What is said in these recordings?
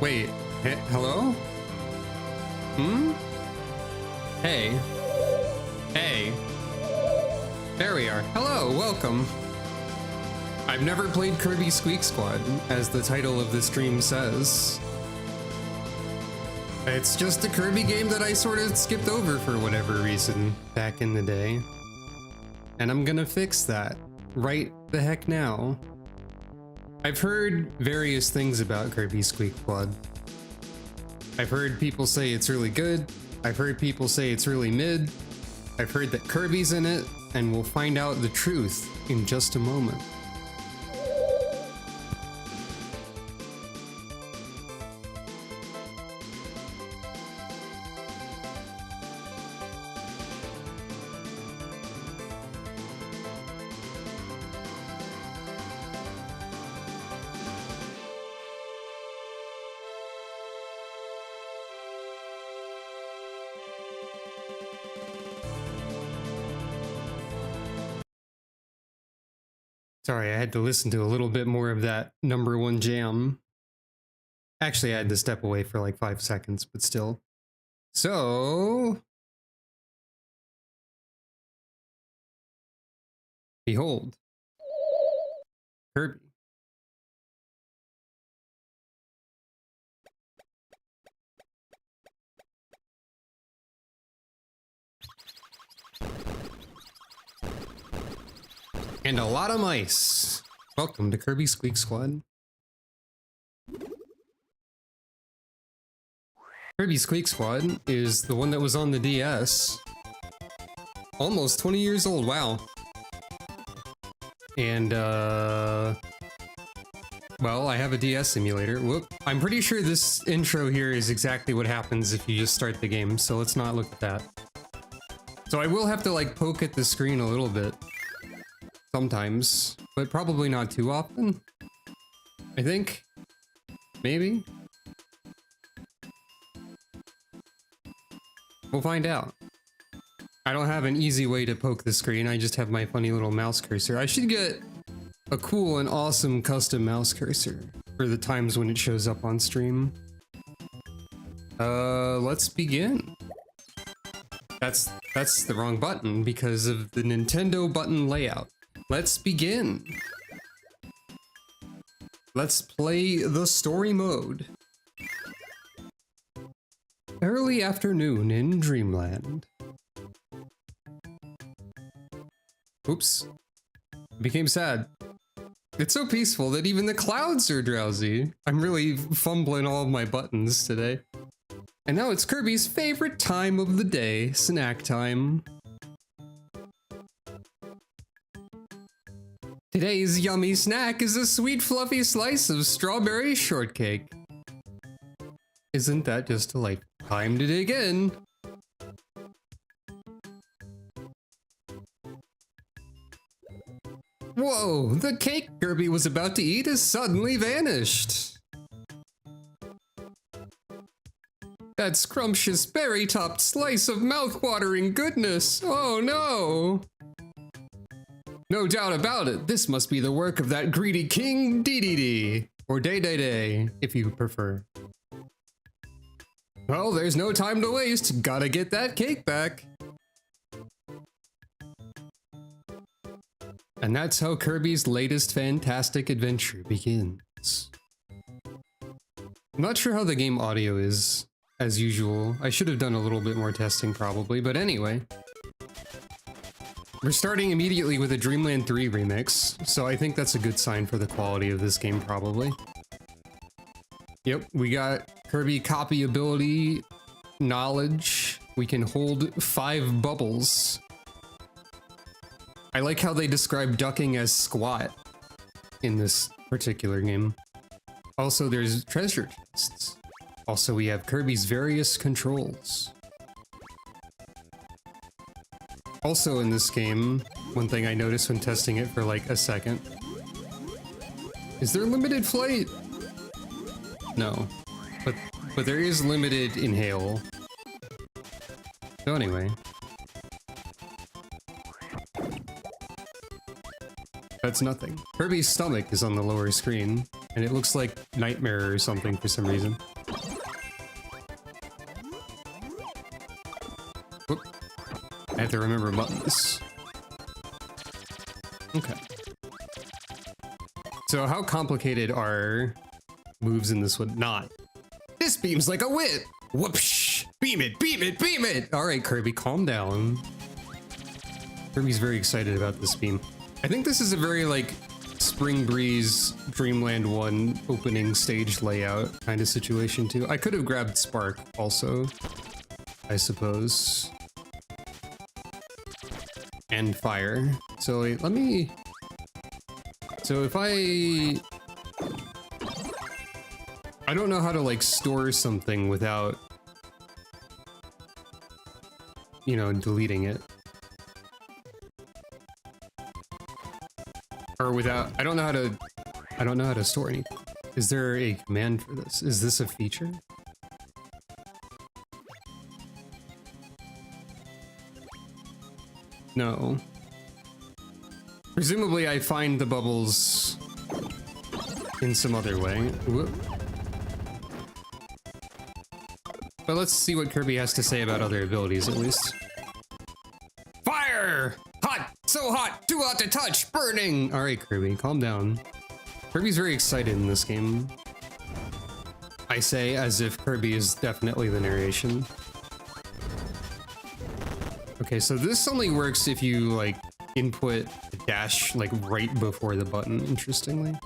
Wait, hello? Hmm? Hey. Hey. There we are. Hello, welcome. I've never played Kirby Squeak Squad, as the title of the stream says. It's just a Kirby game that I sort of skipped over for whatever reason back in the day. And I'm gonna fix that right the heck now. I've heard various things about Kirby Squeak Squad. I've heard people say it's really good. I've heard people say it's really mid. I've heard that Kirby's in it, and we'll find out the truth in just a moment. Sorry, I had to listen to a little bit more of that #1 jam. Actually, I had to step away for like 5 seconds, but still. So... behold. Kirby. And a lot of mice. Welcome to Kirby Squeak Squad. Kirby Squeak Squad is the one that was on the DS. Almost 20 years old, wow. And, well, I have a DS emulator. Whoop. I'm pretty sure this intro here is exactly what happens if you just start the game, so let's not look at that. So I will have to, like, poke at the screen a little bit. Sometimes, but probably not too often. I think. Maybe. We'll find out. I don't have an easy way to poke the screen, I just have my funny little mouse cursor. I should get a cool and awesome custom mouse cursor for the times when it shows up on stream. Let's begin. That's the wrong button because of the Nintendo button layout. Let's begin. Let's play the story mode. Early afternoon in Dreamland. Oops. Became sad. It's so peaceful that even the clouds are drowsy. I'm really fumbling all of my buttons today. And now it's Kirby's favorite time of the day, snack time. Today's yummy snack is a sweet fluffy slice of strawberry shortcake. Isn't that just delightful? Time to dig in. Whoa, the cake Kirby was about to eat has suddenly vanished. That scrumptious berry-topped slice of mouth-watering goodness. Oh no. No doubt about it, this must be the work of that greedy king, Dedede, or Day, if you prefer. Well, there's no time to waste, gotta get that cake back. And that's how Kirby's latest fantastic adventure begins. I'm not sure how the game audio is, as usual. I should have done a little bit more testing probably, but anyway. We're starting immediately with a Dreamland 3 remix, so I think that's a good sign for the quality of this game, probably. Yep, we got Kirby copy ability, knowledge. We can hold 5 bubbles. I like how they describe ducking as squat in this particular game. Also, there's treasure chests. Also, we have Kirby's various controls. Also in this game, one thing I noticed when testing it for like a second. Is there limited flight? No. But there is limited inhale. So anyway. That's nothing. Kirby's stomach is on the lower screen, and it looks like Nightmare or something for some reason. Whoop. I have to remember buttons. Okay. So how complicated are moves in this one? Not. This beam's like a whip. Whoopsh. Beam it, beam it, beam it. All right, Kirby, calm down. Kirby's very excited about this beam. I think this is a very like Spring Breeze Dreamland 1 opening stage layout kind of situation too. I could have grabbed Spark also, I suppose. And fire. So wait, let me... So if I don't know how to like store something without, you know, deleting it. Or without, I don't know how to store anything. Is there a command for this? Is this a feature? No. Presumably I find the bubbles in some other way. Whoop. But let's see what Kirby has to say about other abilities at least. Fire! Hot! So hot! Too hot to touch! Burning! Alright, Kirby, calm down. Kirby's very excited in this game. I say as if Kirby is definitely the narration. Okay, so this only works if you, like, input a dash, like, right before the button, interestingly.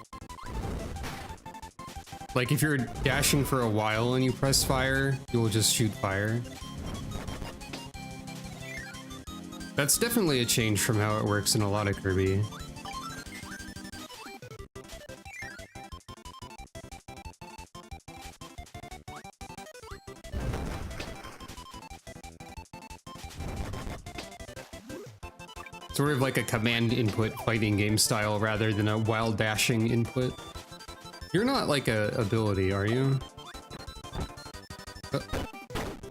Like, if you're dashing for a while and you press fire, you'll just shoot fire. That's definitely a change from how it works in a lot of Kirby. Sort of like a command input fighting game style rather than a while dashing input. You're not like a ability, are you?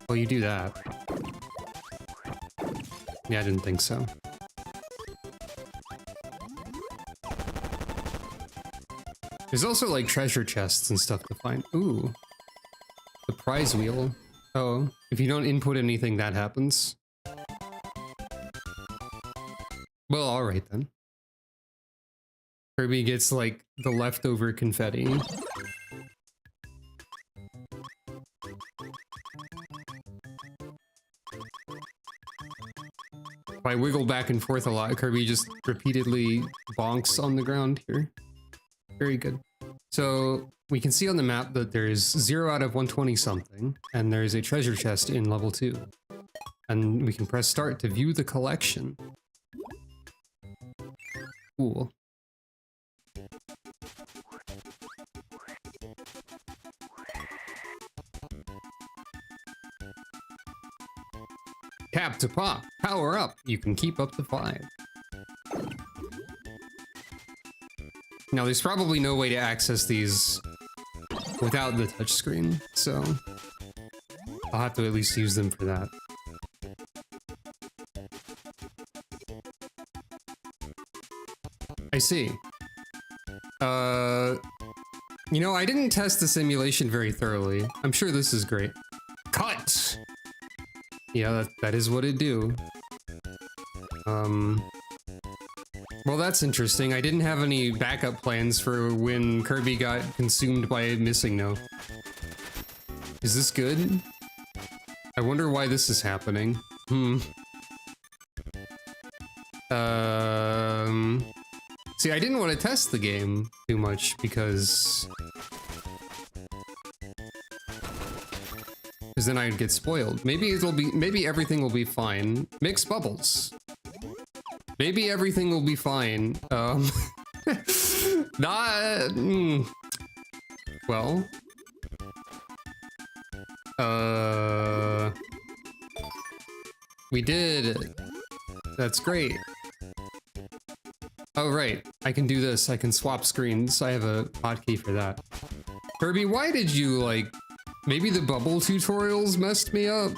Well, you do that. Yeah, I didn't think so. There's also like treasure chests and stuff to find. Ooh. The prize wheel. Oh, if you don't input anything, that happens. Well, alright then. Kirby gets like the leftover confetti. If I wiggle back and forth a lot, Kirby just repeatedly bonks on the ground here. Very good. So we can see on the map that there's 0 out of 120 something, and there's a treasure chest in level 2. And we can press start to view the collection. Cool. Tap to pop. Power up. You can keep up to 5. Now, there's probably no way to access these without the touchscreen, so I'll have to at least use them for that. I see. You know, I didn't test the simulation very thoroughly. I'm sure this is great. Cut! Yeah, that is what it do. Well, that's interesting. I didn't have any backup plans for when Kirby got consumed by Missing No. Is this good? I wonder why this is happening. See, I didn't want to test the game too much because then I'd get spoiled. Maybe everything will be fine. Mix bubbles. Maybe everything will be fine. Well. We did. That's great. Oh, right. I can do this. I can swap screens. I have a hotkey for that. Kirby, why did you, like... Maybe the bubble tutorials messed me up?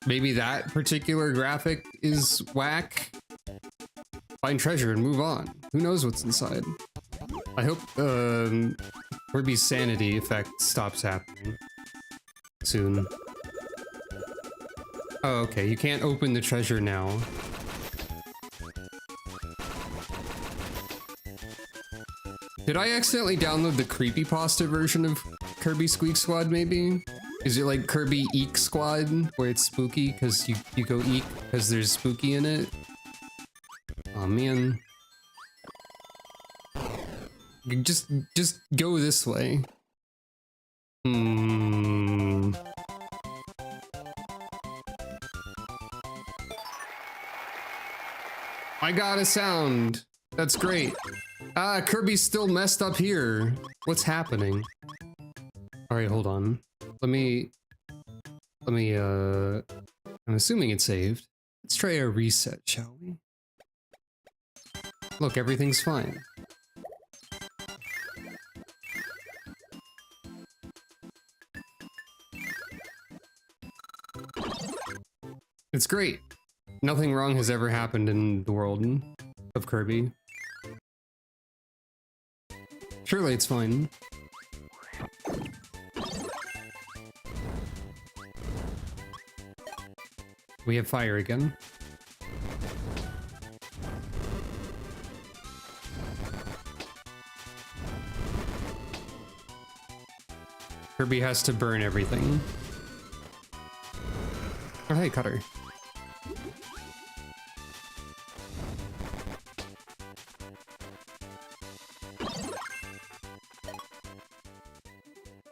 Maybe that particular graphic is whack? Find treasure and move on. Who knows what's inside? I hope, Kirby's sanity effect stops happening soon. Oh, okay, you can't open the treasure now. Did I accidentally download the creepypasta version of Kirby Squeak Squad, maybe? Is it like Kirby Eek Squad, where it's spooky because you go eek because there's spooky in it? Oh man. Just go this way. I got a sound. That's great. Ah, Kirby's still messed up here. What's happening? Alright, hold on. Let me, I'm assuming it's saved. Let's try a reset, shall we? Look, everything's fine. It's great. Nothing wrong has ever happened in the world of Kirby. Surely it's fine. We have fire again. Kirby has to burn everything. Oh, hey, Cutter.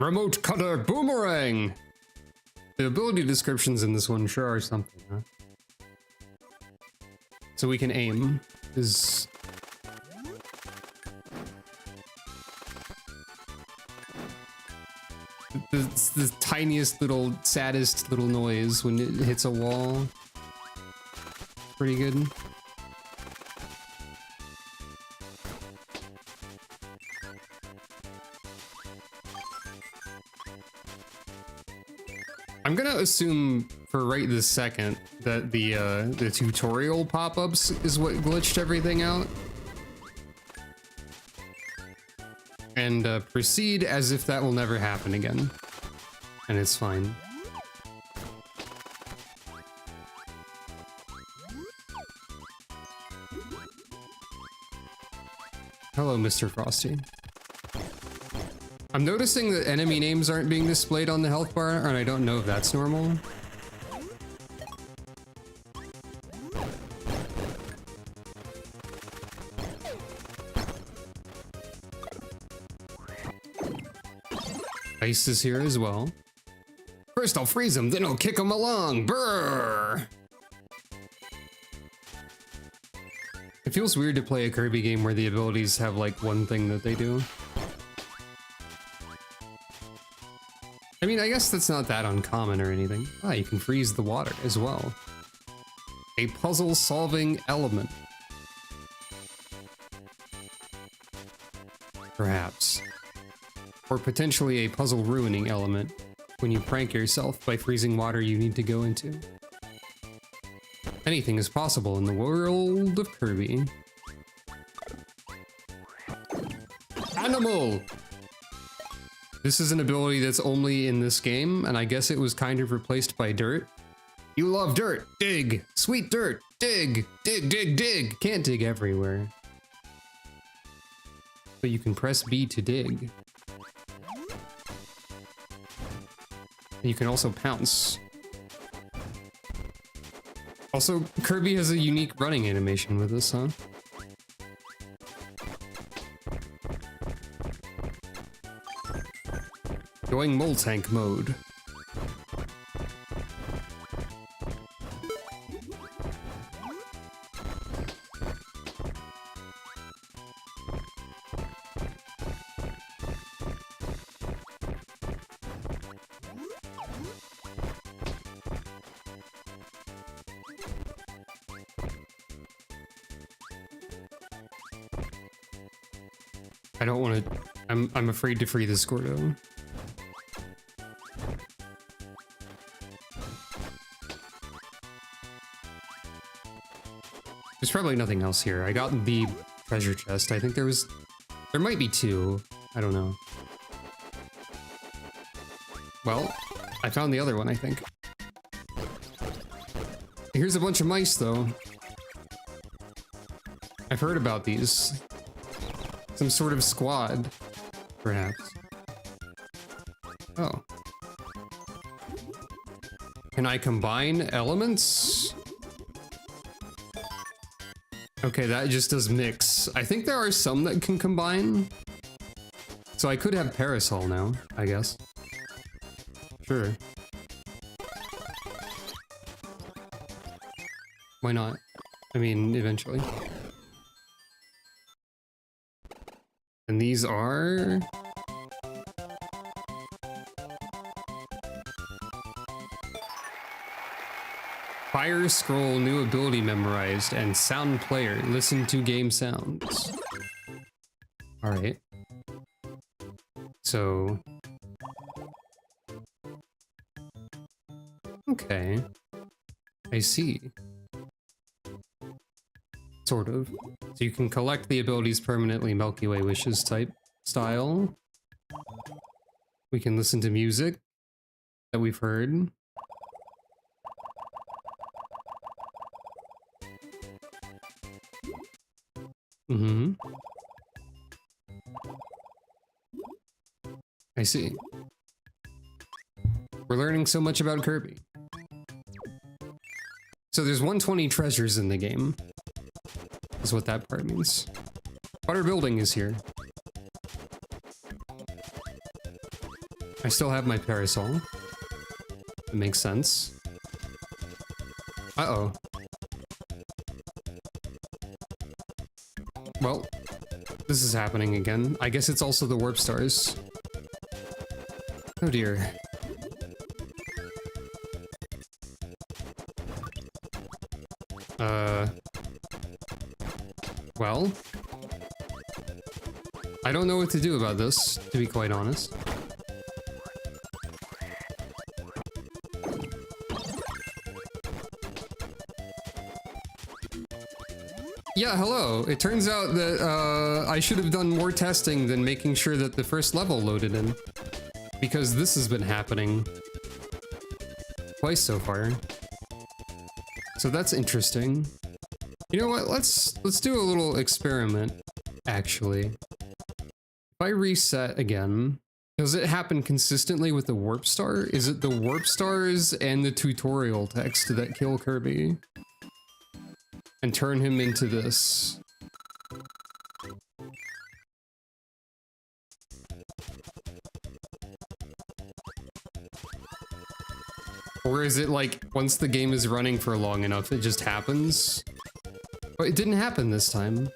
Remote cutter boomerang! The ability descriptions in this one sure are something, huh? So we can aim. Is it's the tiniest little, saddest little noise when it hits a wall. Pretty good. I'm gonna assume for right this second that the tutorial pop-ups is what glitched everything out. And proceed as if that will never happen again. And it's fine. Hello, Mr. Frosty. I'm noticing that enemy names aren't being displayed on the health bar, and I don't know if that's normal. Ice is here as well. First I'll freeze him, then I'll kick him along. Brrr! It feels weird to play a Kirby game where the abilities have like one thing that they do. I mean, I guess that's not that uncommon or anything. Ah, you can freeze the water as well. A puzzle-solving element. Perhaps. Or potentially a puzzle-ruining element when you prank yourself by freezing water you need to go into. Anything is possible in the world of Kirby. Animal! This is an ability that's only in this game, and I guess it was kind of replaced by dirt. You love dirt! Dig! Sweet dirt! Dig! Dig, dig, dig! Can't dig everywhere. But you can press B to dig. You can also pounce. Also, Kirby has a unique running animation with this, huh? Going Moltank mode. I don't want to. I'm afraid to free the Squirtle. There's probably nothing else here. I got the treasure chest. I think there might be two. I don't know. Well, I found the other one, I think. Here's a bunch of mice, though. I've heard about these. Some sort of squad, perhaps. Oh. Can I combine elements? Okay, that just does mix. I think there are some that can combine. So I could have Parasol now, I guess. Sure. Why not? I mean, eventually. And these are... Fire scroll, new ability memorized, and sound player. Listen to game sounds. Alright. So... Okay. I see. Sort of. So you can collect the abilities permanently, Milky Way wishes type style. We can listen to music that we've heard. Mm-hmm. I see. We're learning so much about Kirby. So there's 120 treasures in the game. Is what that part means. Butter Building is here. I still have my Parasol. It makes sense. Uh-oh. Well, this is happening again. I guess it's also the warp stars. Oh dear. Well, I don't know what to do about this, to be quite honest. Yeah, hello. It turns out that I should have done more testing than making sure that the first level loaded in. Because this has been happening twice so far. So that's interesting. You know what? Let's do a little experiment, actually. If I reset again, does it happen consistently with the warp star? Is it the warp stars and the tutorial text that kill Kirby and turn him into this? Or is it like, once the game is running for long enough, it just happens? But it didn't happen this time.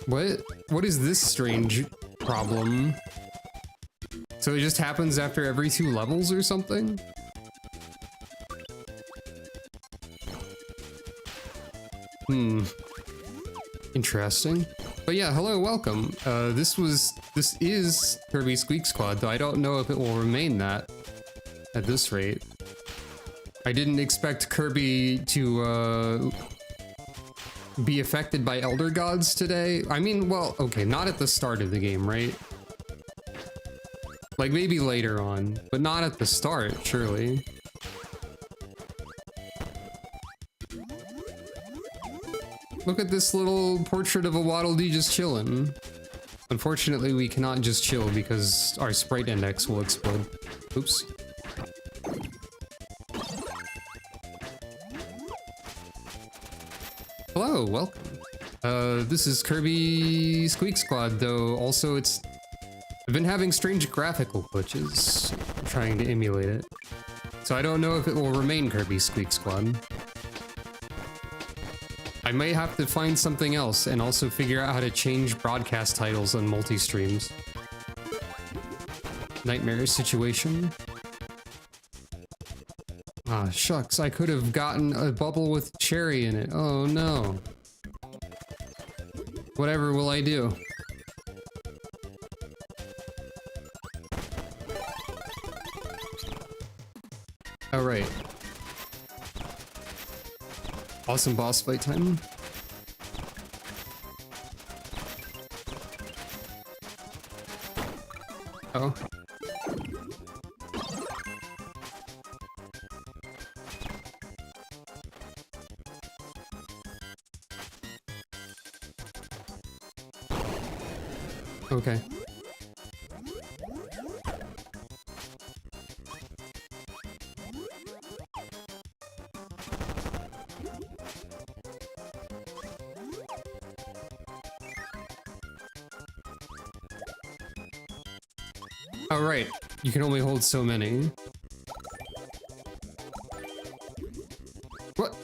What is this strange problem? So it just happens after every 2 levels or something? Interesting. But yeah, hello, welcome. This is Kirby Squeak Squad, though I don't know if it will remain that at this rate. I didn't expect Kirby to be affected by Elder Gods today. I mean, well, okay, not at the start of the game, right? Like maybe later on, but not at the start, surely. Look at this little portrait of a Waddle Dee just chilling. Unfortunately, we cannot just chill because our sprite index will explode. Oops. Hello, welcome. This is Kirby Squeak Squad, though also I've been having strange graphical glitches trying to emulate it. So I don't know if it will remain Kirby Squeak Squad. I may have to find something else and also figure out how to change broadcast titles on multi-streams. Nightmare situation. Ah, shucks, I could have gotten a bubble with cherry in it. Oh no. Whatever will I do? Alright. Awesome boss fight time. Oh. Okay. Oh, right. You can only hold so many. What?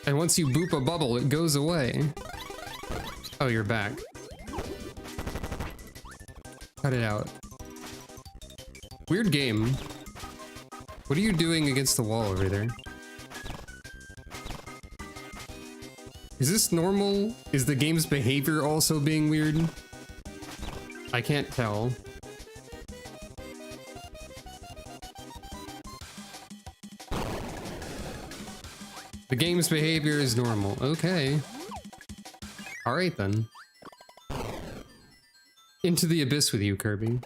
And once you boop a bubble, it goes away. Oh, you're back. Cut it out. Weird game. What are you doing against the wall over there? Is this normal? Is the game's behavior also being weird? I can't tell. The game's behavior is normal. Okay. Alright then. Into the abyss with you, Kirby.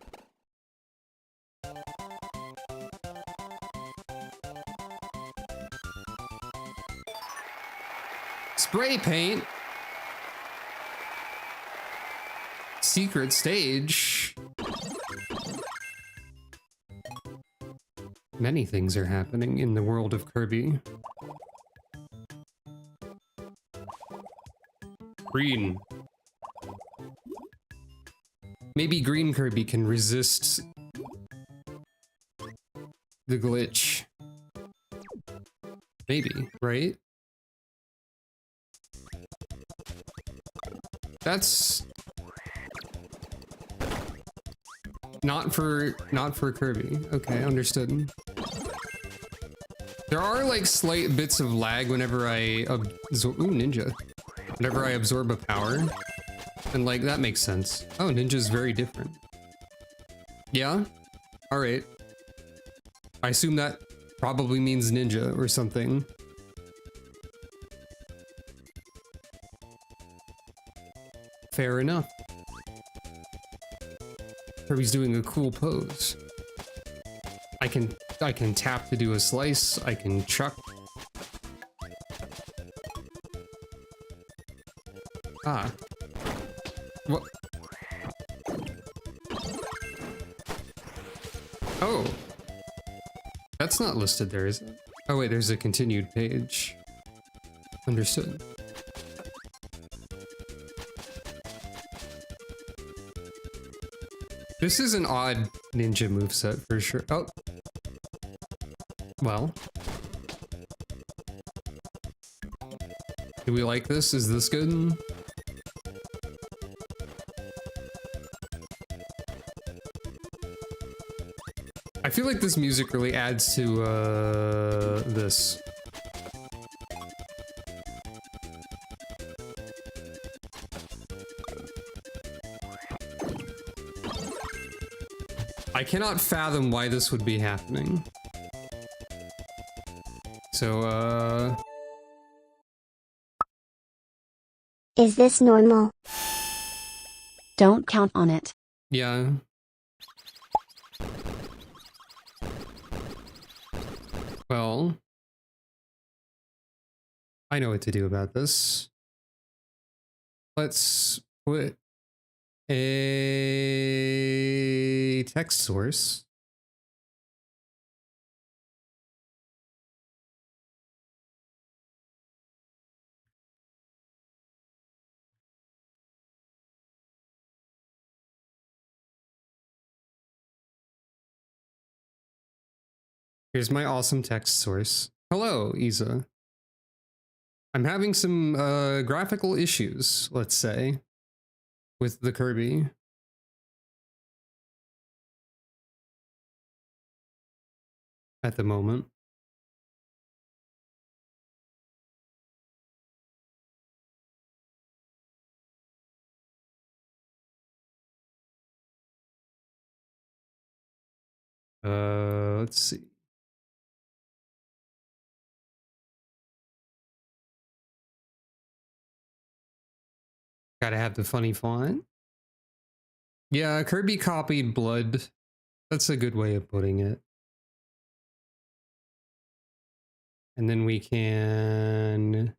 Spray paint. Secret stage. Many things are happening in the world of Kirby. Green. Maybe green Kirby can resist the glitch. Maybe, right? That's not for Kirby. Okay, understood. There are like slight bits of lag whenever I absorb ninja. Whenever I absorb a power. And like that makes sense. Oh, ninja's very different. Yeah? Alright. I assume that probably means ninja or something. Fair enough. Kirby's doing a cool pose. I can tap to do a slice, I can chuck. Ah. What? Oh. That's not listed there, is it? Oh wait, there's a continued page. Understood. This is an odd ninja moveset for sure. Oh. Well. Do we like this? Is this good? I feel like this music really adds to this. I cannot fathom why this would be happening. So, Is this normal? Don't count on it. yeah. Well, I know what to do about this. Let's put a text source. Here's my awesome text source. Hello, Isa. I'm having some graphical issues, let's say, with the Kirby. At the moment. Let's see. Gotta have the funny font. Yeah, Kirby copied blood. That's a good way of putting it. And then we can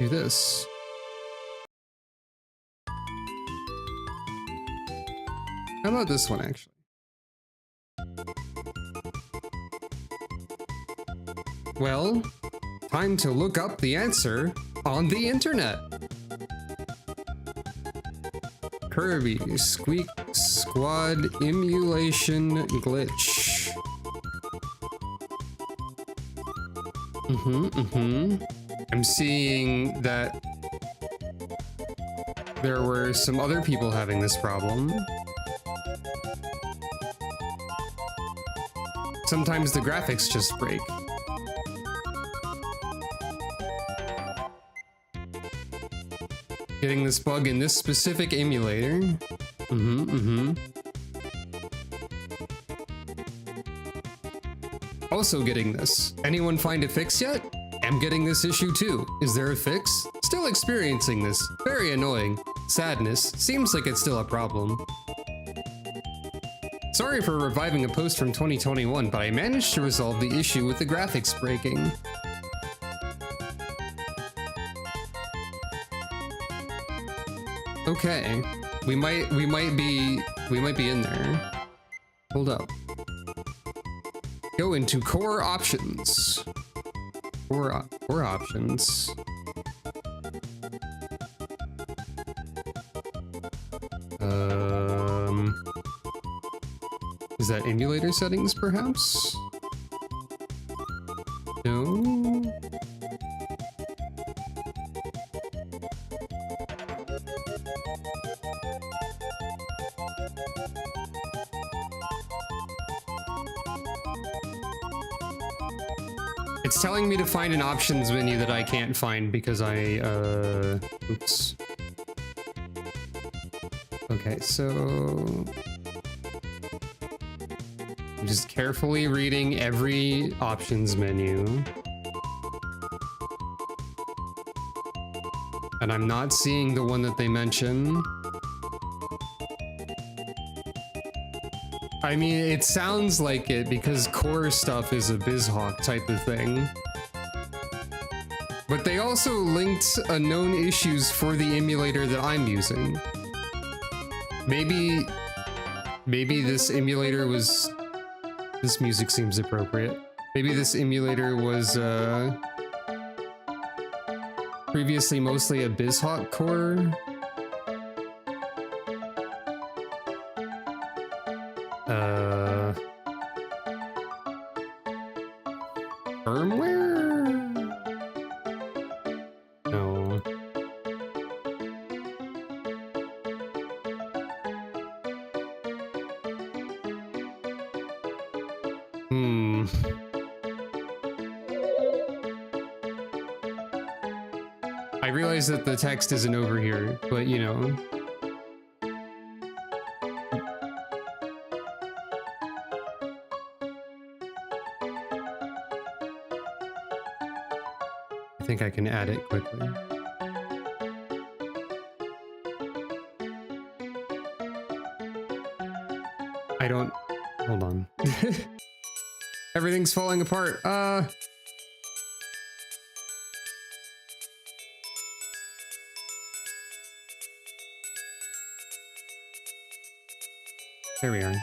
do this. How about this one, actually? Well, time to look up the answer on the internet. Kirby Squeak Squad emulation glitch. I'm seeing that there were some other people having this problem. Sometimes the graphics just break. Getting this bug in this specific emulator. Also getting this. Anyone find a fix yet? I'm getting this issue too. Is there a fix? Still experiencing this. Very annoying. Sadness. Seems like it's still a problem. Sorry for reviving a post from 2021, but I managed to resolve the issue with the graphics breaking. Okay, we might be in there. Hold up. Go into core options. Core options. Is that emulator settings, perhaps? No. It's telling me to find an options menu that I can't find because oops. Okay, so I'm just carefully reading every options menu. And I'm not seeing the one that they mention. I mean, it sounds like it because core stuff is a BizHawk type of thing. But they also linked known issues for the emulator that I'm using. Maybe this emulator was... This music seems appropriate. Maybe this emulator was previously mostly a BizHawk core. Firmware? No. I realize that the text isn't over here, but you know. I think I can add it quickly. I don't... Hold on. Everything's falling apart. There we are.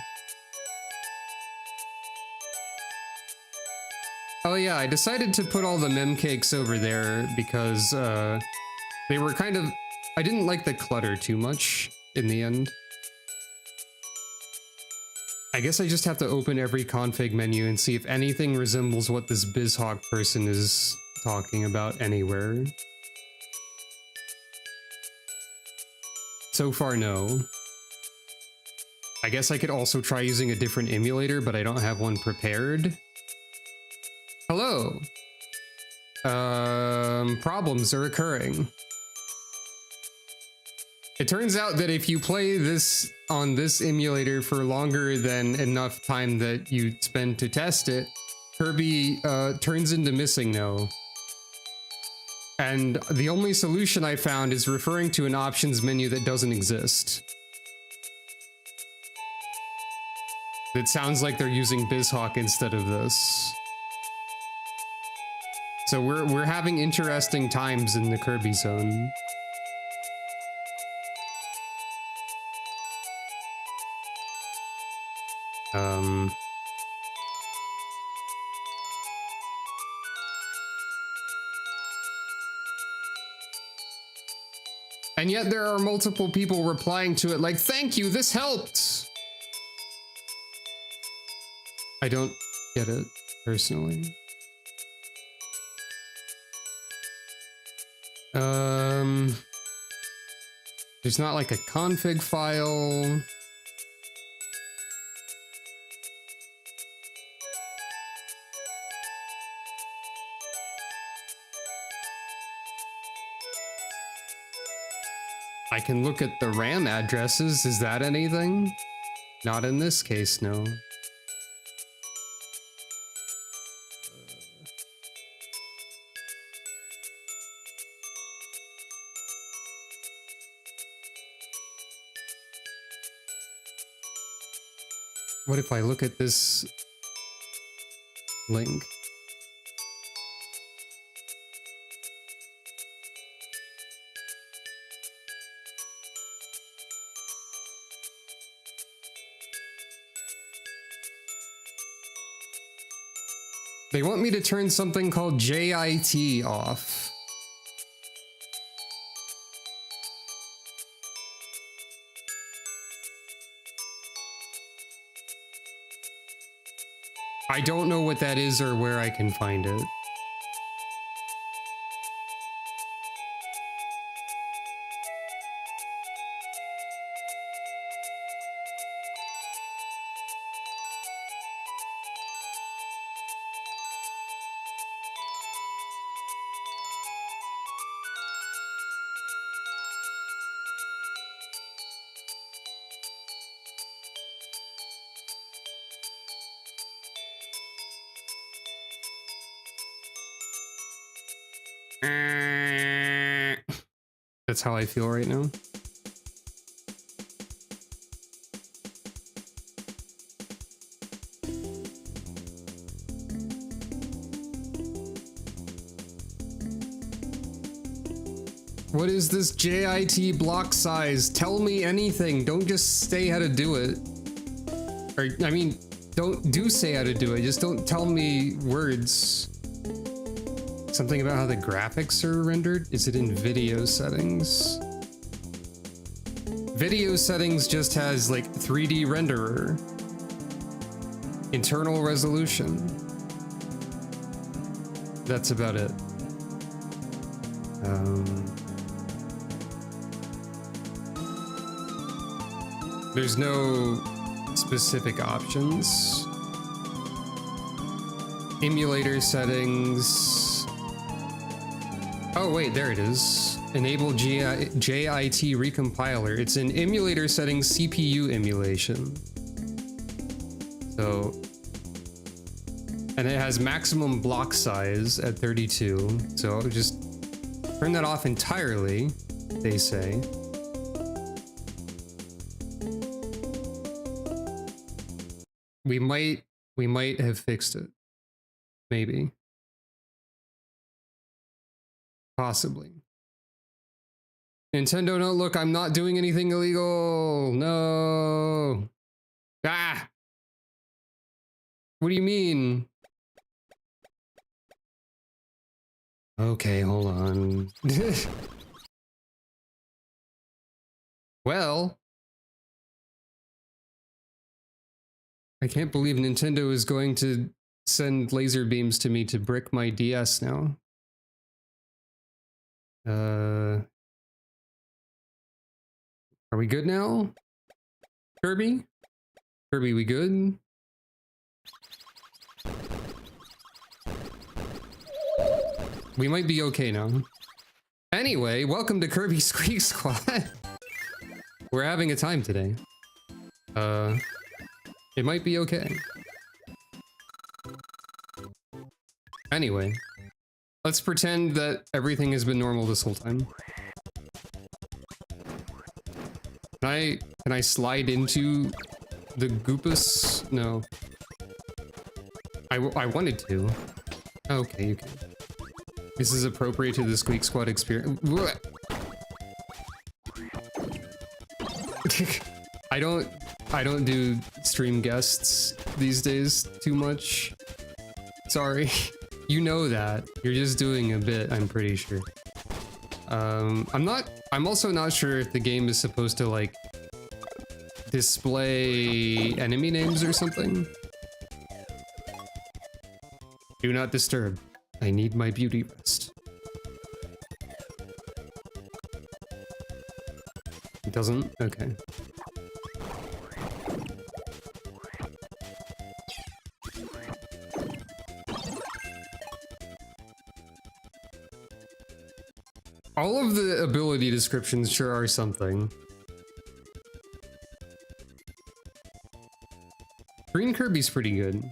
Oh yeah, I decided to put all the mem cakes over there because they were kind of... I didn't like the clutter too much in the end. I guess I just have to open every config menu and see if anything resembles what this BizHawk person is talking about anywhere. So far, no. I guess I could also try using a different emulator, but I don't have one prepared. Hello. Problems are occurring. It turns out that if you play this on this emulator for longer than enough time that you spend to test it, Kirby turns into missing no. And the only solution I found is referring to an options menu that doesn't exist. It sounds like they're using BizHawk instead of this. So we're having interesting times in the Kirby zone. And yet there are multiple people replying to it like, thank you, this helped. I don't get it, personally. There's not like a config file. I can look at the RAM addresses. Is that anything? Not in this case, no. What if I look at this link? They want me to turn something called JIT off. I don't know what that is or where I can find it. That's how I feel right now. What is this JIT block size? Tell me anything. Don't just say how to do it. Or, I mean, don't say how to do it. Just don't tell me words. Something about how the graphics are rendered? Is it in video settings? Video settings just has like 3D renderer. Internal resolution. That's about it. There's no specific options. Emulator settings. Oh wait, there it is. Enable JIT recompiler. It's an emulator settings CPU emulation. So, and it has maximum block size at 32. So just turn that off entirely, they say. We might have fixed it. Maybe. Possibly. Nintendo, no, look, I'm not doing anything illegal. No. Ah. What do you mean? Okay, hold on. Well, I can't believe Nintendo is going to send laser beams to me to brick my DS now. Are we good now? Kirby? Kirby, we good? We might be okay now. Anyway, welcome to Kirby Squeak Squad. We're having a time today. It might be okay. Anyway, let's pretend that everything has been normal this whole time. Can I slide into the Goopus? No. I wanted to. Okay, you can. This is appropriate to the Squeak Squad experience. I don't do stream guests these days too much. Sorry. You know that. You're just doing a bit, I'm pretty sure. I'm also not sure if the game is supposed to like display enemy names or something. Do not disturb. I need my beauty rest. It doesn't? Okay. All of the ability descriptions sure are something. Green Kirby's pretty good.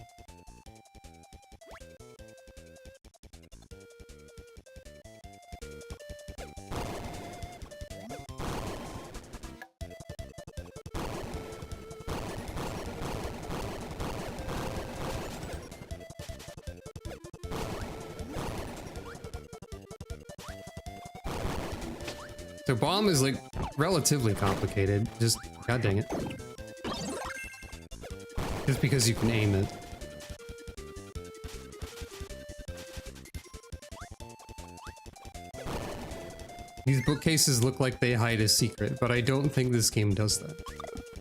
So bomb is like relatively complicated. Just god dang it. Just because you can aim it. These bookcases look like they hide a secret, but I don't think this game does that.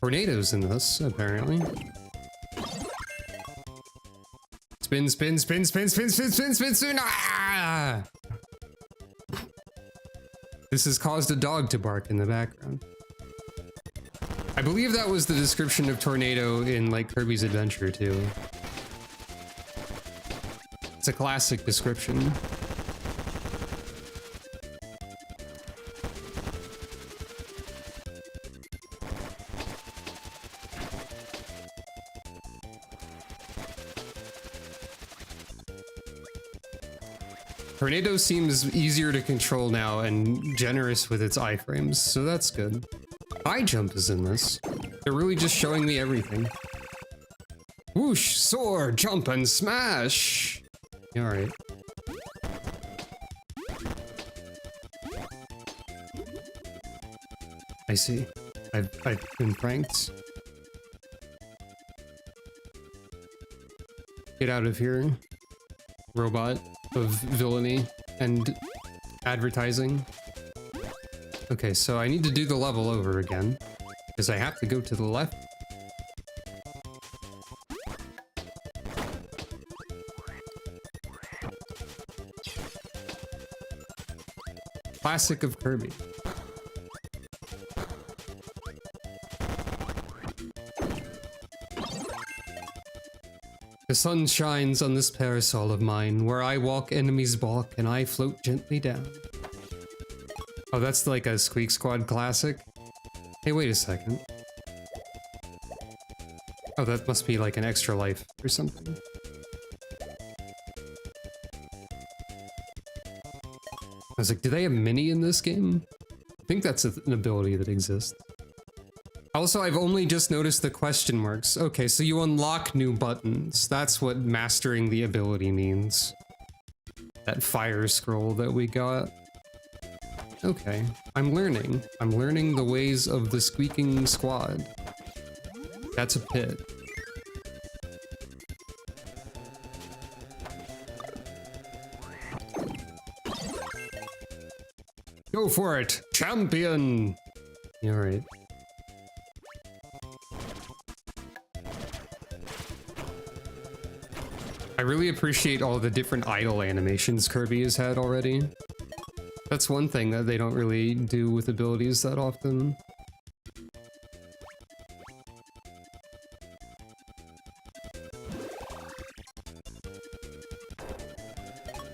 Tornadoes in this, apparently. Spin, spin, spin, spin, spin, spin, spin, spin, spin. Ah! This has caused a dog to bark in the background. I believe that was the description of tornado in like Kirby's Adventure too. It's a classic description. Tornado seems easier to control now and generous with its iframes, so that's good. High jump is in this. They're really just showing me everything. Whoosh, soar, jump, and smash! Alright. I see. I've been pranked. Get out of here, robot of villainy and advertising. Okay, so I need to do the level over again, because I have to go to the left. Classic of Kirby. The sun shines on this parasol of mine. Where I walk, enemies balk, and I float gently down. Oh, that's like a Squeak Squad classic? Hey, wait a second. Oh, that must be like an extra life or something. I was like, do they have Mini in this game? I think that's an ability that exists. Also, I've only just noticed the question marks. Okay, so you unlock new buttons. That's what mastering the ability means. That fire scroll that we got. Okay, I'm learning. I'm learning the ways of the Squeaking Squad. That's a pit. Go for it, champion! Alright. I really appreciate all the different idle animations Kirby has had already. That's one thing that they don't really do with abilities that often.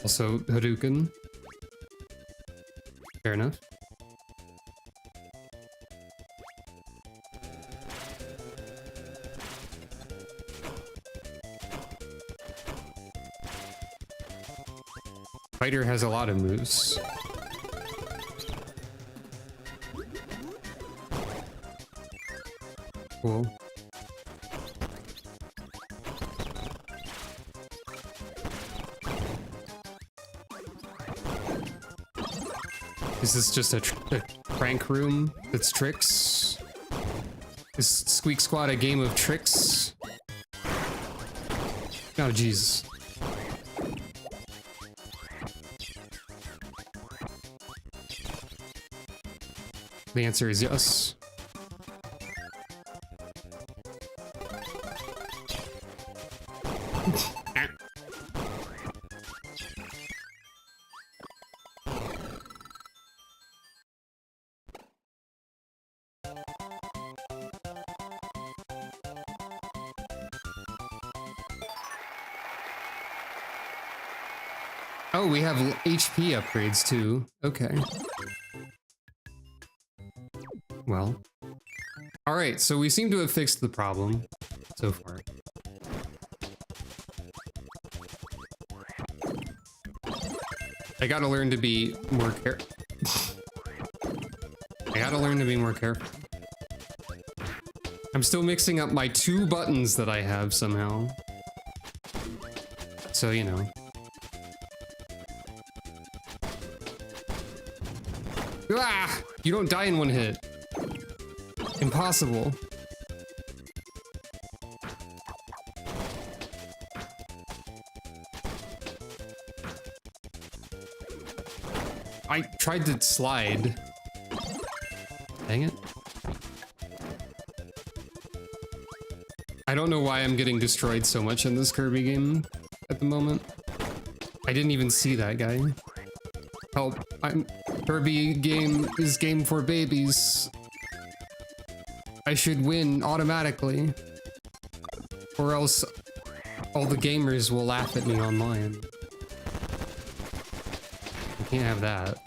Also, Hadouken. Fair enough. Fighter has a lot of moves. Cool. Is this just a prank room that's tricks? Is Squeak Squad a game of tricks? Oh, jeez. The answer is yes. Oh, we have HP upgrades too. Okay. Well. Alright, so we seem to have fixed the problem so far. I gotta learn to be more careful. I gotta learn to be more careful. I'm still mixing up my 2 buttons that I have somehow. So, you know. Ah! You don't die in one hit. Impossible. I tried to slide. Dang it. I don't know why I'm getting destroyed so much in this Kirby game at the moment. I didn't even see that guy. Help. Kirby game is game for babies. I should win automatically. Or else all the gamers will laugh at me online. I can't have that.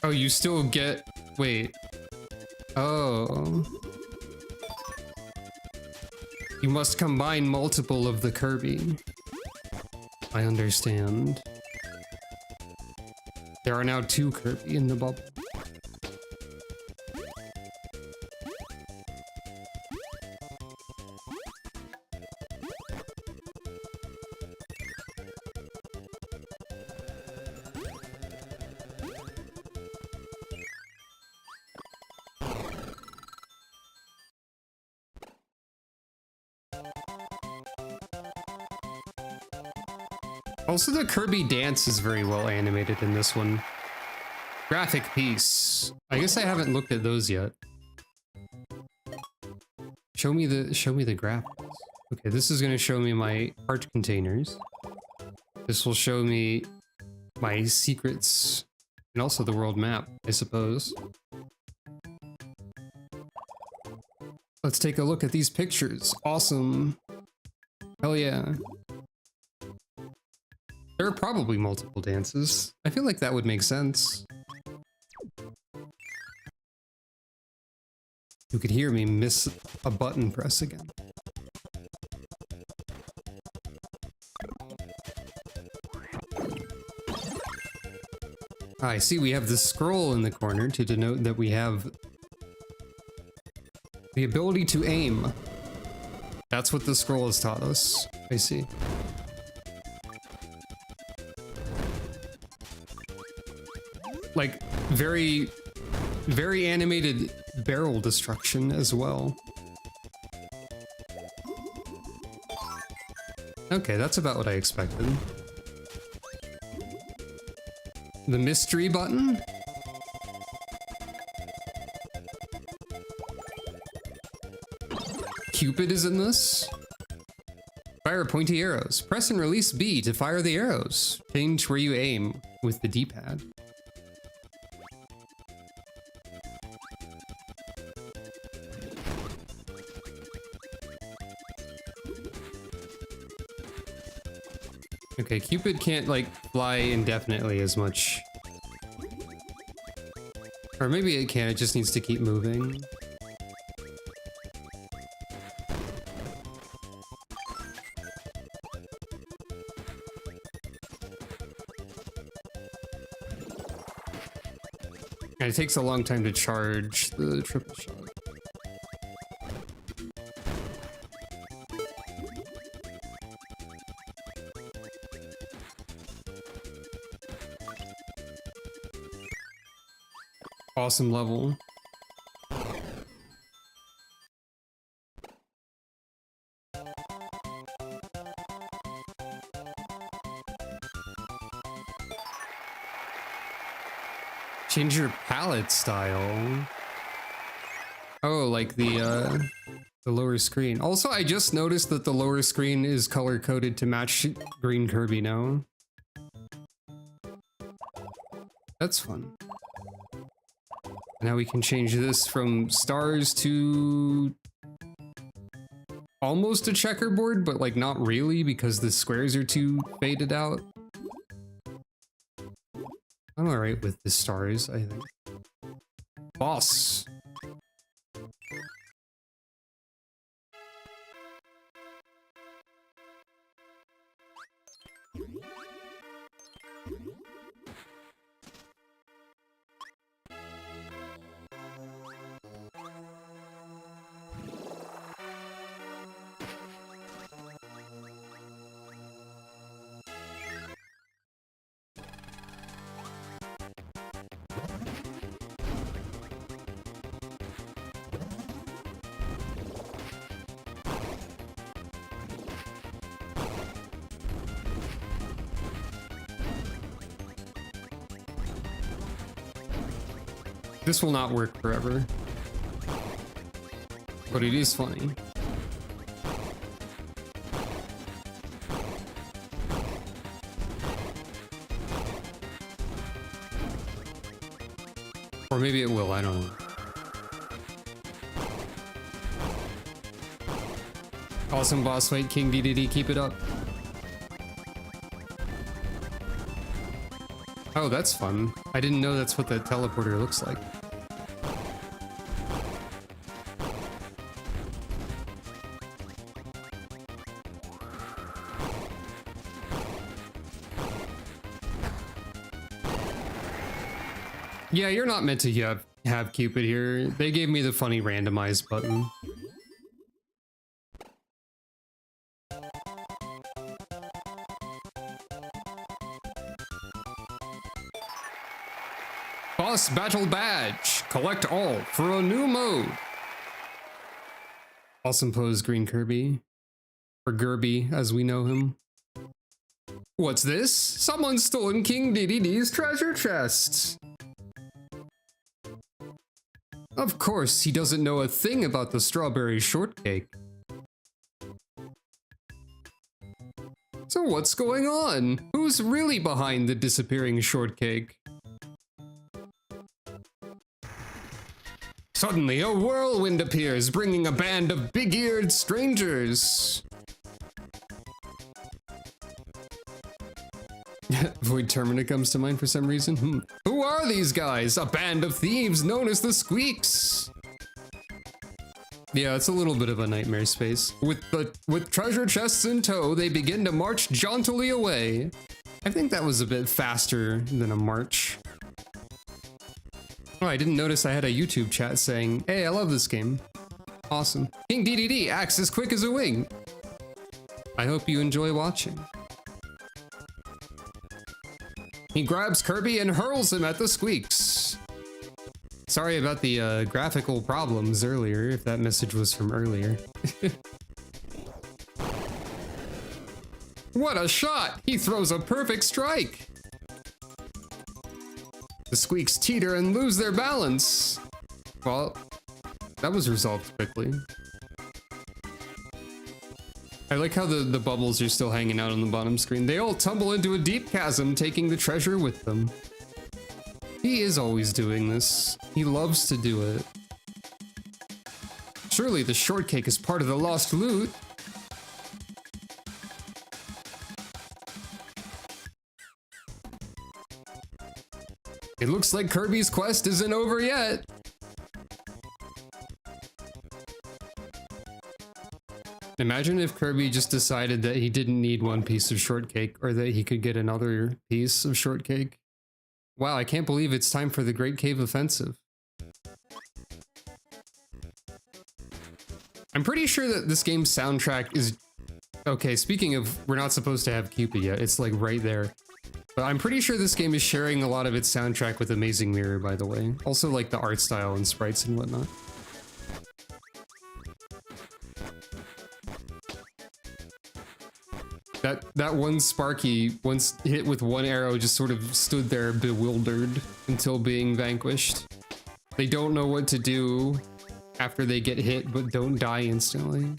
Oh, you still get... Wait. Oh. You must combine multiple of the Kirby. I understand. There are now 2 Kirby in the bubble. Also, the Kirby dance is very well animated in this one. Graphic piece. I guess I haven't looked at those yet. Show me the graphics. Okay, this is gonna show me my heart containers. This will show me my secrets and also the world map, I suppose. Let's take a look at these pictures. Awesome. Hell yeah. There are probably multiple dances. I feel like that would make sense. You could hear me miss a button press again. I see we have the scroll in the corner to denote that we have the ability to aim. That's what the scroll has taught us. I see. Like, very animated barrel destruction as well. Okay, that's about what I expected. The mystery button? Cupid is in this? Fire pointy arrows. Press and release B to fire the arrows. Change where you aim with the D-pad. Okay, Cupid can't, like, fly indefinitely as much. Or maybe it can, it just needs to keep moving. And it takes a long time to charge the triple shot. Awesome level. Change your palette style. Oh, like the lower screen. Also, I just noticed that the lower screen is color coded to match green Kirby now. That's fun. Now we can change this from stars to almost a checkerboard, but like not really because the squares are too faded out. I'm alright with the stars, I think. Boss! This will not work forever. But it is funny. Or maybe it will, I don't know. Awesome boss fight, King DDD, keep it up. Oh, that's fun. I didn't know that's what the teleporter looks like. Yeah, you're not meant to have Cupid here. They gave me the funny randomize button. Boss Battle Badge. Collect all for a new mode. Awesome pose, Green Kirby. Or Kirby, as we know him. What's this? Someone's stolen King DDD's treasure chest. Of course, he doesn't know a thing about the strawberry shortcake. So what's going on? Who's really behind the disappearing shortcake? Suddenly, a whirlwind appears, bringing a band of big-eared strangers. Void Termina comes to mind for some reason. Who are these guys? A band of thieves known as the Squeaks. Yeah, it's a little bit of a nightmare space. With treasure chests in tow, they begin to march jauntily away. I think that was a bit faster than a march. Oh, I didn't notice I had a YouTube chat saying, "Hey, I love this game. Awesome. King DDD acts as quick as a wing." I hope you enjoy watching. He grabs Kirby and hurls him at the Squeaks. Sorry about the graphical problems earlier, if that message was from earlier. What a shot! He throws a perfect strike! The Squeaks teeter and lose their balance. Well, that was resolved quickly. I like how the bubbles are still hanging out on the bottom screen. They all tumble into a deep chasm, taking the treasure with them. He is always doing this. He loves to do it. Surely the shortcake is part of the lost loot. It looks like Kirby's quest isn't over yet. Imagine if Kirby just decided that he didn't need one piece of shortcake or that he could get another piece of shortcake. Wow, I can't believe it's time for the Great Cave Offensive. I'm pretty sure that this game's soundtrack is... Okay, speaking of, we're not supposed to have Cupid yet. It's like right there. But I'm pretty sure this game is sharing a lot of its soundtrack with Amazing Mirror, by the way. Also like the art style and sprites and whatnot. That one Sparky, once hit with one arrow, just sort of stood there bewildered until being vanquished. They don't know what to do after they get hit, but don't die instantly.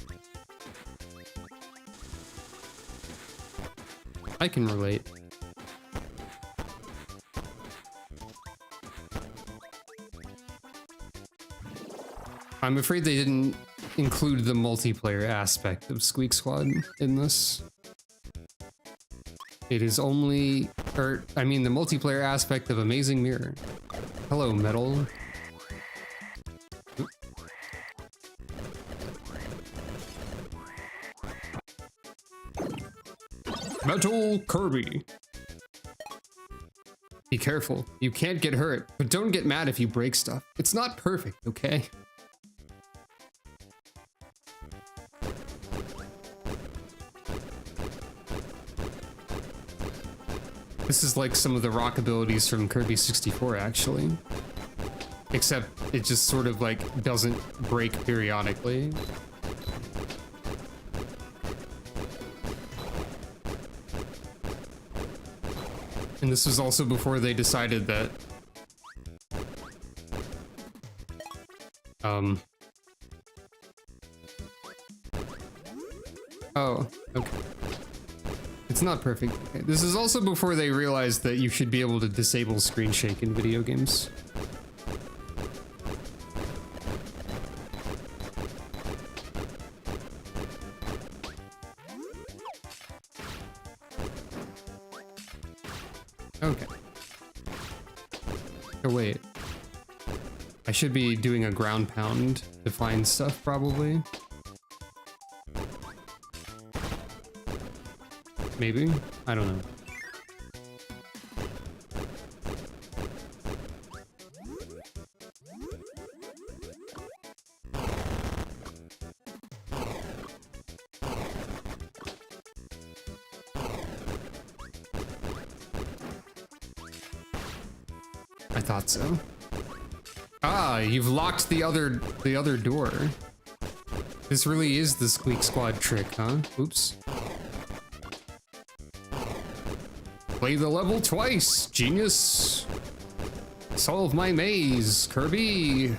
I can relate. I'm afraid they didn't include the multiplayer aspect of Squeak Squad in this. It is only, or I mean the multiplayer aspect of Amazing Mirror. Hello, Metal. Oop. Metal Kirby. Be careful, you can't get hurt, but don't get mad if you break stuff. It's not perfect, okay? This is like some of the rock abilities from Kirby 64, actually. Except it just sort of like doesn't break periodically. And this was also before they decided that... Oh, okay. It's not perfect. Okay. This is also before they realized that you should be able to disable screen shake in video games. Okay. Oh wait. I should be doing a ground pound to find stuff, probably. Maybe? I don't know. I thought so. Ah, you've locked the other door. This really is the Squeak Squad trick, huh? Oops. Play the level twice, genius. Solve my maze, Kirby.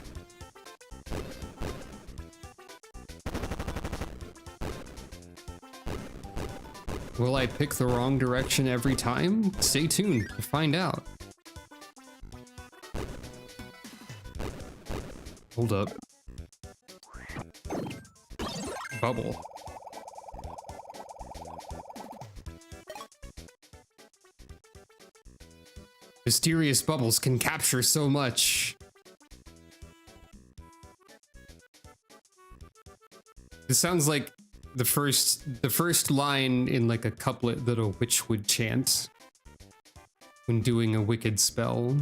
Will I pick the wrong direction every time? Stay tuned to find out. Hold up. Bubble. Mysterious bubbles can capture so much. This sounds like the first line in like a couplet that a witch would chant when doing a wicked spell.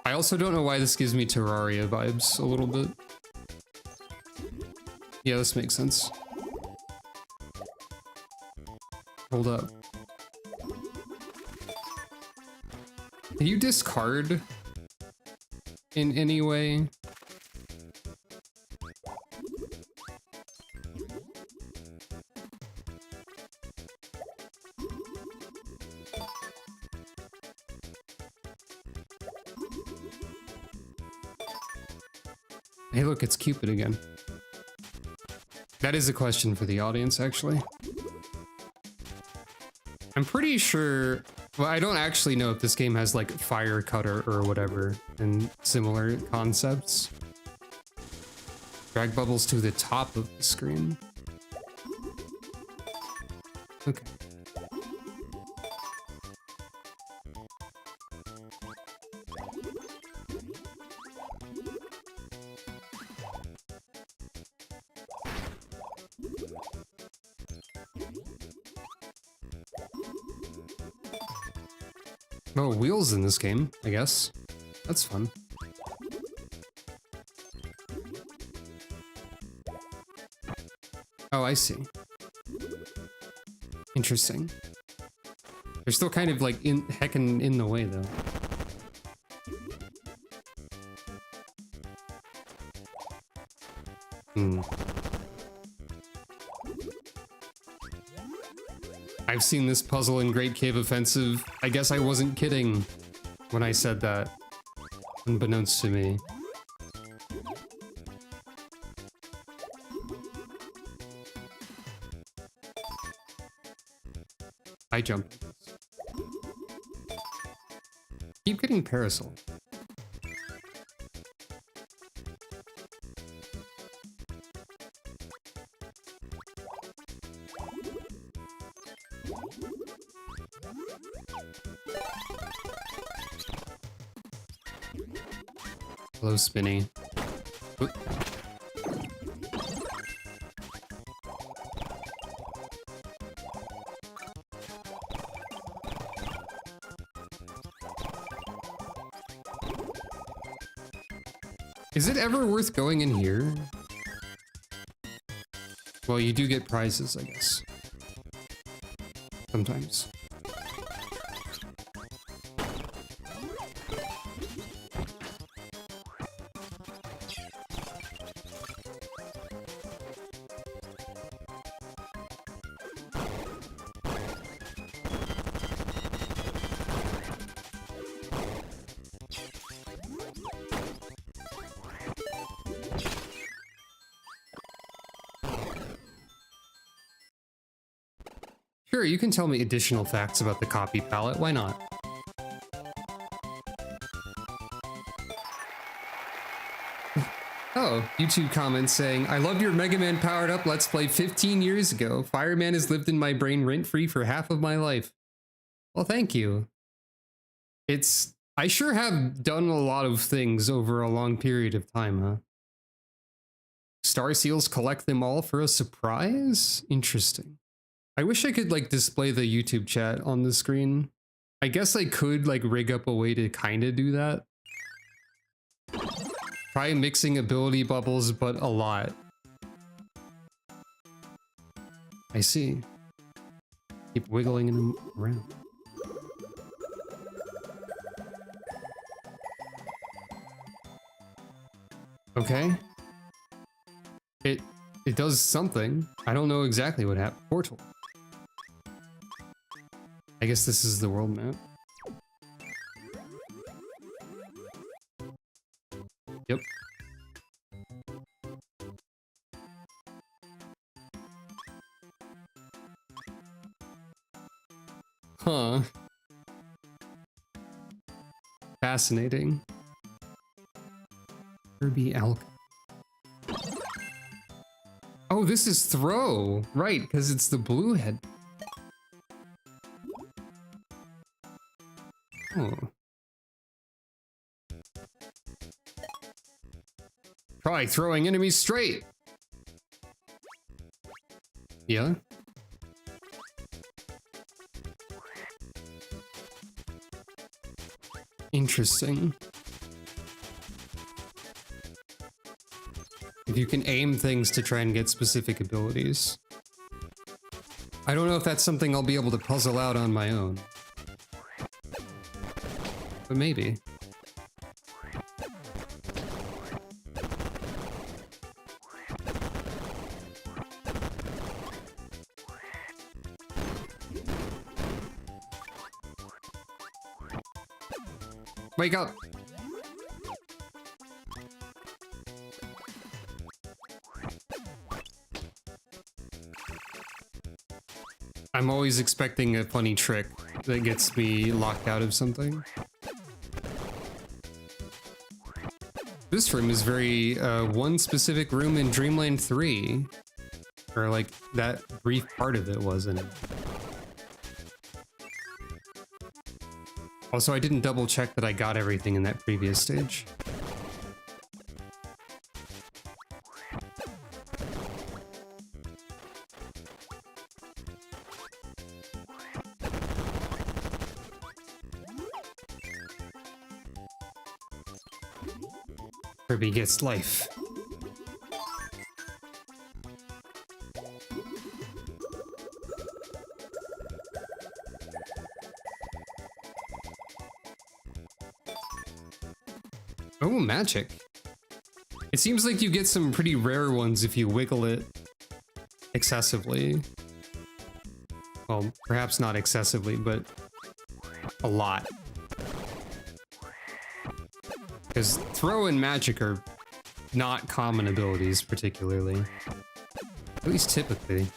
I also don't know why this gives me Terraria vibes a little bit. Yeah, this makes sense. Hold up. Can you discard in any way? Hey, look, it's Cupid again. That is a question for the audience, actually. I'm pretty sure... Well, I don't actually know if this game has, like, fire cutter or whatever and similar concepts. Drag bubbles to the top of the screen. Okay. Oh, wheels in this game, I guess. That's fun. Oh, I see. Interesting. They're still kind of like heckin' in the way though. I've seen this puzzle in Great Cave Offensive. I guess I wasn't kidding when I said that, unbeknownst to me. I jump. Keep getting parasol. Hello, Spinny. Oop. Is it ever worth going in here? Well, you do get prizes, I guess. Sometimes. Sure, you can tell me additional facts about the copy palette, why not? Oh, YouTube comments saying, I love your Mega Man powered up Let's Play 15 years ago. Fireman has lived in my brain rent-free for half of my life. Well, thank you. I sure have done a lot of things over a long period of time, huh? Star Seals collect them all for a surprise? Interesting. I wish I could like display the YouTube chat on the screen. I guess I could like rig up a way to kind of do that. Try mixing ability bubbles, but a lot. I see. Keep wiggling them around. Okay. It does something. I don't know exactly what happened. Portal. I guess this is the world map. Yep. Huh. Fascinating. Kirby Alchemy. Oh, this is throw. Right, because it's the blue head. Oh. Try throwing enemies straight. Yeah. Interesting. If you can aim things to try and get specific abilities. I don't know if that's something I'll be able to puzzle out on my own. But maybe. Wake up! I'm always expecting a funny trick that gets me locked out of something. This room is very, one specific room in Dreamland 3. Or like, that brief part of it was in it. Also, I didn't double check that I got everything in that previous stage. Kirby gets life. Oh, magic. It seems like you get some pretty rare ones if you wiggle it excessively. Well, perhaps not excessively, but a lot. Because throw and magic are not common abilities, particularly. At least typically.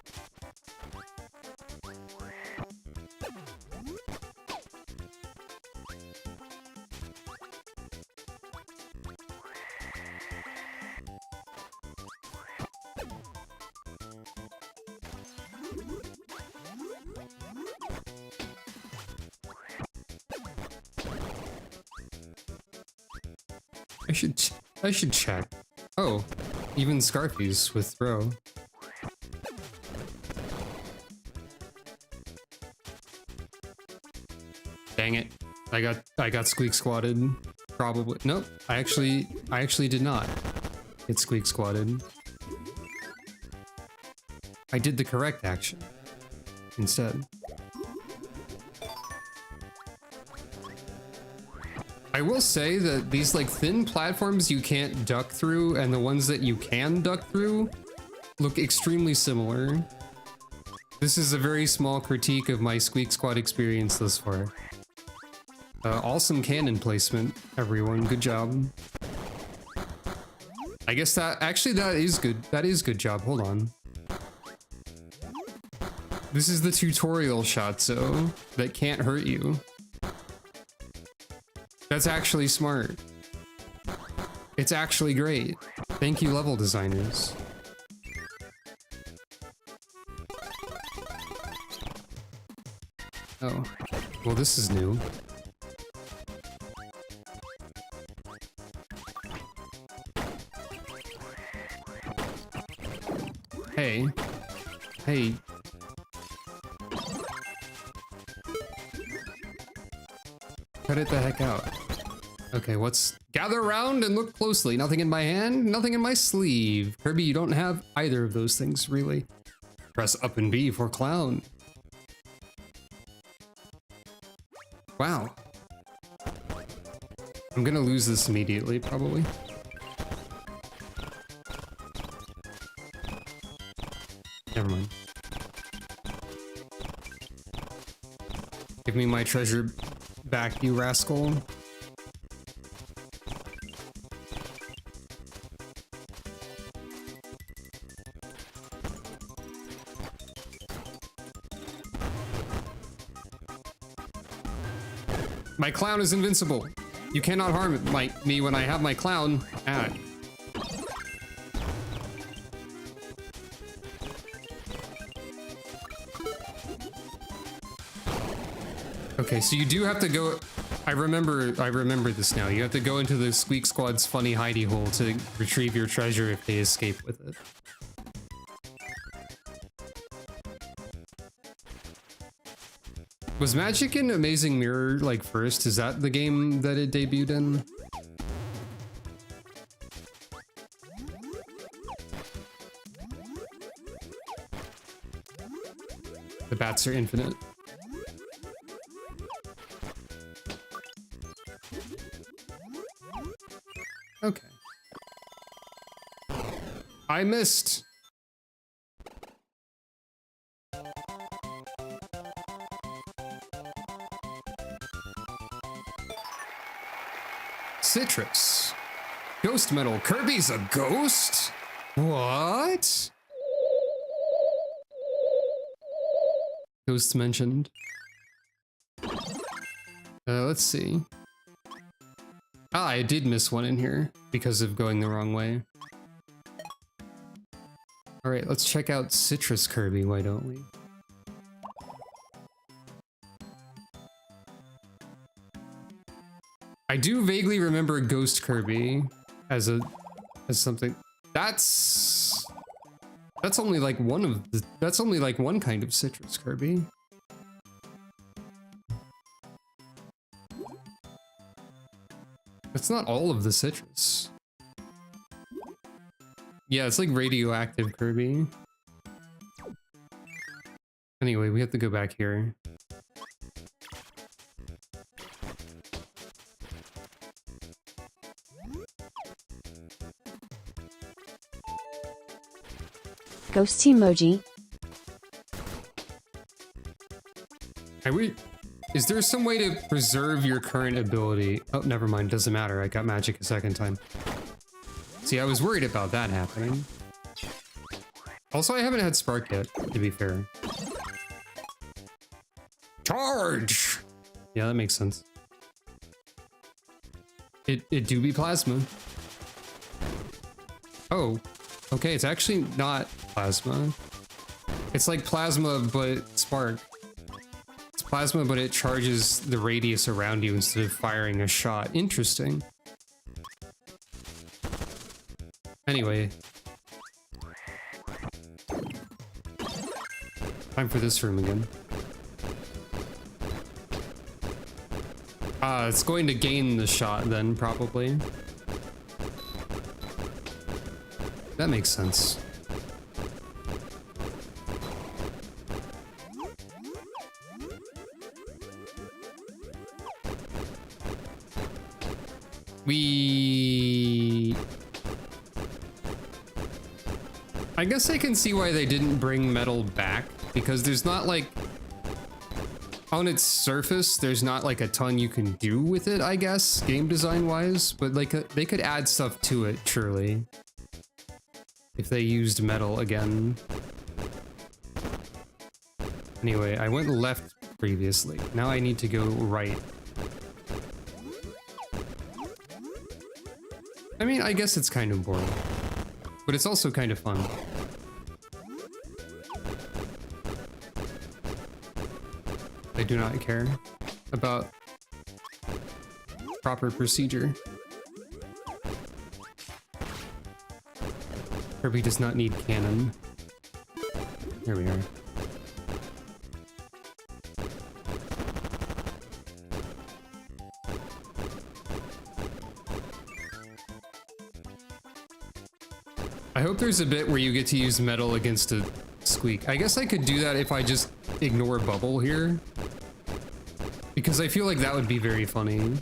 I should check. Oh, even Scarfies with throw. Dang it. I got Squeak squatted. Probably. Nope. I actually did not get Squeak squatted. I did the correct action instead. I will say that these like thin platforms you can't duck through and the ones that you can duck through look extremely similar. This is a very small critique of my Squeak Squad experience thus far. Awesome cannon placement, everyone. Good job. I guess that is good. That is good job. Hold on. This is the tutorial shot, so that can't hurt you. That's actually smart. It's actually great. Thank you, level designers. Oh, well, this is new. Hey. Hey. Cut it the heck out. Okay, gather around and look closely. Nothing in my hand, nothing in my sleeve. Kirby, you don't have either of those things, really. Press up and B for clown. Wow. I'm gonna lose this immediately, probably. Never mind. Give me my treasure back, you rascal. My clown is invincible. You cannot harm me when I have my clown. Ah. Okay, so you do have to go. I remember this now. You have to go into the Squeak Squad's funny hidey hole to retrieve your treasure if they escape with it. Was Magic in Amazing Mirror like first? Is that the game that it debuted in? The bats are infinite. Okay. I missed. Citrus. Ghost metal. Kirby's a ghost? What? Ghosts mentioned. Let's see. Ah, I did miss one in here because of going the wrong way. Alright, let's check out Citrus Kirby, why don't we? I do vaguely remember Ghost Kirby as something. That's only like that's only like one kind of Citrus Kirby. That's not all of the citrus. Yeah, it's like radioactive Kirby. Anyway, we have to go back here. Ghost emoji. Is there some way to preserve your current ability? Oh, never mind. Doesn't matter. I got magic a second time. See, I was worried about that happening. Also, I haven't had Spark yet, to be fair. Charge! Yeah, that makes sense. It do be plasma. Oh, okay, it's actually not plasma. It's like plasma, but spark. It's plasma, but it charges the radius around you instead of firing a shot. Interesting. Anyway. Time for this room again. It's going to gain the shot then, probably. That makes sense. I guess I can see why they didn't bring metal back, because there's not like... On its surface, there's not like a ton you can do with it, I guess, game design wise, but like they could add stuff to it, surely. If they used metal again. Anyway, I went left previously. Now I need to go right. I mean, I guess it's kind of boring, but it's also kind of fun. I do not care about proper procedure. Kirby does not need cannon. Here we are. I hope there's a bit where you get to use metal against a Squeak. I guess I could do that if I just ignore Bubble here. Because I feel like that would be very funny.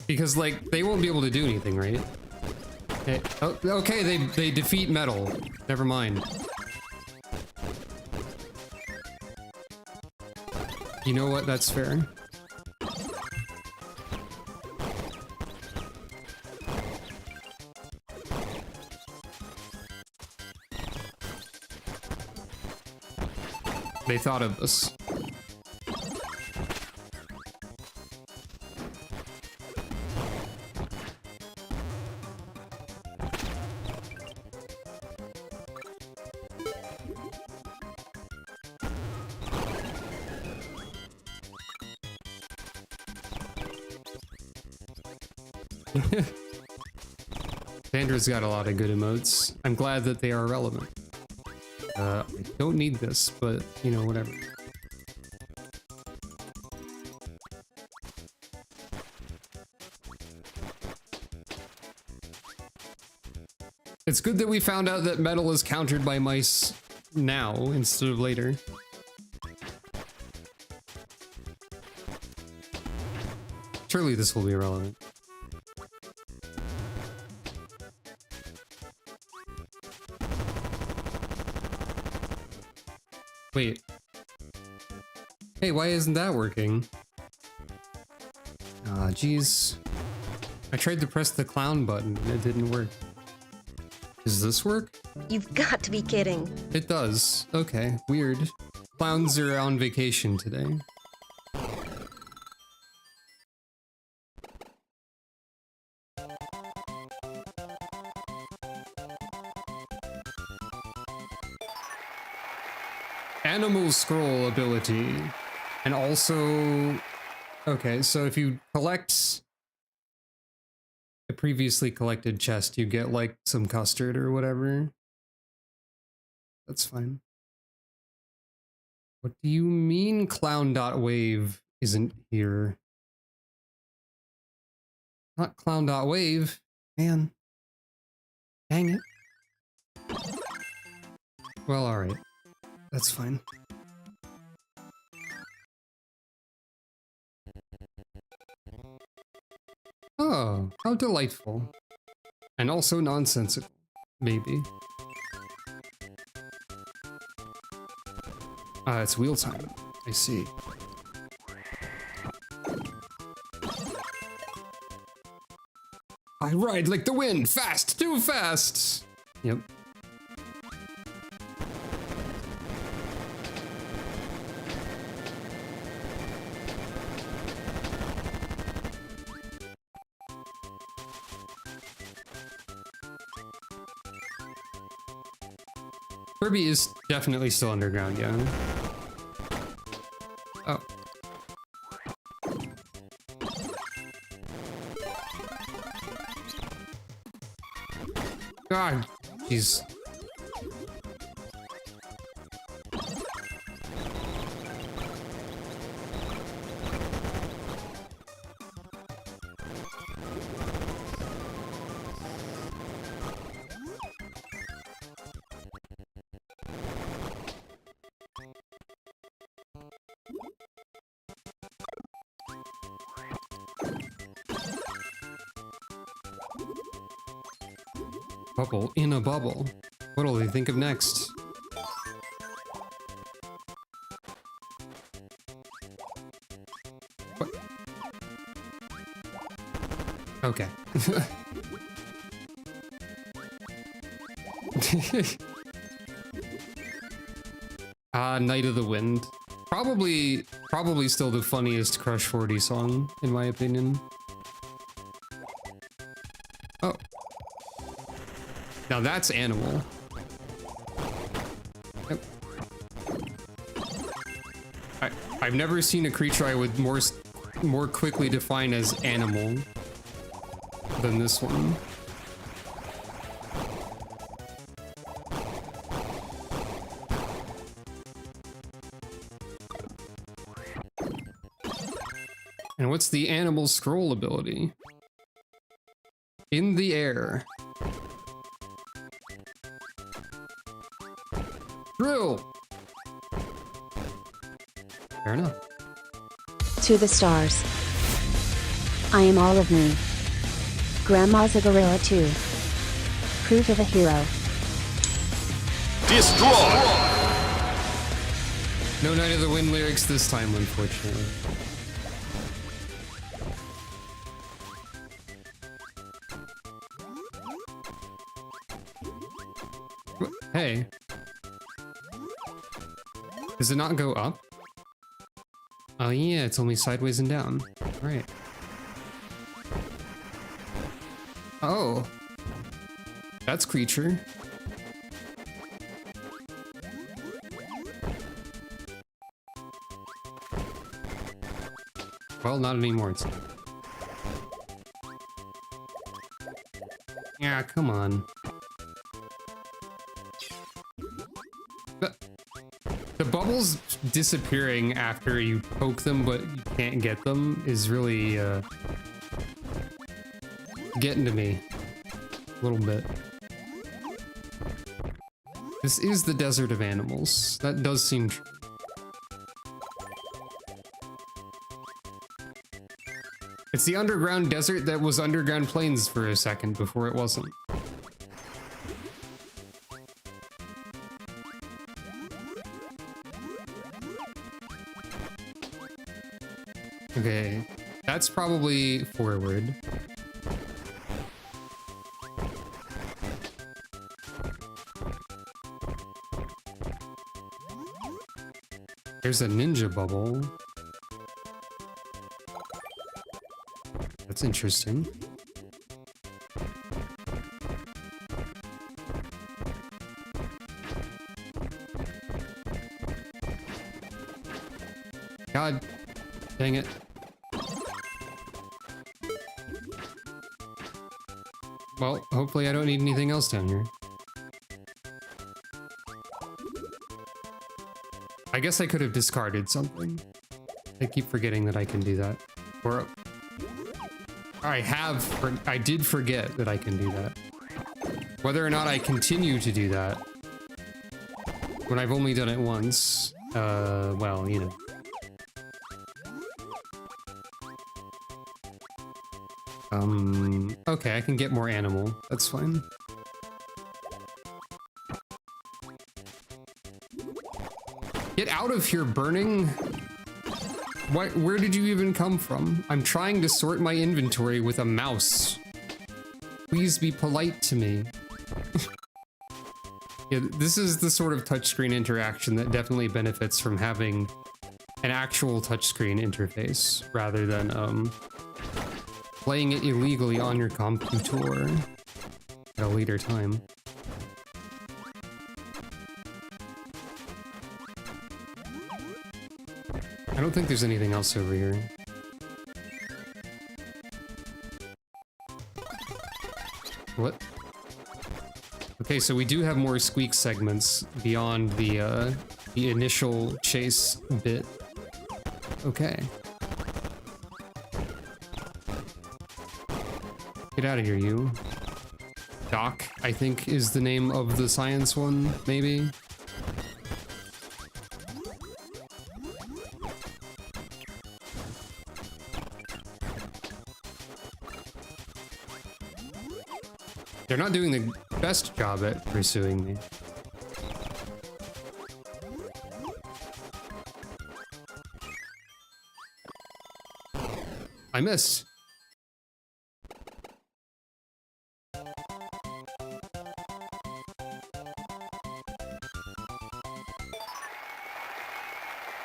Because, like, they won't be able to do anything, right? Okay, oh, okay, they defeat metal. Never mind. You know what? That's fair. They thought of this. Sandra's got a lot of good emotes. I'm glad that they are relevant. I don't need this, but, you know, whatever. It's good that we found out that metal is countered by mice now instead of later. Surely this will be relevant. Wait. Hey, why isn't that working? Ah, jeez. I tried to press the clown button and it didn't work. Does this work? You've got to be kidding. It does. Okay, weird. Clowns are on vacation today. Animal scroll ability. And also... Okay, so if you collect a previously collected chest, you get like some custard or whatever. That's fine. What do you mean clown.wave isn't here? Not clown.wave. Man. Dang it. Well, alright. That's fine. Oh, how delightful. And also nonsensical, maybe. It's wheel time. I see. I ride like the wind, fast, too fast! Yep. Kirby is definitely still underground, yeah. Oh. God, jeez. Bubble in a bubble. What'll they think of next? What? Okay. Night of the Wind. Probably still the funniest Crush 40 song, in my opinion. Oh. Now that's animal. Yep. I've never seen a creature I would more quickly define as animal than this one. And what's the animal scroll ability? In the air. Drill! Fair enough. To the stars. I am all of me. Grandma's a gorilla too. Proof of a hero. Destroy! No Night of the Wind lyrics this time, unfortunately. Hey. Does it not go up? Oh yeah, it's only sideways and down. Right. Oh. That's creature. Well, not anymore. It's... Yeah, come on. The bubbles disappearing after you poke them, but you can't get them, is really getting to me a little bit. This is the desert of animals. That does seem true. It's the underground desert that was underground plains for a second before it wasn't. That's probably forward. There's a ninja bubble. That's interesting. God dang it. Well, hopefully I don't need anything else down here. I guess I could have discarded something. I keep forgetting that I can do that. Or I did forget that I can do that. Whether or not I continue to do that when I've only done it once, well, you know. Okay, I can get more animal. That's fine. Get out of here, burning! Where did you even come from? I'm trying to sort my inventory with a mouse. Please be polite to me. Yeah, this is the sort of touchscreen interaction that definitely benefits from having an actual touchscreen interface rather than playing it illegally on your computer at a later time. I don't think there's anything else over here. What? Okay, so we do have more Squeak segments beyond the initial chase bit. Okay. Get out of here, you. Doc, I think, is the name of the science one, maybe? They're not doing the best job at pursuing me. I missed.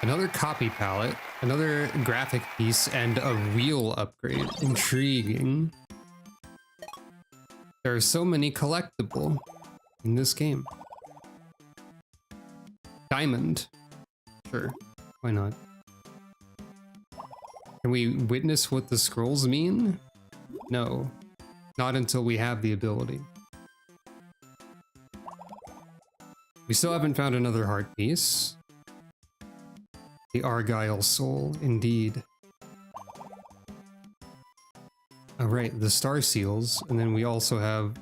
Another copy palette, another graphic piece, and a wheel upgrade. Intriguing. There are so many collectible in this game. Diamond. Sure, why not? Can we witness what the scrolls mean? No, not until we have the ability. We still haven't found another heart piece. The Argyle soul, indeed. All right, the star seals, and then we also have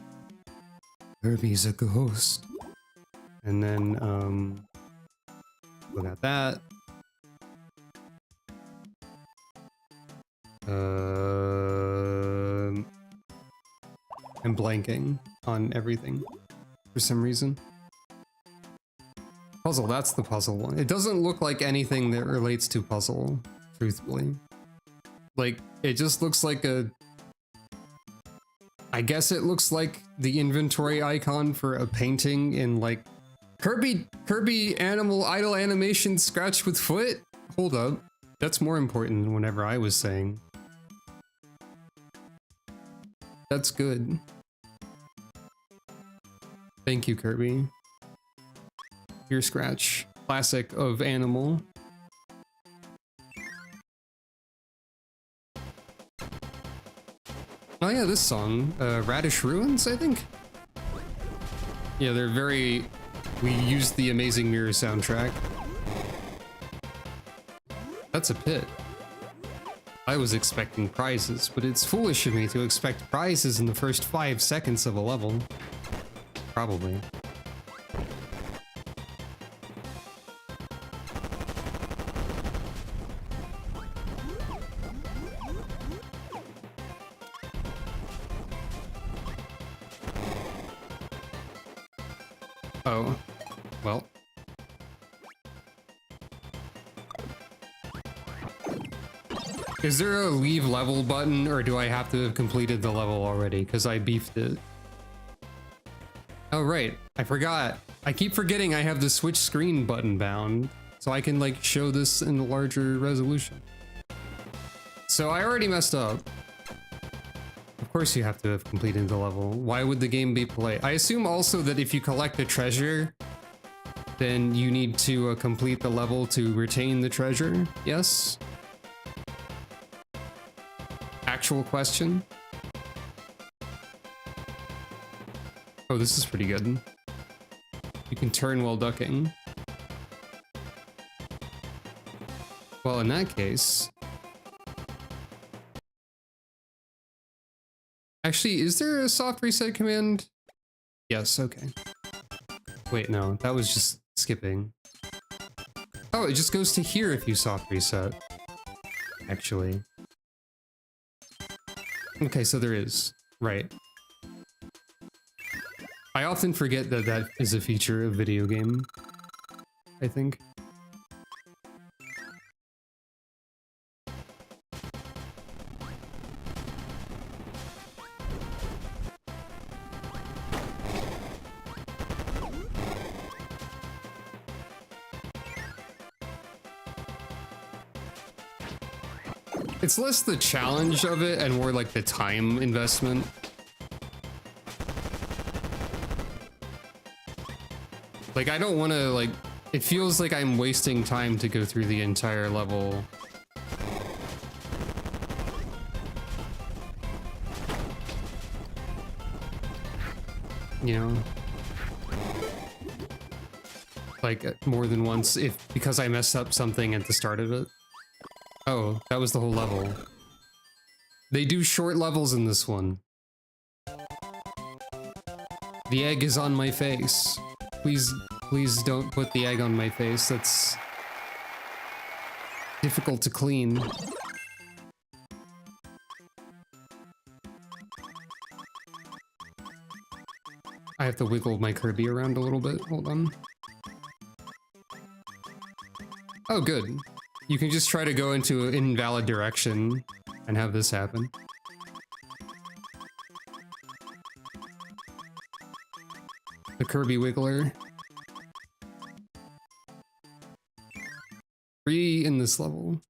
Kirby's a ghost. And then, we got that. I'm blanking on everything for some reason. Puzzle, that's the puzzle one. It doesn't look like anything that relates to puzzle, truthfully. Like, it just looks like a... I guess it looks like the inventory icon for a painting in, like, Kirby animal idle animation scratch with foot? Hold up. That's more important than whenever I was saying. That's good. Thank you, Kirby. Your scratch. Classic of animal. Oh yeah, this song. Radish Ruins, I think? Yeah, they're very... We used the Amazing Mirror soundtrack. That's a pit. I was expecting prizes, but it's foolish of me to expect prizes in the first 5 seconds of a level. Probably. Oh, well. Is there a leave level button, or do I have to have completed the level already? Because I beefed it. Oh, right. I forgot. I keep forgetting I have the switch screen button bound, so I can, like, show this in larger resolution. So I already messed up. Of course you have to have completed the level. Why would the game be polite? I assume also that if you collect a treasure, then you need to complete the level to retain the treasure. Yes? Actual question? Oh, this is pretty good. You can turn while ducking. Well, in that case... Actually, is there a soft reset command? Yes, okay. Wait, no, that was just skipping. Oh, it just goes to here if you soft reset. Actually. Okay, so there is. Right. I often forget that that is a feature of video game, I think. It's less the challenge of it and more like the time investment. Like, I don't want to, like, it feels like I'm wasting time to go through the entire level. You know? Like, more than once, because I messed up something at the start of it. Oh, that was the whole level. They do short levels in this one. The egg is on my face. Please don't put the egg on my face. That's difficult to clean. I have to wiggle my Kirby around a little bit. Hold on. Oh, good. You can just try to go into an invalid direction and have this happen. The Kirby Wiggler. 3 in this level.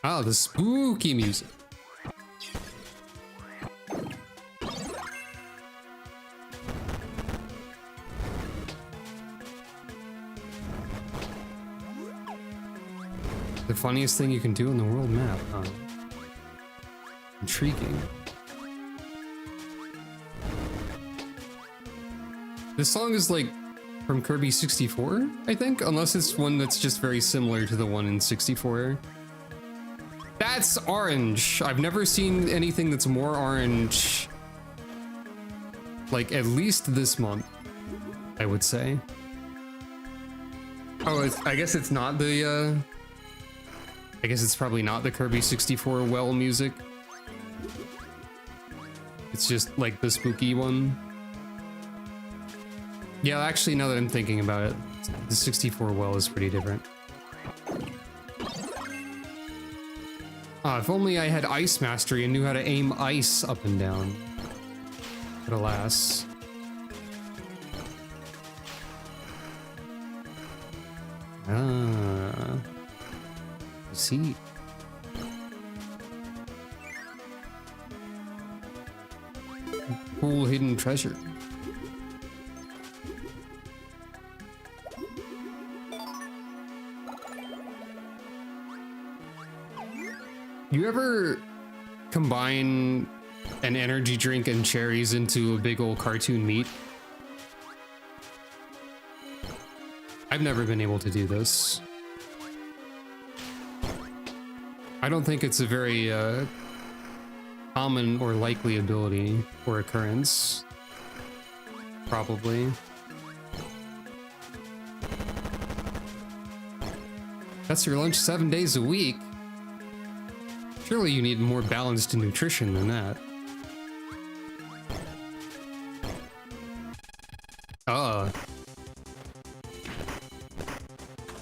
Ah, the spooky music. The funniest thing you can do on the world map, huh? Intriguing. This song is like from Kirby 64, I think, unless it's one that's just very similar to the one in 64. That's orange. I've never seen anything that's more orange, like, at least this month, I would say. Oh, I guess it's not the, I guess it's probably not the Kirby 64 well music. It's just like the spooky one. Yeah, actually, now that I'm thinking about it, the 64 well is pretty different. Ah, if only I had ice mastery and knew how to aim ice up and down. But alas. Ah. I see. Cool hidden treasure. You ever combine an energy drink and cherries into a big old cartoon meat? I've never been able to do this. I don't think it's a very common or likely ability or occurrence. Probably. That's your lunch 7 days a week. Surely you need more balanced nutrition than that.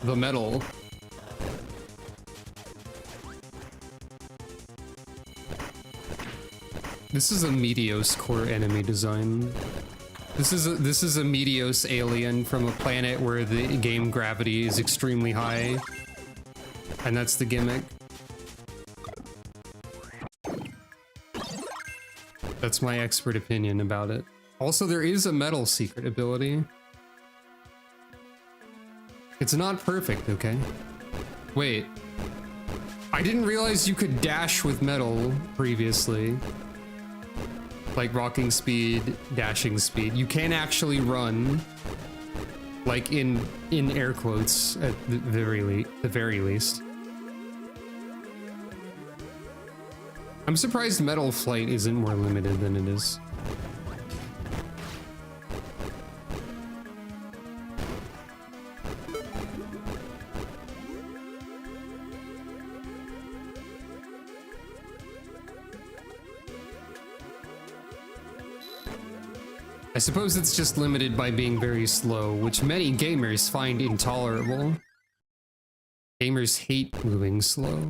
The metal. This is a Meteos core enemy design. This is a Meteos alien from a planet where the game gravity is extremely high. And that's the gimmick. That's my expert opinion about it. Also, there is a metal secret ability. It's not perfect, okay? Wait. I didn't realize you could dash with metal previously. Like rocking speed, dashing speed. You can actually run. Like in air quotes at the very least. I'm surprised metal flight isn't more limited than it is. I suppose it's just limited by being very slow, which many gamers find intolerable. Gamers hate moving slow.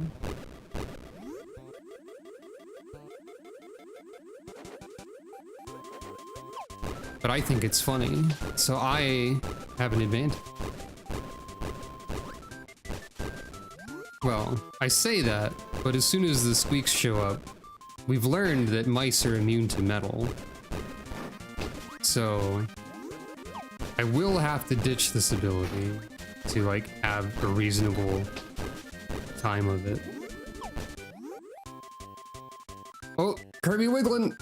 But I think it's funny, so I have an advantage. Well, I say that, but as soon as the squeaks show up, we've learned that mice are immune to metal. So I will have to ditch this ability to like have a reasonable time of it. Oh, Kirby wiggling!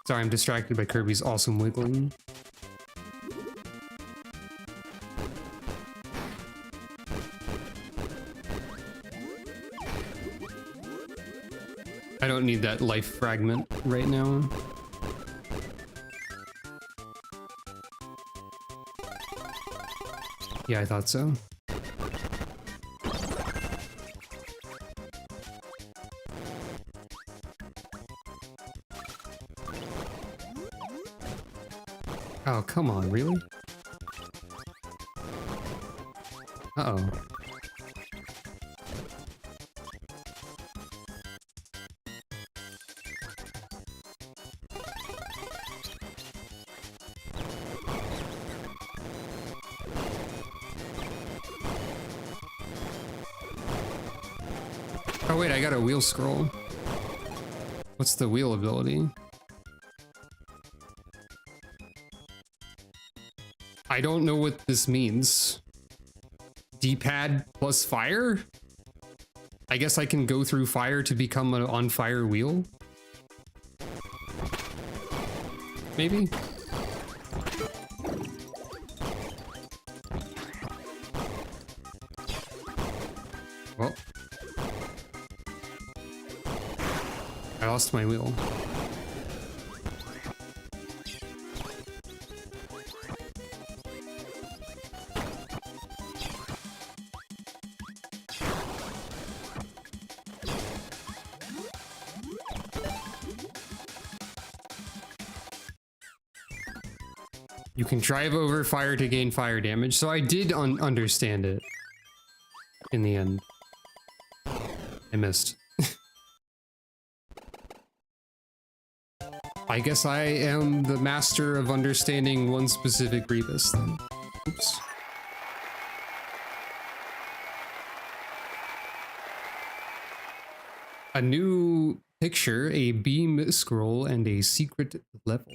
Sorry, I'm distracted by Kirby's awesome wiggling. I don't need that life fragment right now. Yeah, I thought so. Oh, come on, really? Uh-oh. Oh wait, I got a wheel scroll. What's the wheel ability? I don't know what this means. D-pad plus fire? I guess I can go through fire to become an on-fire wheel? Maybe? Well. I lost my wheel. You can drive over fire to gain fire damage, so I did understand it in the end. I missed. I guess I am the master of understanding one specific rebus then. Oops. A new picture, a beam scroll, and a secret level.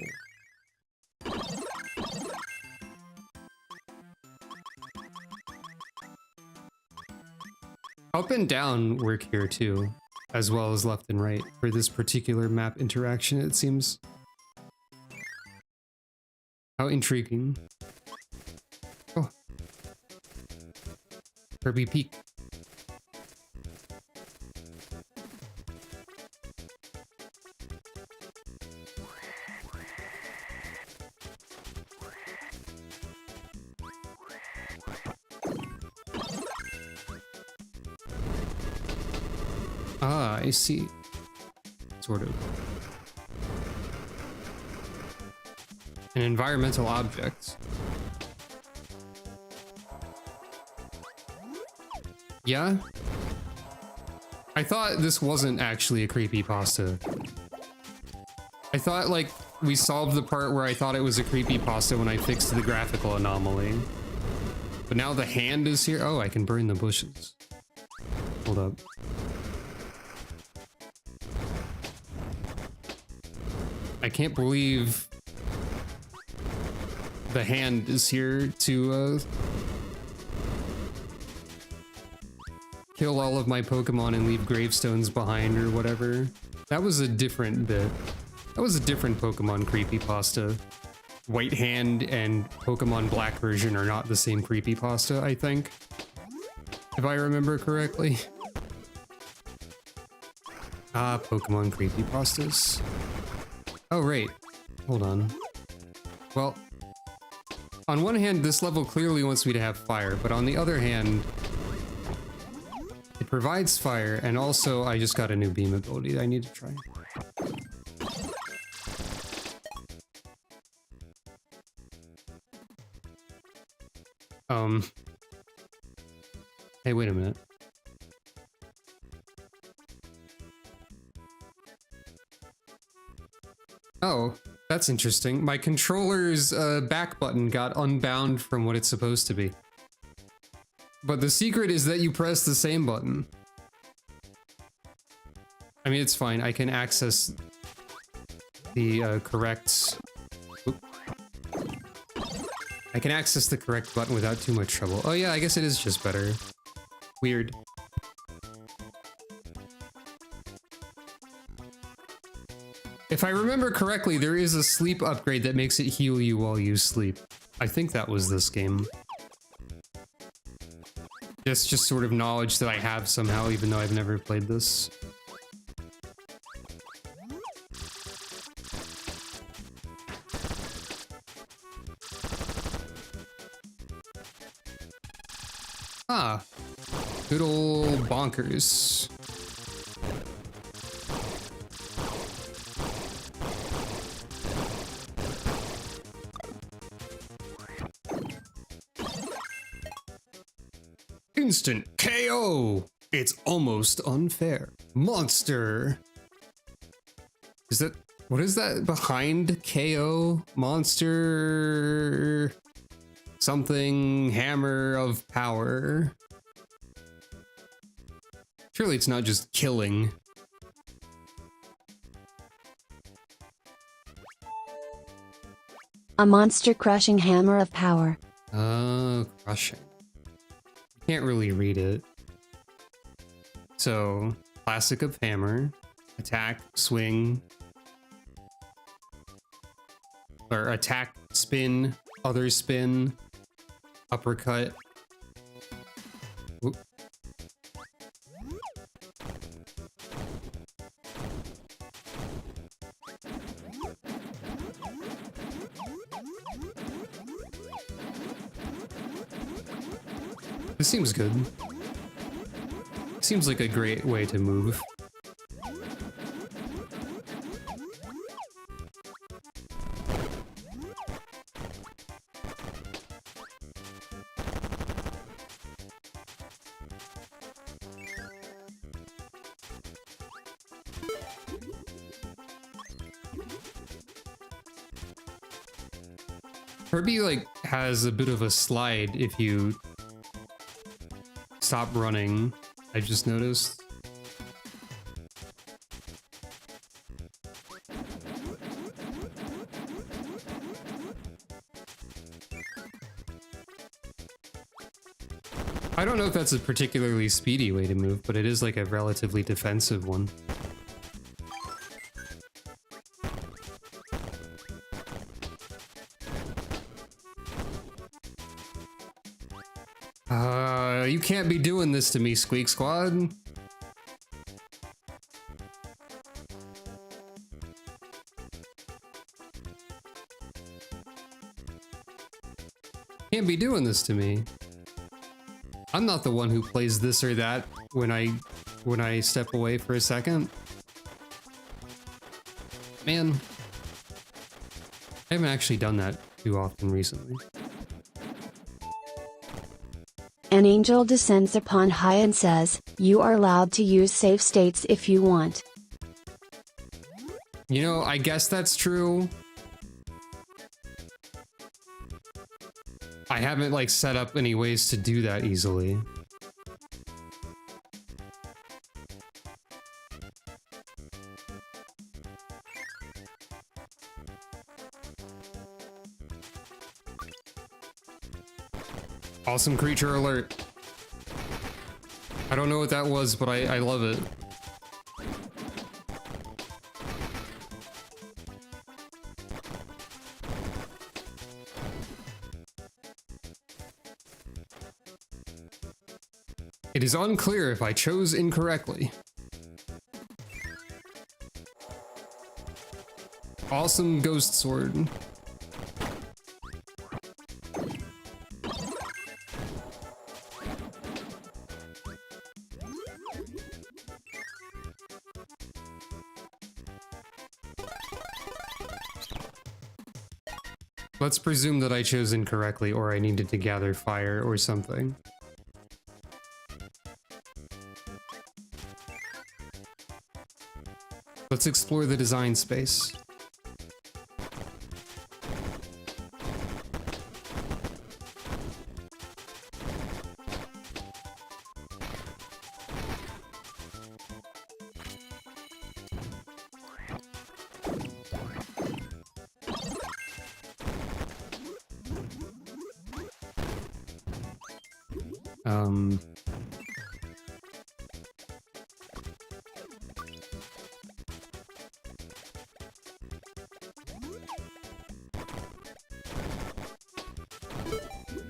Up and down work here too, as well as left and right for this particular map interaction, it seems. How intriguing. Oh. Kirby Peak. Ah, I see. Sort of. An environmental object. Yeah? I thought this wasn't actually a creepypasta. I thought, like, we solved the part where I thought it was a creepypasta when I fixed the graphical anomaly. But now the hand is here. Oh, I can burn the bushes. Hold up. I can't believe the hand is here to kill all of my Pokemon and leave gravestones behind or whatever. That was a different bit. That was a different Pokemon creepypasta. White Hand and Pokemon Black version are not the same creepypasta, I think. If I remember correctly. Ah, Pokemon creepypastas. Oh, right. Hold on. Well, on one hand, this level clearly wants me to have fire, but on the other hand, it provides fire, and also I just got a new beam ability that I need to try. Hey, wait a minute. Oh, that's interesting. My controller's back button got unbound from what it's supposed to be. But the secret is that you press the same button. I mean, it's fine. I can access the correct... Oop. I can access the correct button without too much trouble. Oh yeah, I guess it is just better. Weird. If I remember correctly, there is a sleep upgrade that makes it heal you while you sleep. I think that was this game. It's just sort of knowledge that I have somehow, even though I've never played this. Ah, good old bonkers. Instant KO! It's almost unfair. Monster! Is that... what is that behind KO? Monster... something hammer of power. Surely it's not just killing. A monster crushing hammer of power. Oh, crushing. Can't really read it. So, classic of hammer, attack, swing, or attack, spin, other spin, uppercut. Oop. This seems good. Seems like a great way to move. Kirby, like, has a bit of a slide if you stop running. I just noticed. I don't know if that's a particularly speedy way to move, but it is like a relatively defensive one. You can't be doing this to me, Squeak Squad. Can't be doing this to me. I'm not the one who plays this or that when I step away for a second. Man, I haven't actually done that too often recently. An angel descends upon high and says, "You are allowed to use save states if you want." You know, I guess that's true. I haven't like set up any ways to do that easily. Awesome creature alert. I don't know what that was, but I love it. It is unclear if I chose incorrectly. Awesome ghost sword. Let's presume that I chose incorrectly, or I needed to gather fire or something. Let's explore the design space.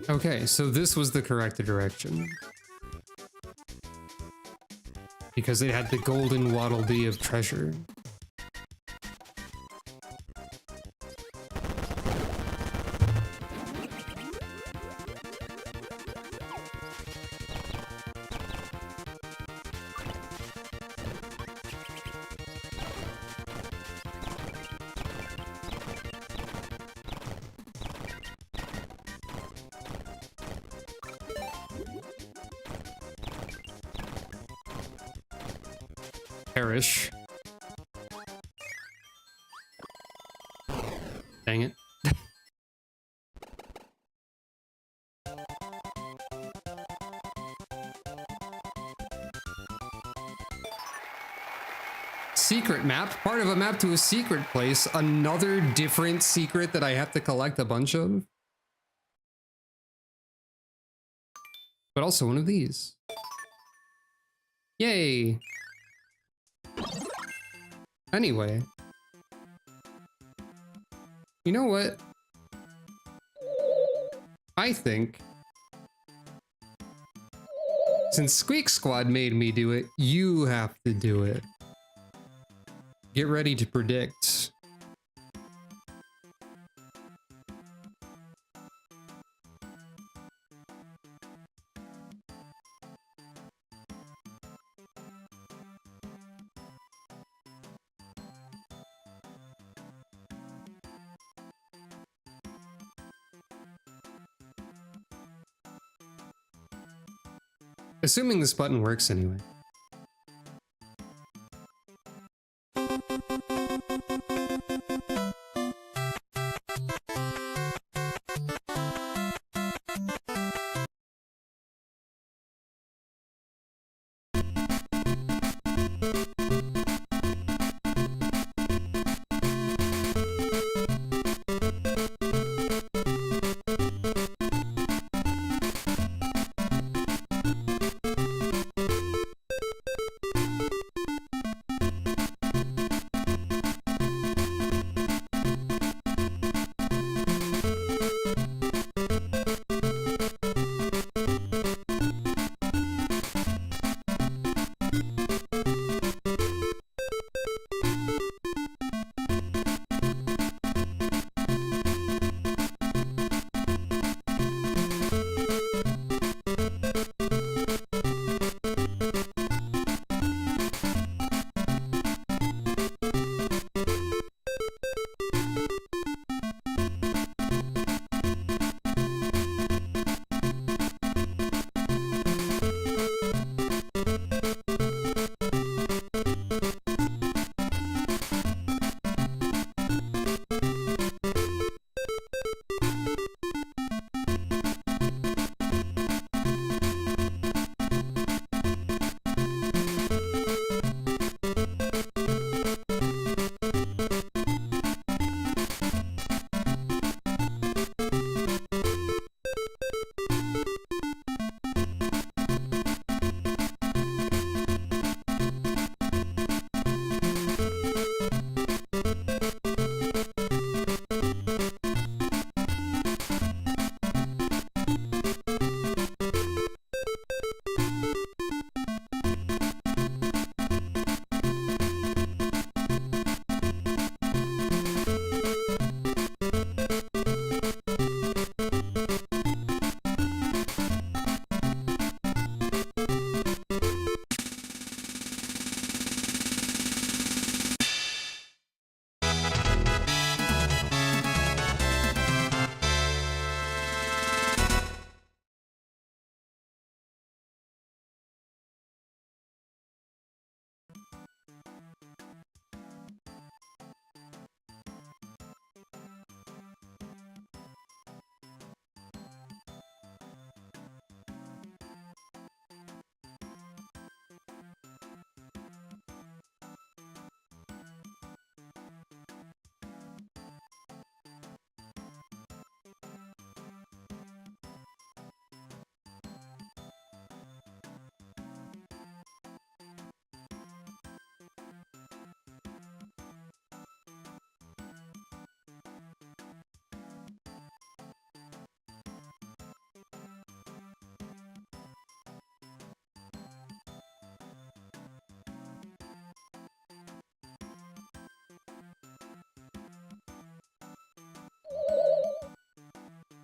Okay, so this was the correct direction. Because it had the golden Waddle Dee of treasure. Perish. Dang it. Secret map? Part of a map to a secret place. Another different secret that I have to collect a bunch of. But also one of these. Yay! Anyway. You know what? I think since Squeak Squad made me do it, you have to do it. Get ready to predict. Assuming this button works anyway.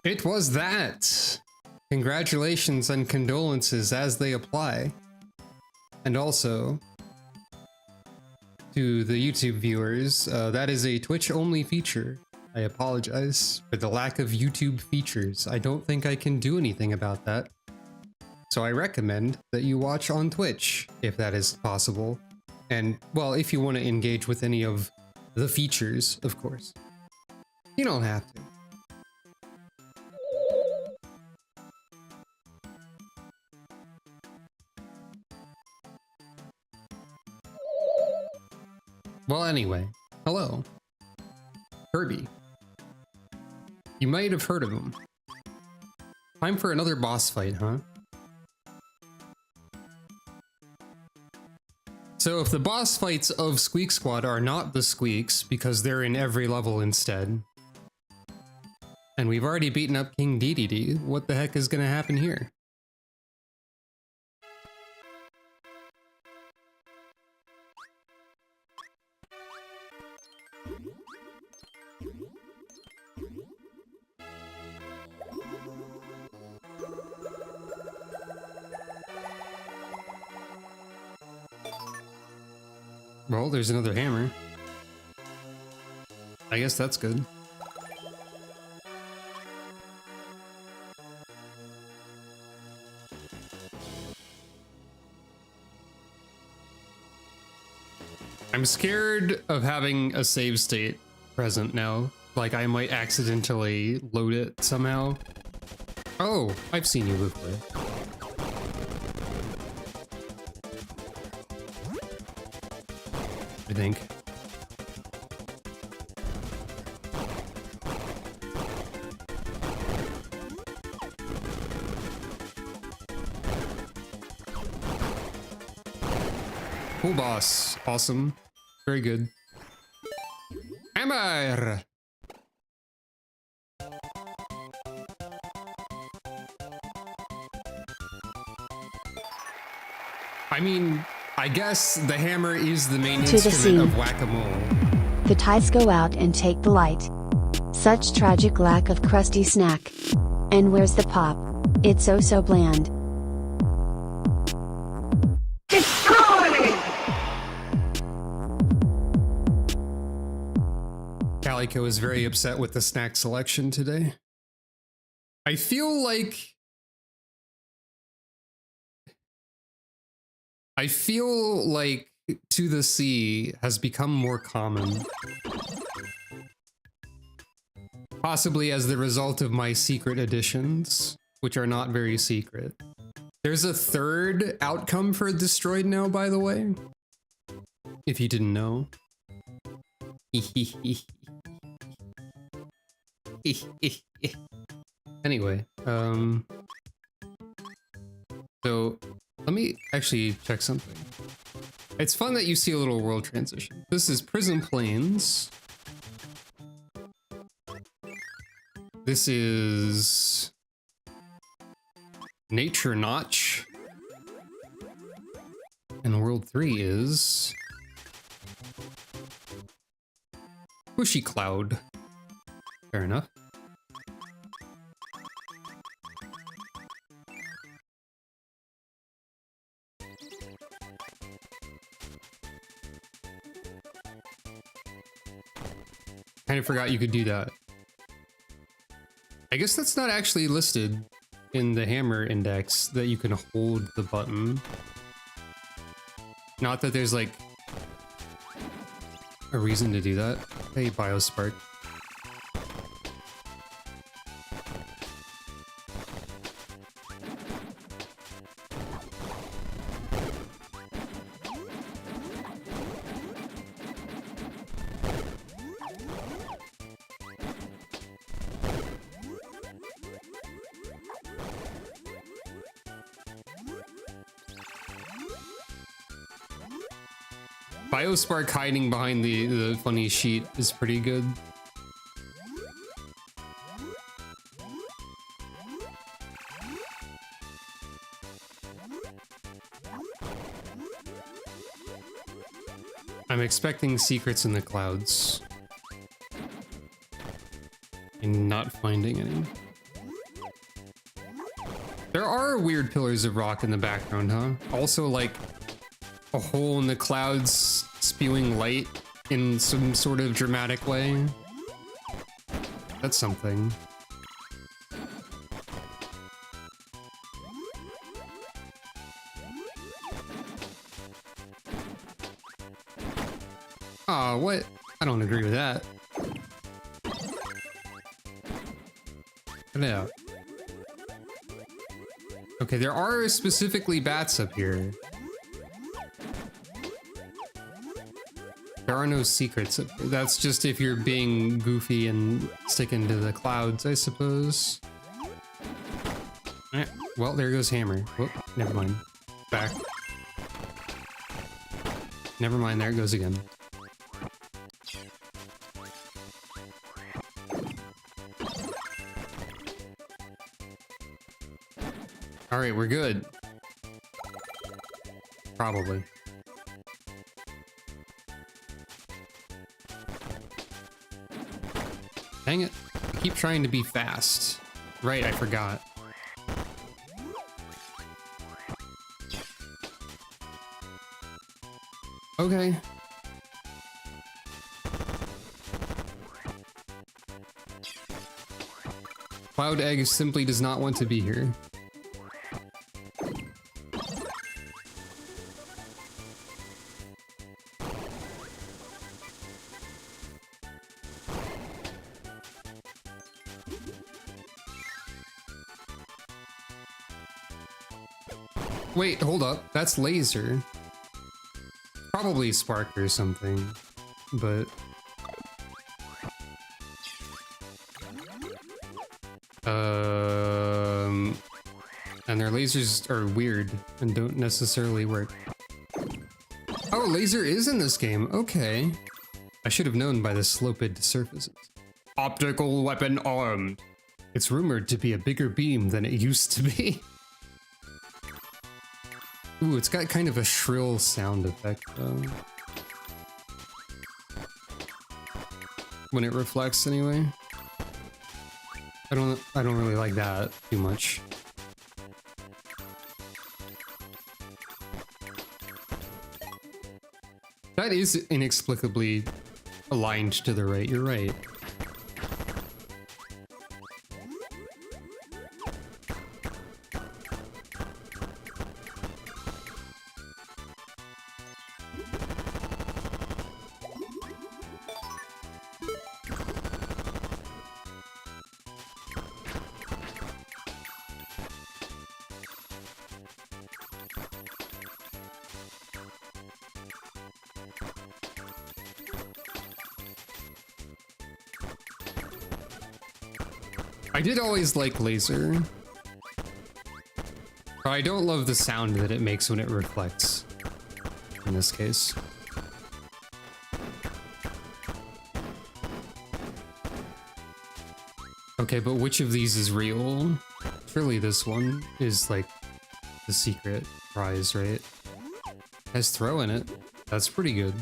It was that. Congratulations and condolences as they apply. And also, to the YouTube viewers, that is a Twitch-only feature. I apologize for the lack of YouTube features. I don't think I can do anything about that. So I recommend that you watch on Twitch, if that is possible. And, well, if you want to engage with any of the features, of course. You don't have to. Well, anyway, hello. Kirby. You might have heard of him. Time for another boss fight, huh? So if the boss fights of Squeak Squad are not the Squeaks, because they're in every level instead, and we've already beaten up King Dedede, what the heck is gonna happen here? Well, there's another hammer. I guess that's good. I'm scared of having a save state present now. Like I might accidentally load it somehow. Oh, I've seen you before. I think. Cool boss. Awesome. Very good. Hammer! I mean, I guess the hammer is the main instrument of whack-a-mole. The ties go out and take the light. Such tragic lack of crusty snack. And where's the pop? It's oh so bland. Calico is very upset with the snack selection today. I feel like To the Sea has become more common. Possibly as the result of my secret editions, which are not very secret. There's a third outcome for Destroyed now, by the way. If you didn't know. Anyway, so let me actually check something. It's fun that you see a little world transition. This is Prison Plains. This is Nature Notch. And World 3 is Bushy Cloud. Fair enough. Kind of forgot you could do that. I guess that's not actually listed in the hammer index, that you can hold the button. Not that there's like a reason to do that. Hey, Biospark. Biospark hiding behind the funny sheet is pretty good. I'm expecting secrets in the clouds. And not finding any. There are weird pillars of rock in the background, huh? Also, like, a hole in the clouds spewing light in some sort of dramatic way. That's something. Aw, what? I don't agree with that. Yeah. Okay, there are specifically bats up here. There are no secrets. That's just if you're being goofy and sticking to the clouds, I suppose. Well, there goes Hammer. Whoop, never mind. Back. Never mind, there it goes again. All right, we're good. Probably. Dang it. I keep trying to be fast. Right, I forgot. Okay. Cloud Egg simply does not want to be here. Wait, hold up. That's laser. Probably spark or something, but... And their lasers are weird and don't necessarily work. Oh, laser is in this game. Okay. I should have known by the sloped surfaces. Optical weapon armed. It's rumored to be a bigger beam than it used to be. Ooh, it's got kind of a shrill sound effect though. When it reflects anyway. I don't really like that too much. That is inexplicably aligned to the right, you're right. I did always like laser, but I don't love the sound that it makes when it reflects, in this case. Okay, but which of these is real? Surely this one is like the secret prize, right? Has throw in it. That's pretty good.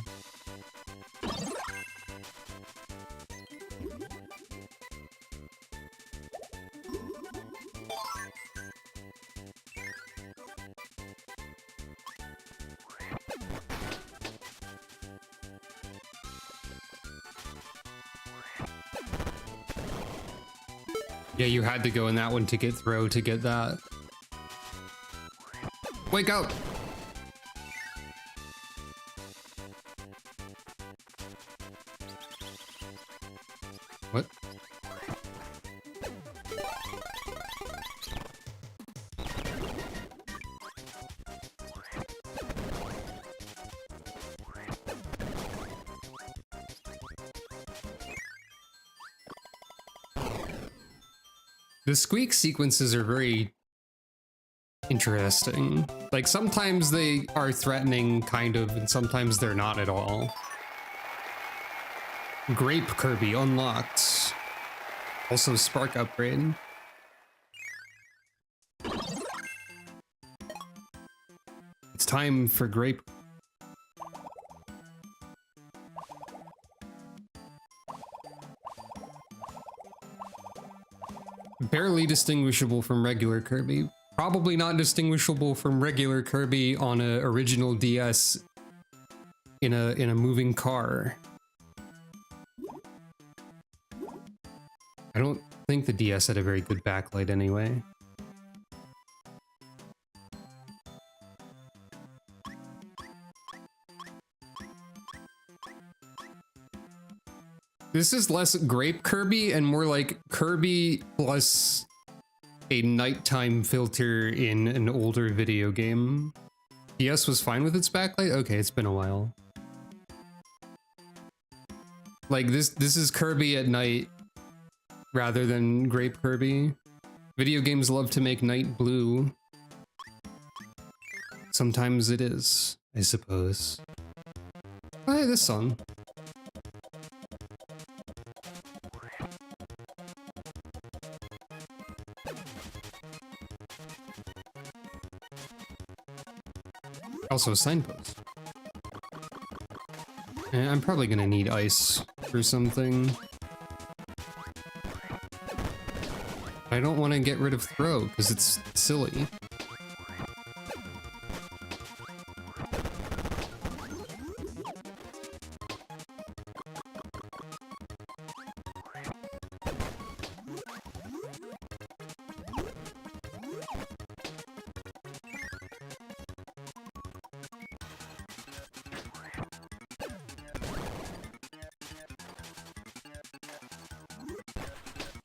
Yeah, you had to go in that one to get throw to get that. Wake up! What? The Squeak sequences are very interesting. Like, sometimes they are threatening, kind of, and sometimes they're not at all. Grape Kirby unlocked. Also Spark upgrade. It's time for Grape. Barely distinguishable from regular Kirby. probably not distinguishable from regular Kirby on a original DS in a moving car. I don't think the DS had a very good backlight anyway. This is less grape Kirby and more like Kirby plus a nighttime filter in an older video game. DS was fine with its backlight? Okay, it's been a while. Like this is Kirby at night rather than grape Kirby. Video games love to make night blue. Sometimes it is, I suppose. Oh, hey, this song. Also a signpost. And I'm probably gonna need ice for something. I don't want to get rid of throw because it's silly.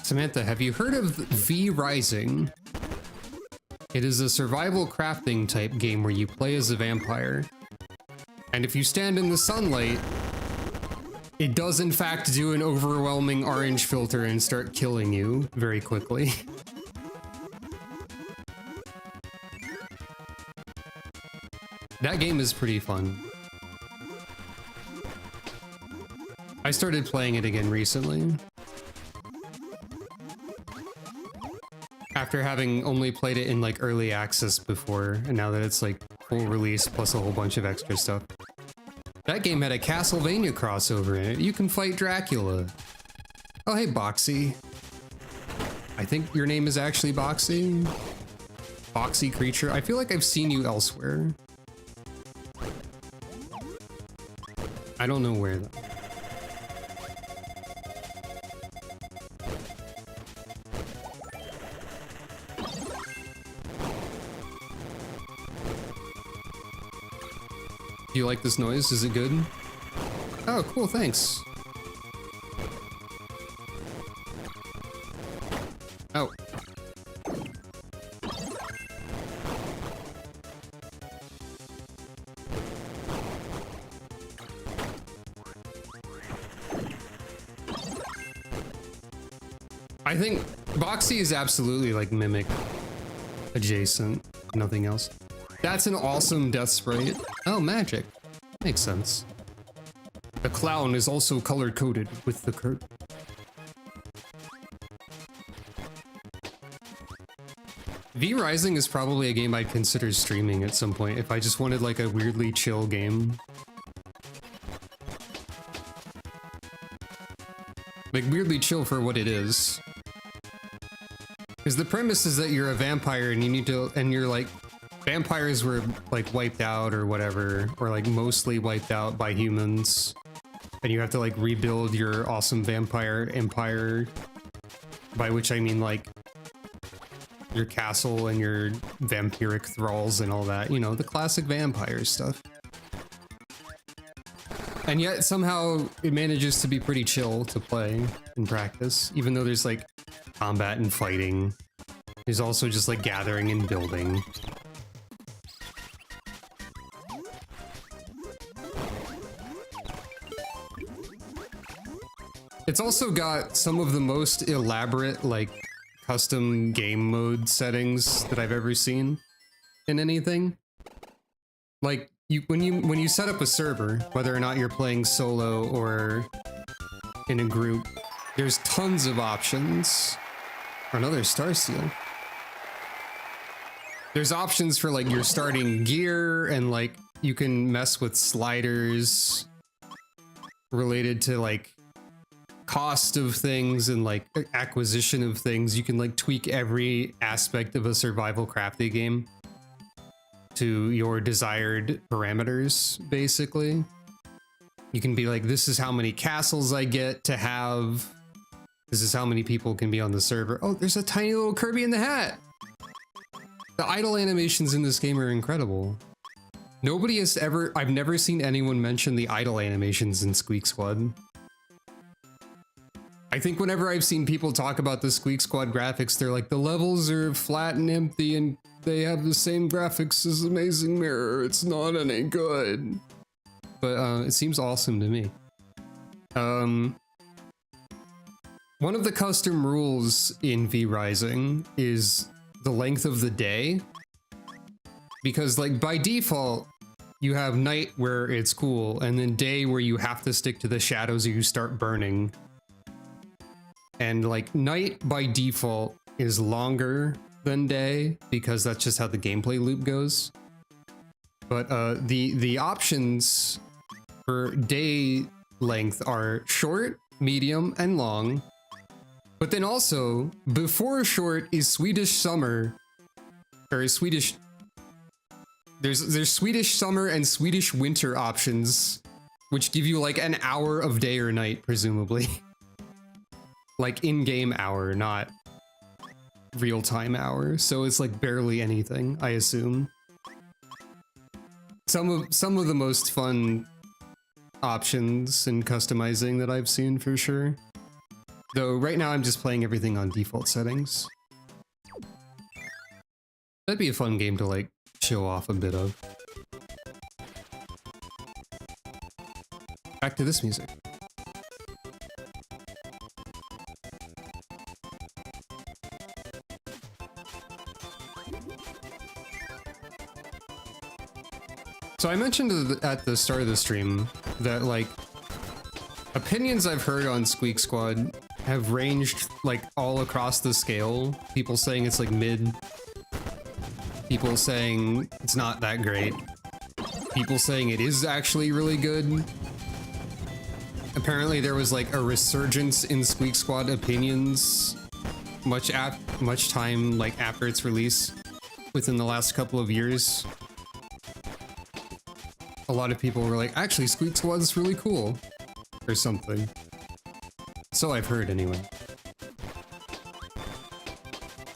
Samantha, have you heard of V Rising? It is a survival crafting type game where you play as a vampire. And if you stand in the sunlight, it does in fact do an overwhelming orange filter and start killing you very quickly. That game is pretty fun. I started playing it again recently. After having only played it in like early access before, and now that it's like full release plus a whole bunch of extra stuff. That game had a Castlevania crossover in it. You can fight Dracula. Oh, hey, Boxy. I think your name is actually Boxy. Boxy Creature. I feel like I've seen you elsewhere. I don't know where though. Do you like this noise? Is it good? Oh, cool, thanks. Oh. I think Boxy is absolutely like Mimic adjacent, nothing else. That's an awesome death sprite. Oh, magic. Makes sense. The clown is also color-coded with the curtain. V Rising is probably a game I'd consider streaming at some point if I just wanted like a weirdly chill game. Like weirdly chill for what it is. Because the premise is that you're a vampire and you need to, and you're like, vampires were like wiped out or whatever, or like mostly wiped out by humans. And you have to like rebuild your awesome vampire empire, by which I mean like your castle and your vampiric thralls and all that, you know, the classic vampire stuff. And yet somehow it manages to be pretty chill to play in practice, even though there's like combat and fighting. There's also just like gathering and building. It's also got some of the most elaborate, like, custom game mode settings that I've ever seen in anything. Like, when you set up a server, whether or not you're playing solo or in a group, there's tons of options. Another Star Seal. There's options for like your starting gear, and like you can mess with sliders related to like cost of things and like acquisition of things, you can like tweak every aspect of a survival crafting game to your desired parameters, basically. You can be like, this is how many castles I get to have. This is how many people can be on the server. Oh, there's a tiny little Kirby in the hat. The idle animations in this game are incredible. Nobody has ever, I've never seen anyone mention the idle animations in Squeak Squad. I think whenever I've seen people talk about the Squeak Squad graphics, they're like, the levels are flat and empty and they have the same graphics as Amazing Mirror. It's not any good. But it seems awesome to me. One of the custom rules in V-Rising is the length of the day. Because like by default, you have night where it's cool and then day where you have to stick to the shadows or you start burning. And like night by default is longer than day because that's just how the gameplay loop goes. But the options for day length are short, medium, and long. But then also before short is Swedish summer, or Swedish. There's Swedish summer and Swedish winter options, which give you like an hour of day or night, presumably. Like in-game hour, not real-time hour. So it's like barely anything, I assume. Some of the most fun options and customizing that I've seen for sure. Though right now I'm just playing everything on default settings. That'd be a fun game to like show off a bit of. Back to this music. So I mentioned at the start of the stream that like opinions I've heard on Squeak Squad have ranged like all across the scale. People saying it's like mid. People saying it's not that great. People saying it is actually really good. Apparently there was like a resurgence in Squeak Squad opinions much time like after its release within the last couple of years. A lot of people were like, actually Squeak Squad's really cool or something. So I've heard anyway.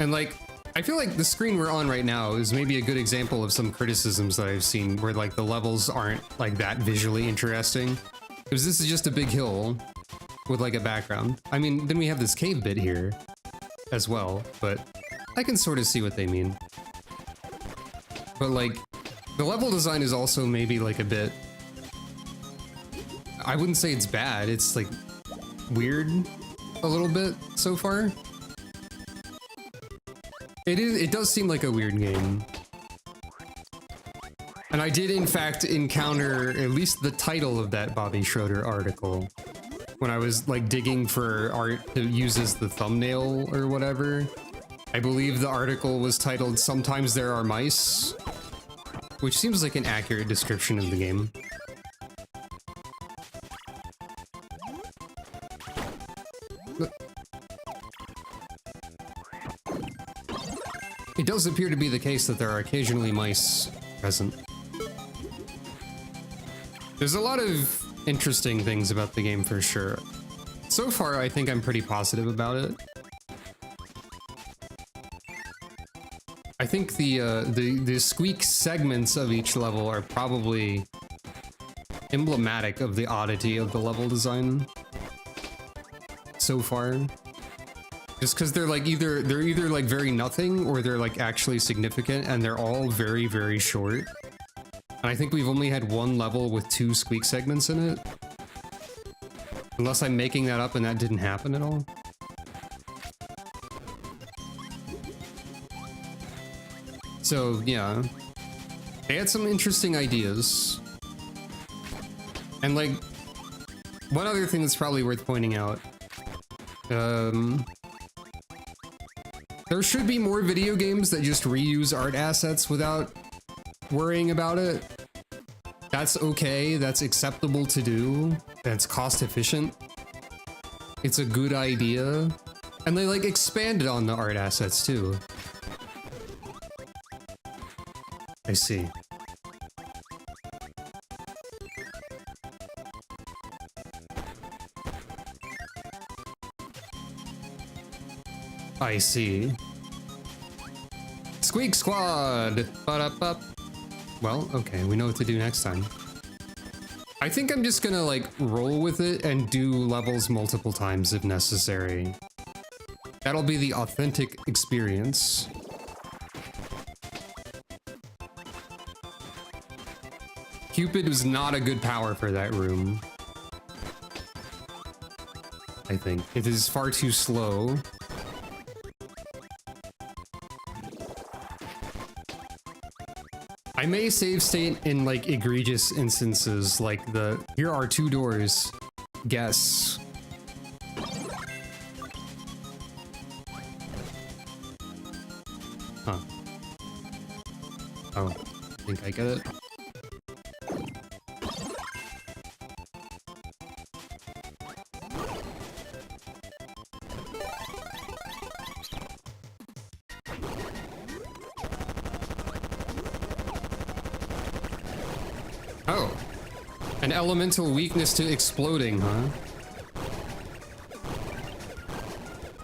And like, I feel like the screen we're on right now is maybe a good example of some criticisms that I've seen where like the levels aren't like that visually interesting. Because this is just a big hill with like a background. I mean, then we have this cave bit here as well, but I can sort of see what they mean. But like, the level design is also maybe like a bit, I wouldn't say it's bad, it's like weird a little bit so far. It does seem like a weird game. And I did in fact encounter at least the title of that Bobby Schroeder article when I was like digging for art to use as the thumbnail or whatever. I believe the article was titled "Sometimes There Are Mice," which seems like an accurate description of the game. It does appear to be the case that there are occasionally mice present. There's a lot of interesting things about the game for sure. So far, I think I'm pretty positive about it. I think the Squeak segments of each level are probably emblematic of the oddity of the level design so far. Just because they're like either like very nothing or they're like actually significant, and they're all very, very short. And I think we've only had one level with 2 Squeak segments in it. Unless I'm making that up and that didn't happen at all. So yeah, they had some interesting ideas. And like, one other thing that's probably worth pointing out, there should be more video games that just reuse art assets without worrying about it. That's okay, that's acceptable to do, that's cost efficient. It's a good idea. And they like expanded on the art assets too. I see. I see. Squeak Squad! Ba-da-ba. Well, okay, we know what to do next time. I think I'm just gonna like roll with it and do levels multiple times if necessary. That'll be the authentic experience. Cupid was not a good power for that room. I think. It is far too slow. I may save state in like egregious instances like the here are 2 doors. Guess. Huh. Oh, I think I get it. Oh, an elemental weakness to exploding, huh?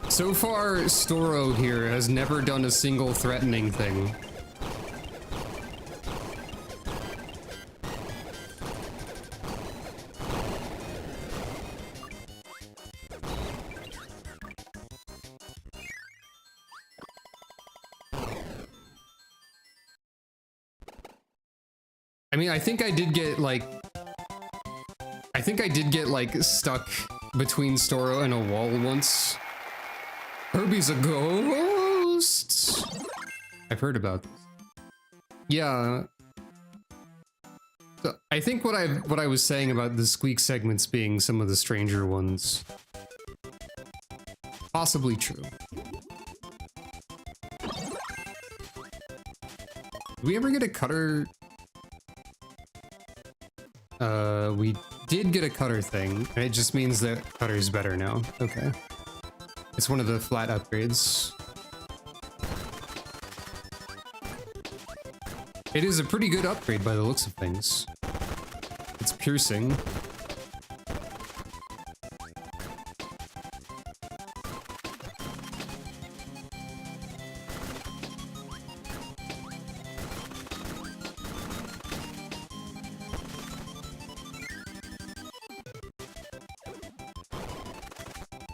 So far, Storo here has never done a single threatening thing. I mean, I think I did get like stuck between Storo and a wall once. Kirby's a ghost. I've heard about this. Yeah. So I think what I was saying about the Squeak segments being some of the stranger ones, possibly true. Did we ever get a cutter? We did get a cutter thing, and it just means that cutter's better now. Okay. It's one of the flat upgrades. It is a pretty good upgrade by the looks of things. It's piercing.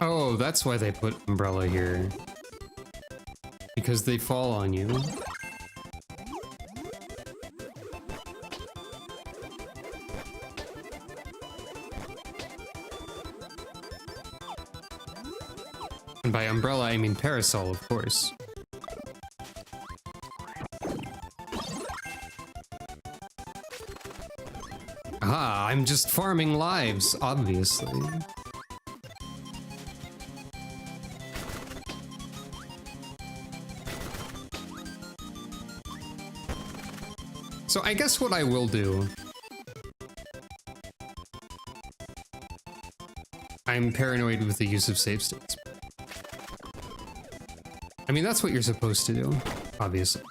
Oh, that's why they put umbrella here. Because they fall on you. And by umbrella, I mean parasol, of course. Ah, I'm just farming lives, obviously. So I guess what I will do, I'm paranoid with the use of save states. I mean, that's what you're supposed to do, obviously.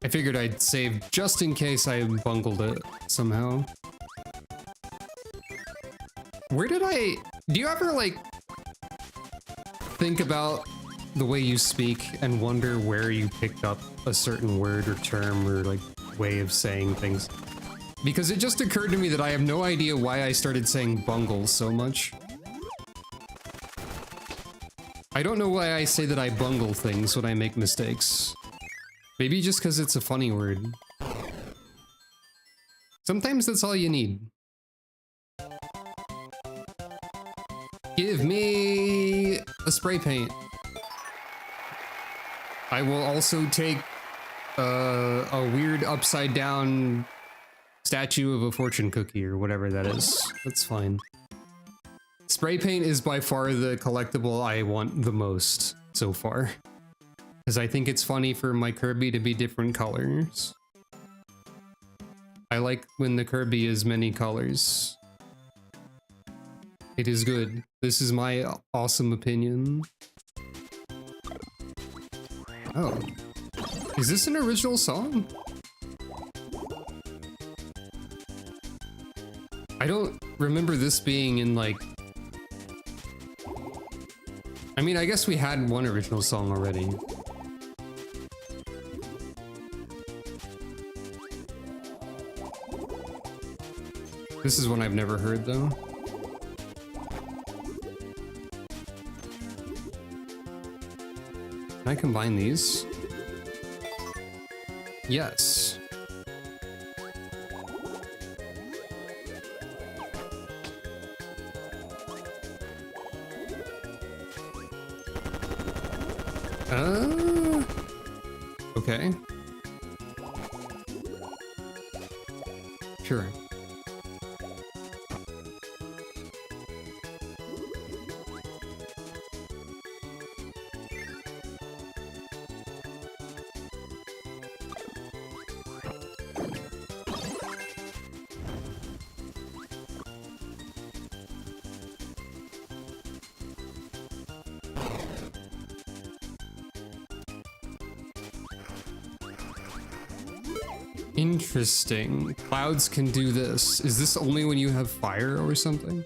I figured I'd save just in case I bungled it somehow. Where did do you ever like think about the way you speak and wonder where you picked up a certain word or term or like way of saying things? Because it just occurred to me that I have no idea why I started saying bungle so much. I don't know why I say that I bungle things when I make mistakes. Maybe just because it's a funny word. Sometimes that's all you need. Give me a spray paint. I will also take a weird upside down statue of a fortune cookie or whatever that is. That's fine. Spray paint is by far the collectible I want the most so far. Because I think it's funny for my Kirby to be different colors. I like when the Kirby is many colors. It is good. This is my awesome opinion. Oh. Is this an original song? I don't remember this being in like... I mean, I guess we had one original song already. This is one I've never heard though. Can I combine these? Yes. Okay. Sure. Interesting. Clouds can do this. Is this only when you have fire or something?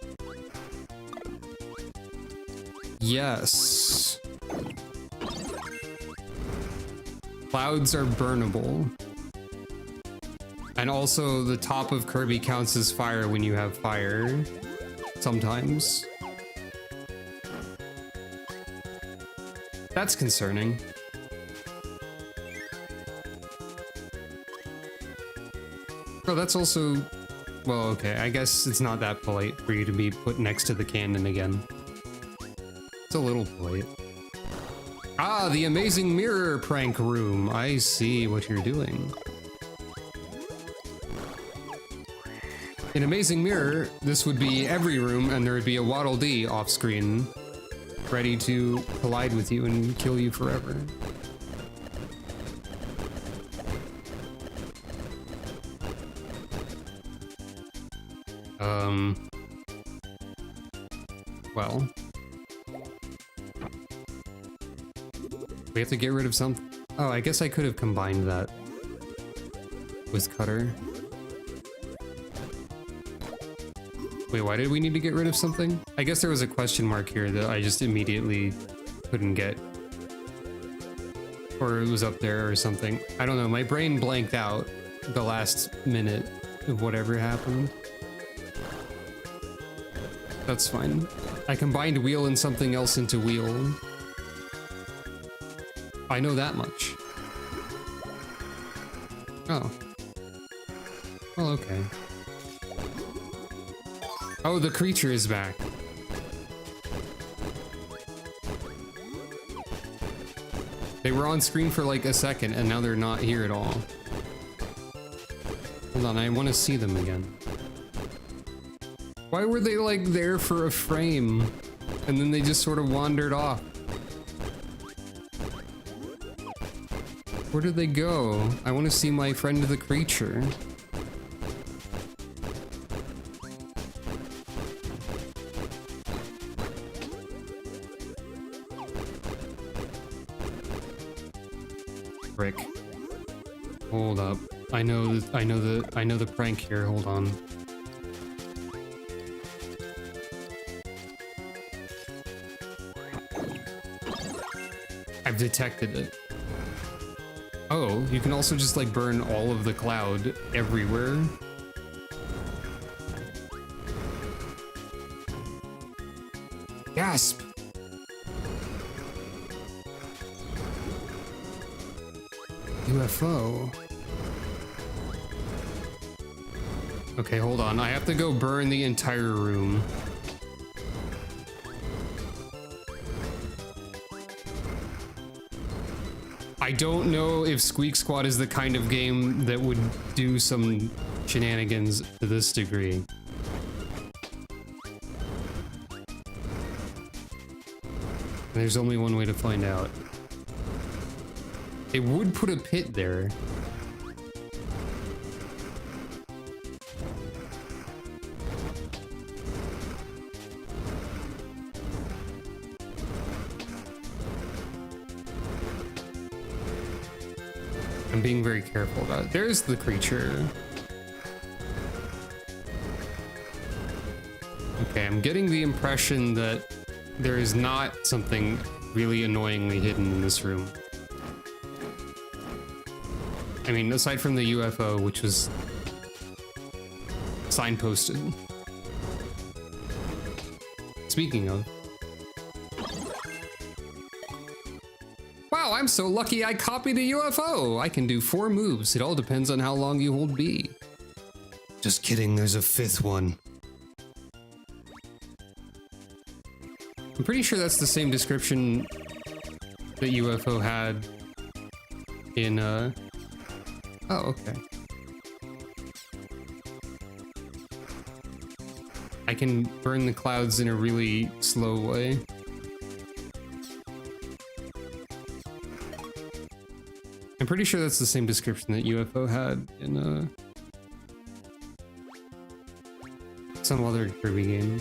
Yes. Clouds are burnable. And also the top of Kirby counts as fire when you have fire. Sometimes. That's concerning. Oh, that's also... Well, okay, I guess it's not that polite for you to be put next to the cannon again. It's a little polite. Ah, the amazing mirror prank room. I see what you're doing. In Amazing Mirror, this would be every room, and there would be a Waddle Dee off screen, ready to collide with you and kill you forever. Well. We have to get rid of something. Oh, I guess I could have combined that with Cutter. Wait, why did we need to get rid of something? I guess there was a question mark here that I just immediately couldn't get. Or it was up there or something. I don't know, my brain blanked out the last minute of whatever happened. That's fine. I combined wheel and something else into wheel. I know that much. Oh. Well, okay. Oh, the creature is back. They were on screen for like a second and now they're not here at all. Hold on, I want to see them again. Why were they like there for a frame and then they just sort of wandered off? Where did they go? I want to see my friend the creature. Frick. Hold up. I know the prank here. Hold on. I've detected it. Oh, you can also just like burn all of the cloud everywhere. Gasp! UFO. Okay, hold on. I have to go burn the entire room. I don't know if Squeak Squad is the kind of game that would do some shenanigans to this degree. There's only one way to find out. It would put a pit there. I'm being very careful about it. There's the creature. Okay, I'm getting the impression that there is not something really annoyingly hidden in this room. I mean, aside from the UFO, which was signposted. Speaking of. Wow, I'm so lucky I copied a UFO. I can do 4 moves. It all depends on how long you hold B. Just kidding, there's a 5th one. I'm pretty sure that's the same description that UFO had in, oh, okay. I can burn the clouds in a really slow way. I'm pretty sure that's the same description that UFO had in, some other Kirby game.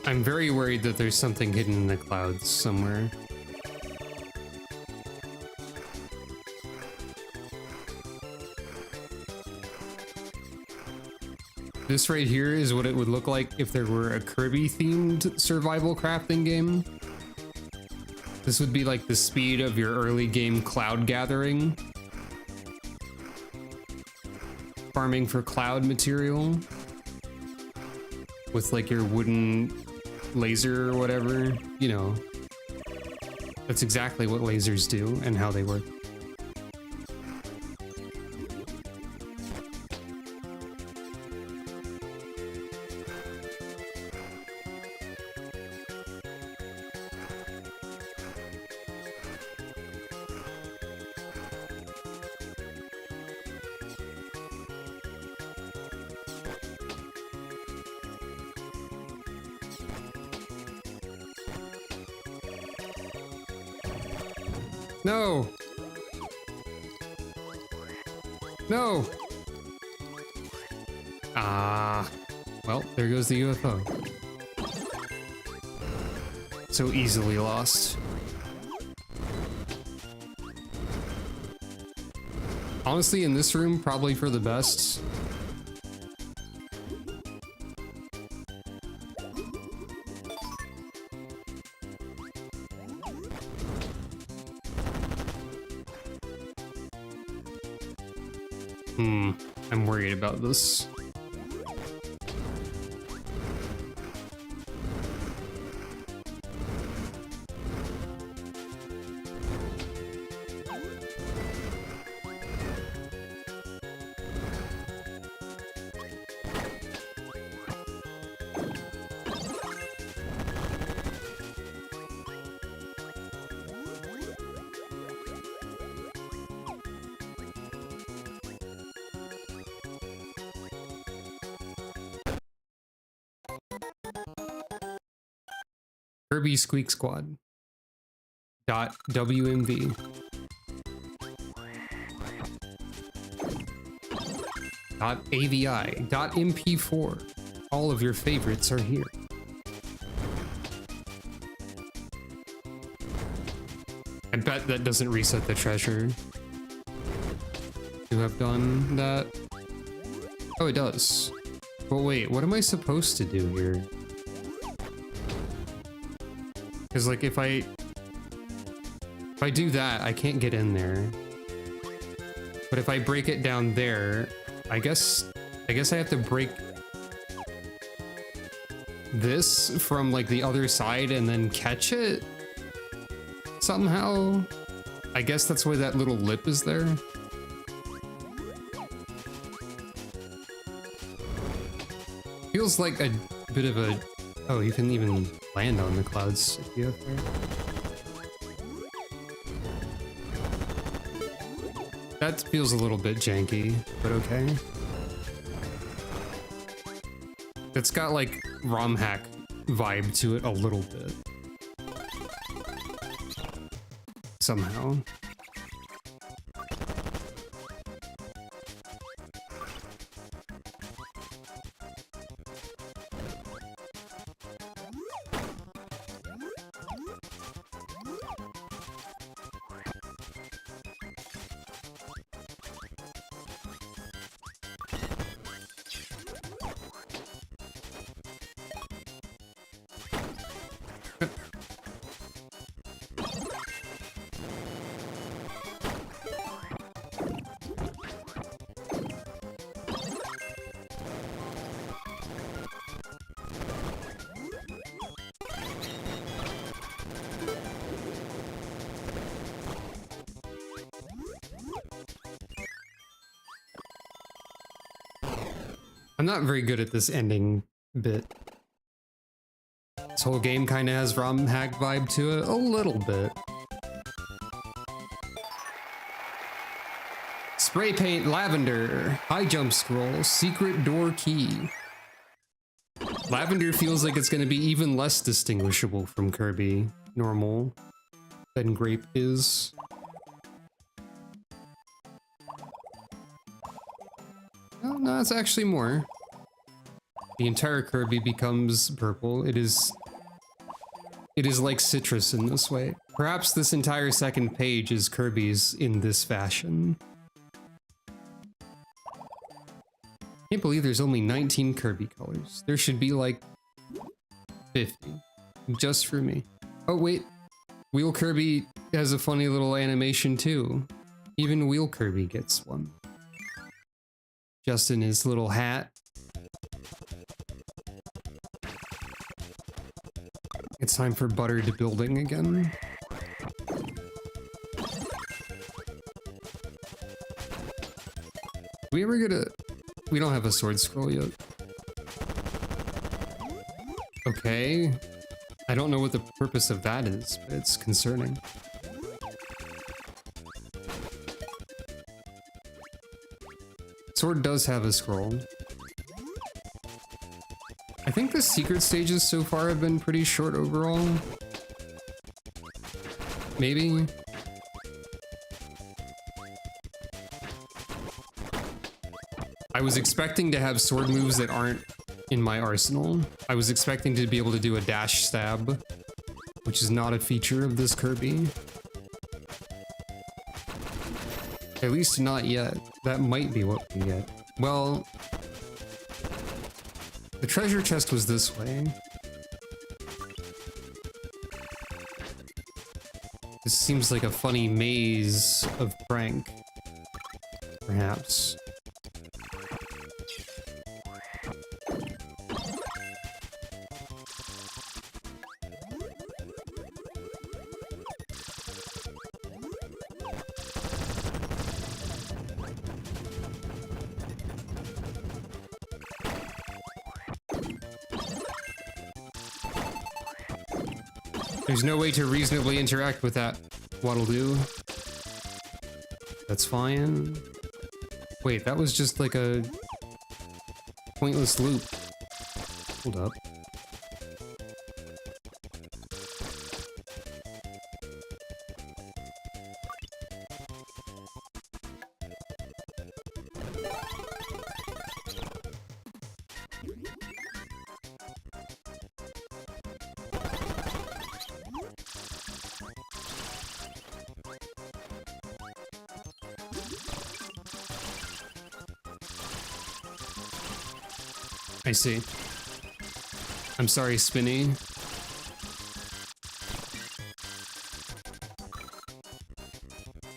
I'm very worried that there's something hidden in the clouds somewhere. This right here is what it would look like if there were a Kirby-themed survival crafting game. This would be like the speed of your early game cloud gathering. Farming for cloud material. With like your wooden laser or whatever, you know. That's exactly what lasers do and how they work. No! No! Ah. Well, there goes the UFO. So easily lost. Honestly, in this room, probably for the best. I'm worried about this. Kirby Squeak Squad. .wmv. .avi. .mp4. All of your favorites are here. I bet that doesn't reset the treasure. To have done that. Oh, it does. Well, wait, what am I supposed to do here? Because like if I do that, I can't get in there. But if I break it down there, I guess I have to break this from like the other side and then catch it somehow. I guess that's why that little lip is there. feels like a bit of a... Oh, you can even land on the clouds if you have fire. That feels a little bit janky, but okay. It's got like ROM hack vibe to it a little bit. Somehow. I'm not very good at this ending bit. This whole game kind of has ROM hack vibe to it, a little bit. Spray paint lavender, high jump scroll, secret door key. Lavender feels like it's going to be even less distinguishable from Kirby normal than grape is. Oh, no, it's actually more. The entire Kirby becomes purple. It is like citrus in this way. Perhaps this entire second page is Kirby's in this fashion. Can't believe there's only 19 Kirby colors. There should be like 50. Just for me. Oh wait, Wheel Kirby has a funny little animation too. Even Wheel Kirby gets one. Just in his little hat. It's time for buttered building again. We ever get a... We don't have a sword scroll yet. Okay. I don't know what the purpose of that is, but it's concerning. Sword does have a scroll. I think the secret stages so far have been pretty short overall. Maybe. I was expecting to have sword moves that aren't in my arsenal. I was expecting to be able to do a dash stab, which is not a feature of this Kirby. At least not yet. That might be what we get. Well, the treasure chest was this way. This seems like a funny maze of prank, perhaps. There's no way to reasonably interact with that. What'll do? That's fine. Wait, that was just like a pointless loop. Hold up. I see. I'm sorry, Spinny.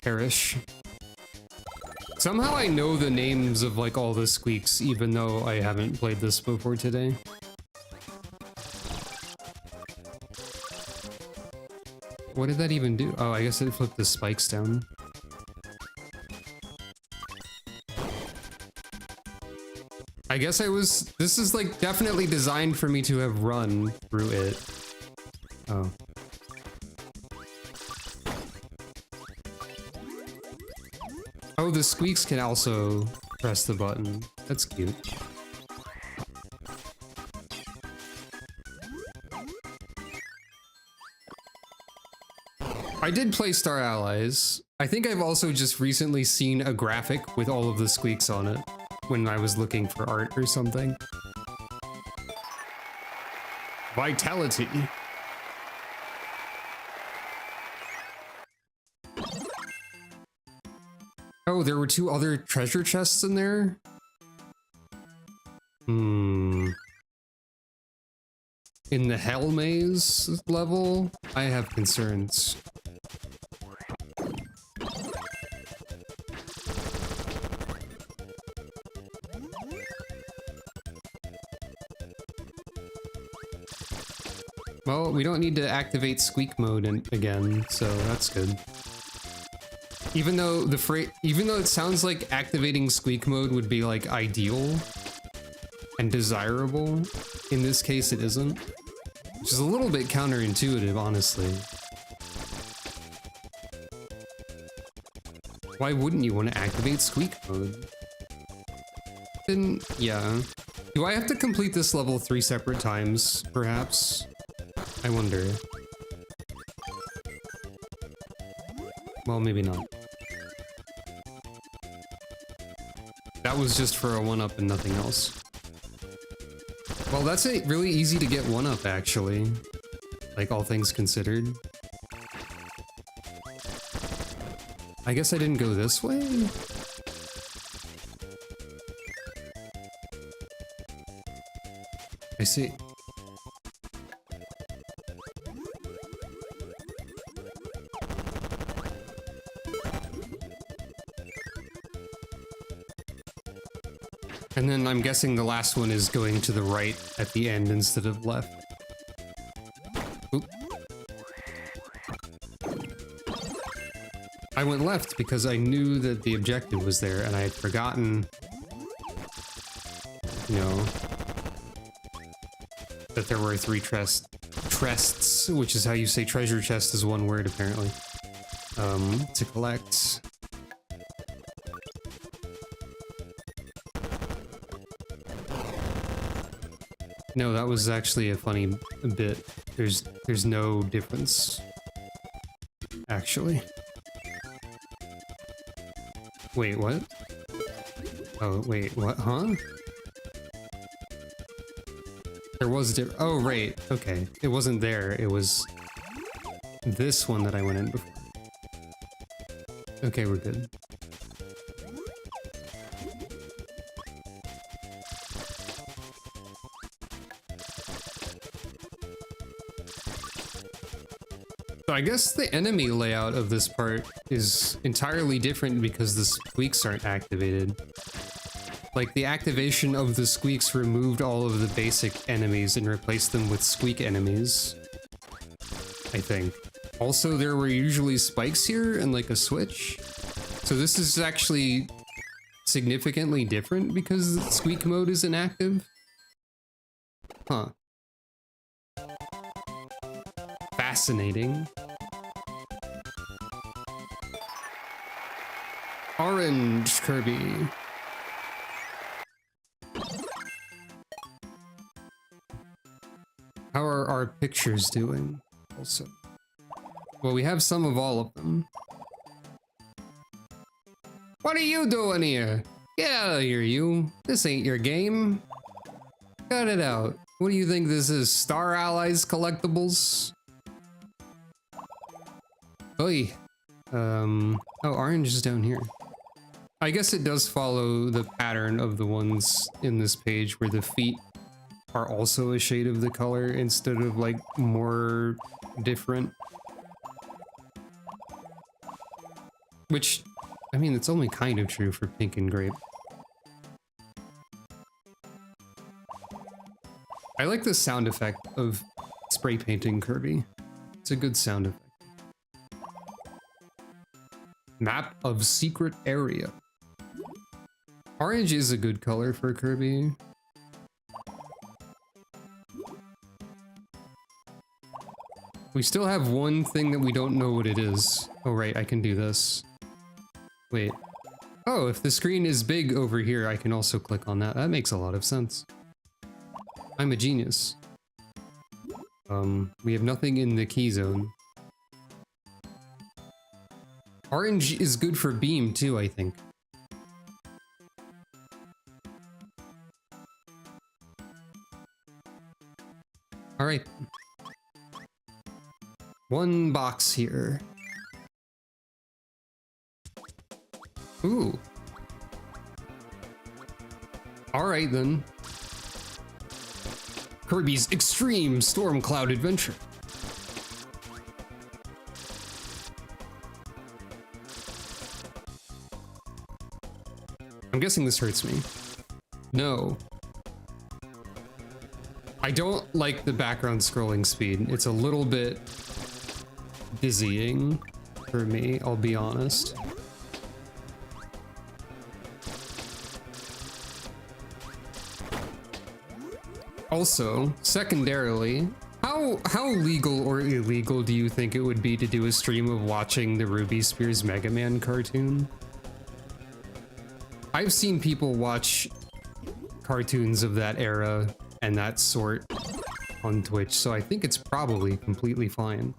Perish. Somehow I know the names of like all the Squeaks, even though I haven't played this before today. What did that even do? Oh, I guess it flipped the spikes down. I guess this is like definitely designed for me to have run through it. Oh. Oh, the Squeaks can also press the button. That's cute. I did play Star Allies. I think I've also just recently seen a graphic with all of the Squeaks on it when I was looking for art or something. Vitality. Oh, there were 2 other treasure chests in there? Hmm. In the Hell Maze level, I have concerns. Well, we don't need to activate Squeak mode again, so that's good. Even though it sounds like activating Squeak mode would be like ideal and desirable, in this case it isn't. Which is a little bit counterintuitive, honestly. Why wouldn't you want to activate Squeak mode? Then, yeah. Do I have to complete this level 3 separate times, perhaps? I wonder. Well, maybe not. That was just for a 1-up and nothing else. Well, that's really easy to get 1-up, actually. Like, all things considered. I guess I didn't go this way? I see. And then I'm guessing the last one is going to the right at the end instead of left. Oop. I went left because I knew that the objective was there and I had forgotten, you know, that there were 3 chests, which is how you say treasure chest is one word apparently, to collect. No, that was actually a funny bit. There's no difference, actually. Wait, what? Oh, wait, what? Huh? There was oh, right. Okay. It wasn't there. It was this one that I went in before. Okay, we're good. So I guess the enemy layout of this part is entirely different because the Squeaks aren't activated. Like, the activation of the Squeaks removed all of the basic enemies and replaced them with Squeak enemies, I think. Also, there were usually spikes here and like a switch. So this is actually significantly different because Squeak mode is inactive. Huh. Fascinating. Orange Kirby. How are our pictures doing also? Well, we have some of all of them. What are you doing here? Get out of here, you. This ain't your game. Cut it out. What do you think this is? Star Allies collectibles? Oi. Oh, orange is down here. I guess it does follow the pattern of the ones in this page where the feet are also a shade of the color instead of like more different. Which, I mean, it's only kind of true for pink and grape. I like the sound effect of spray painting Kirby. It's a good sound effect. Map of secret area. Orange is a good color for Kirby. We still have one thing that we don't know what it is. Oh, right, I can do this. Wait. Oh, if the screen is big over here, I can also click on that. That makes a lot of sense. I'm a genius. We have nothing in the key zone. Orange is good for beam too, I think. All right. One box here. Ooh. All right then. Kirby's Extreme Storm Cloud Adventure. I'm guessing this hurts me. No. I don't like the background scrolling speed. It's a little bit dizzying for me, I'll be honest. Also, secondarily, how legal or illegal do you think it would be to do a stream of watching the Ruby Spears Mega Man cartoon? I've seen people watch cartoons of that era and that sort on Twitch, so I think it's probably completely fine.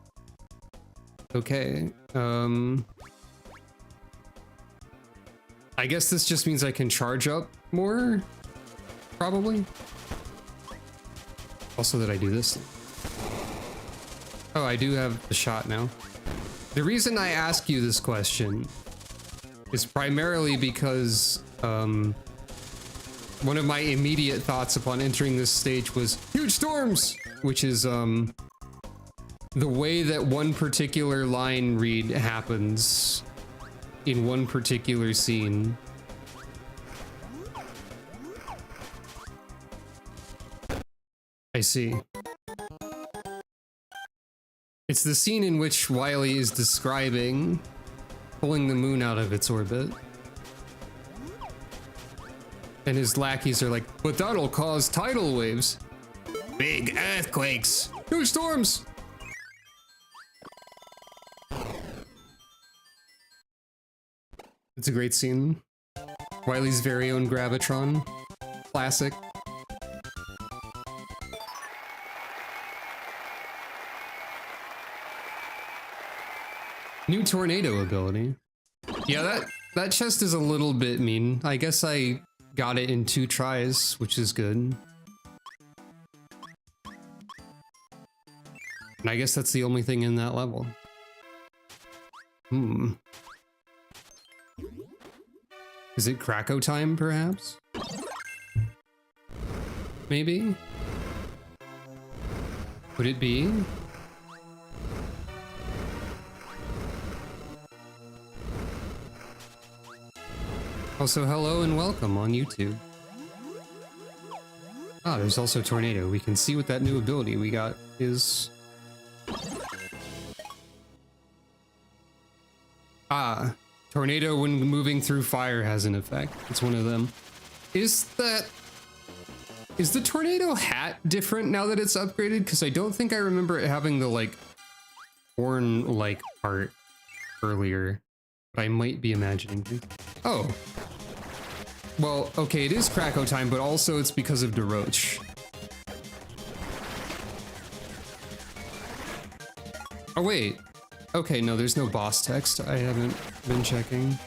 Okay, I guess this just means I can charge up more, probably. Also that I do this. Oh, I do have the shot now. The reason I ask you this question is primarily because one of my immediate thoughts upon entering this stage was huge storms, which is the way that one particular line read happens in one particular scene. I see. It's the scene in which Wily is describing pulling the moon out of its orbit. And his lackeys are like, but that'll cause tidal waves. Big earthquakes. Huge storms. It's a great scene. Wily's very own Gravitron. Classic. New tornado ability. Yeah, that chest is a little bit mean. I guess I got it in 2 tries, which is good. And I guess that's the only thing in that level. Is it Krakow time, perhaps? Maybe? Would it be? Also, hello and welcome on YouTube. Ah, there's also Tornado. We can see what that new ability we got is. Ah, Tornado when moving through fire has an effect. It's one of them. Is the Tornado hat different now that it's upgraded? Because I don't think I remember it having the, like, horn-like part earlier. But I might be imagining things. Oh. Well, okay, it is Krakow time, but also it's because of DeRoach. Oh, wait. Okay, no, there's no boss text. I haven't been checking.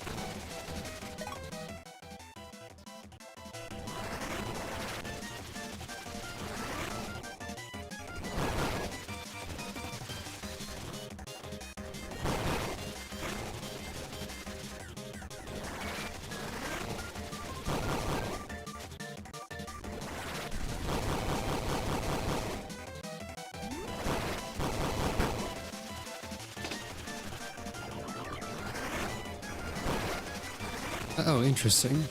Oh, interesting.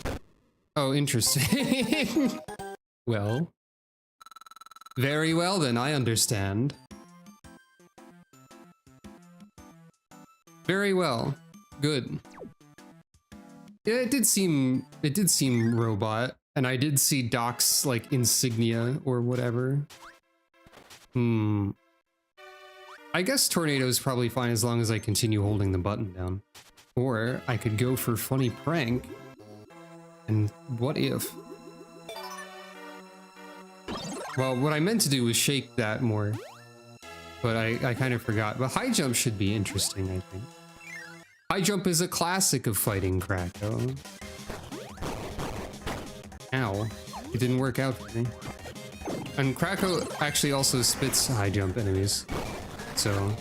Oh, interesting. Well. Very well then, I understand. Very well. Good. Yeah, it did seem robot, and I did see Doc's like insignia or whatever. I guess tornado is probably fine as long as I continue holding the button down. Or I could go for funny prank. And what if? Well, what I meant to do was shake that more. But I kind of forgot. But high jump should be interesting, I think. High jump is a classic of fighting Kracko. Ow. It didn't work out for me. And Kracko actually also spits high jump enemies. So...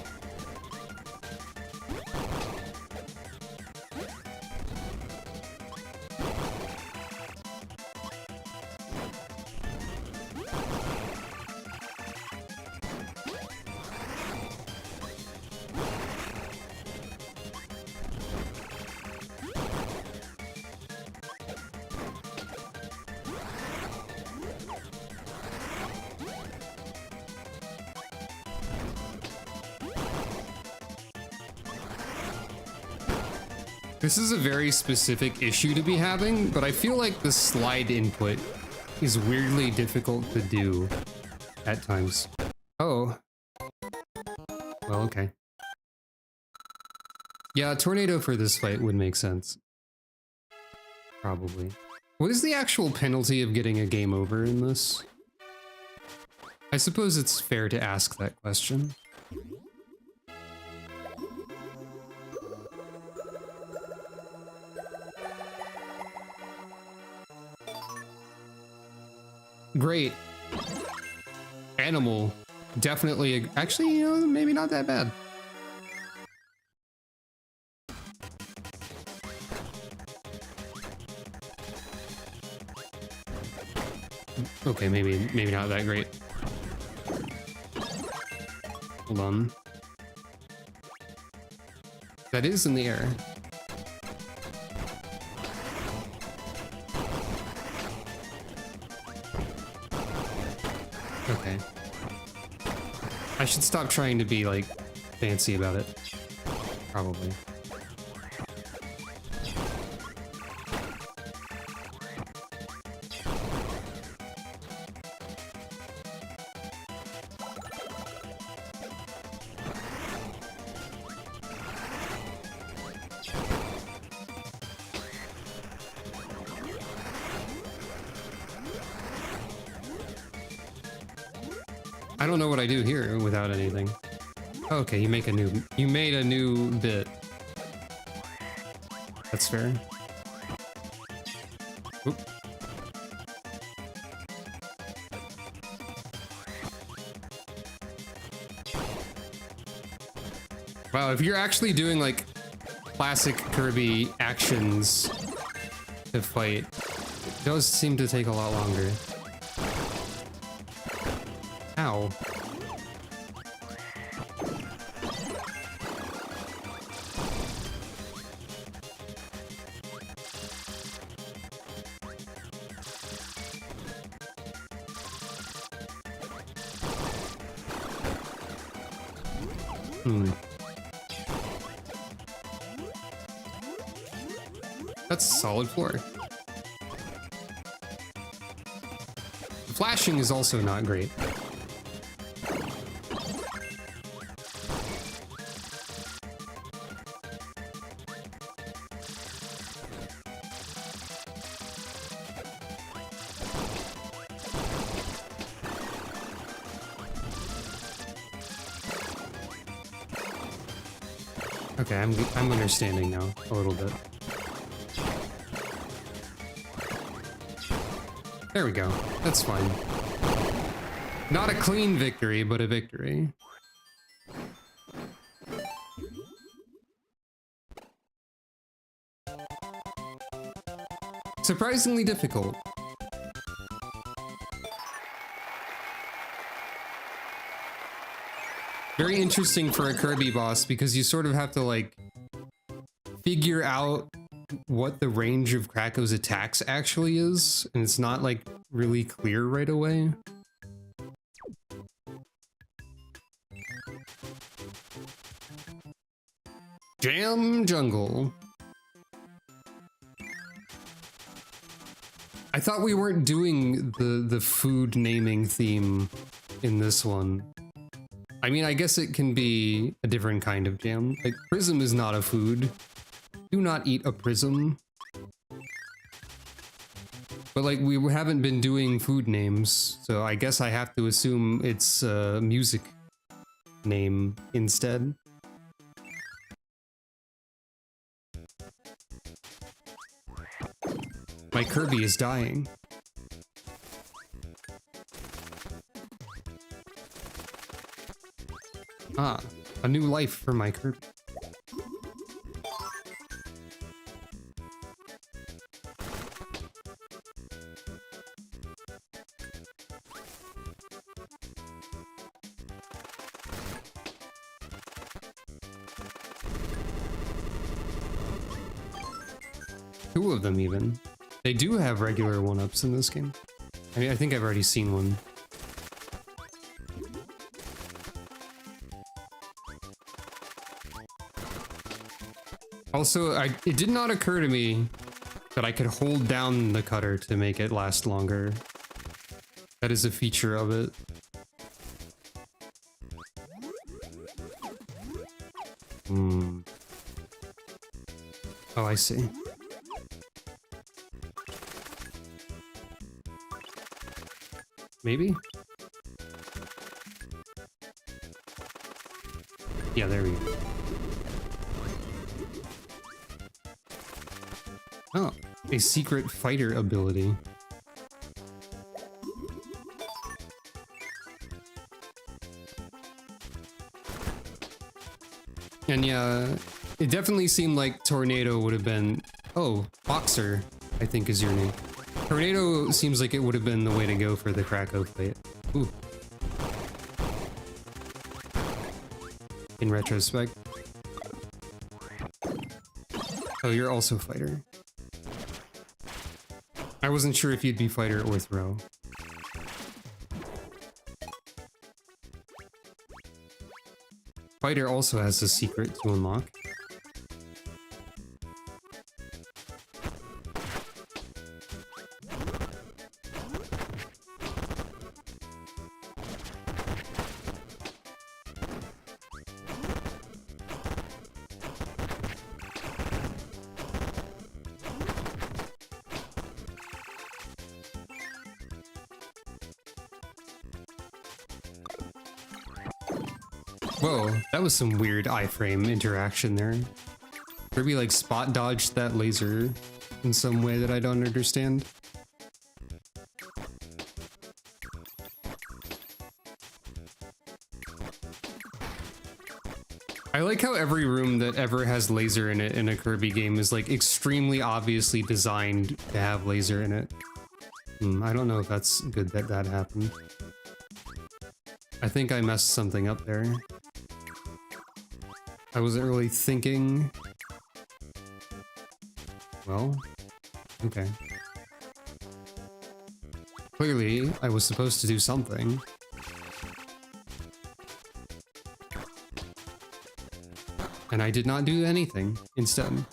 This is a very specific issue to be having, but I feel like the slide input is weirdly difficult to do at times. Oh. Well, okay. Yeah, a tornado for this fight would make sense. Probably. What is the actual penalty of getting a game over in this? I suppose it's fair to ask that question. Great. Animal. Definitely. Actually, you know, maybe not that bad. Okay, maybe not that great. Hold on. That is in the air. Okay. I should stop trying to be, like, fancy about it. Probably. I don't know what I do here without anything. Okay, you made a new bit. That's fair. Oop. Wow, if you're actually doing like classic Kirby actions to fight, it does seem to take a lot longer. Ow. That's a solid floor. The flashing is also not great. Okay, I'm understanding now a little bit. There we go. That's fine. Not a clean victory, but a victory. Surprisingly difficult. Very interesting for a Kirby boss because you sort of have to like figure out what the range of Kracko's attacks actually is, and it's not like really clear right away. Jam Jungle. I thought we weren't doing the food naming theme in this one. I mean, I guess it can be a different kind of jam. Like, prism is not a food. Do not eat a prism. But like, we haven't been doing food names, so I guess I have to assume it's a music name instead. My Kirby is dying. Ah, a new life for my Kirby. Two of them even. They do have regular 1-ups in this game. I mean, I think I've already seen one. Also, it did not occur to me that I could hold down the cutter to make it last longer. That is a feature of it. Hmm. Oh, I see. Maybe? Yeah, there we go. Oh, a secret fighter ability. And yeah, it definitely seemed like Tornado would have been... Oh, Boxer, I think is your name. Tornado seems like it would have been the way to go for the Krakow fight. Ooh. In retrospect. Oh, you're also fighter. I wasn't sure if you'd be fighter or throw. Fighter also has a secret to unlock. Whoa, that was some weird iframe interaction there. Kirby like spot dodged that laser in some way that I don't understand. I like how every room that ever has laser in it in a Kirby game is like extremely obviously designed to have laser in it. I don't know if that's good that that happened. I think I messed something up there. I wasn't really thinking. Well, okay. Clearly, I was supposed to do something. And I did not do anything instead.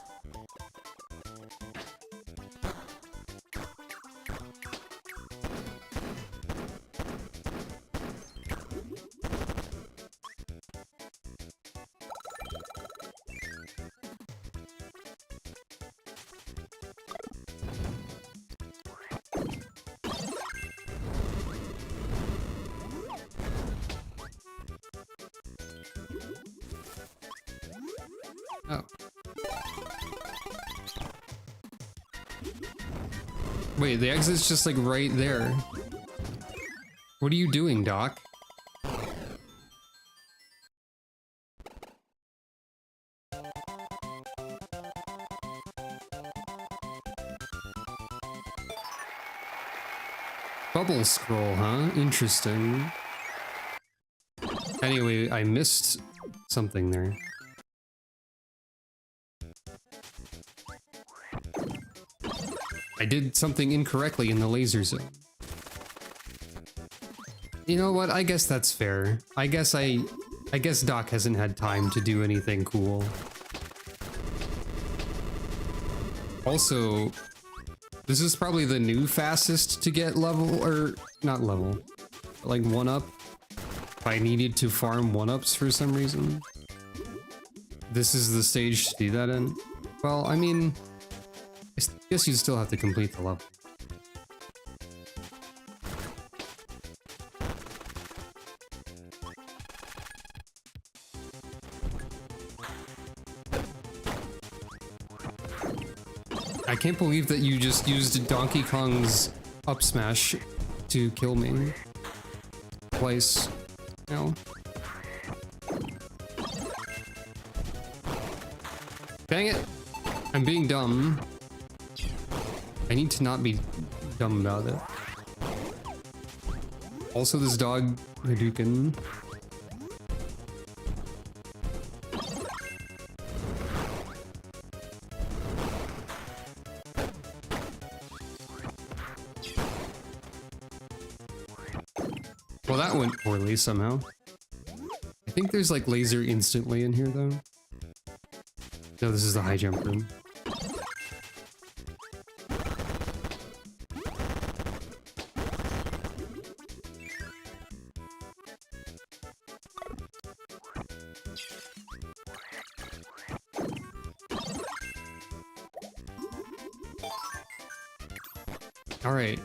Oh. Wait, the exit's just like right there. What are you doing, Doc? Bubble scroll, huh? Interesting. Anyway, I missed something there. I did something incorrectly in the laser zone. You know what? I guess that's fair. I guess Doc hasn't had time to do anything cool. Also, This is probably the new fastest to get level, or not level, but like 1-up. If I needed to farm 1-ups for some reason. This is the stage to do that in. Well, I mean, I guess you still have to complete the level. I can't believe that you just used Donkey Kong's up smash to kill me. Twice. No. Dang it! I'm being dumb. I need to not be dumb about it. Also, this dog, Hadouken. Well, that went poorly somehow. I think there's like laser instantly in here though. No, this is the high jump room. All right.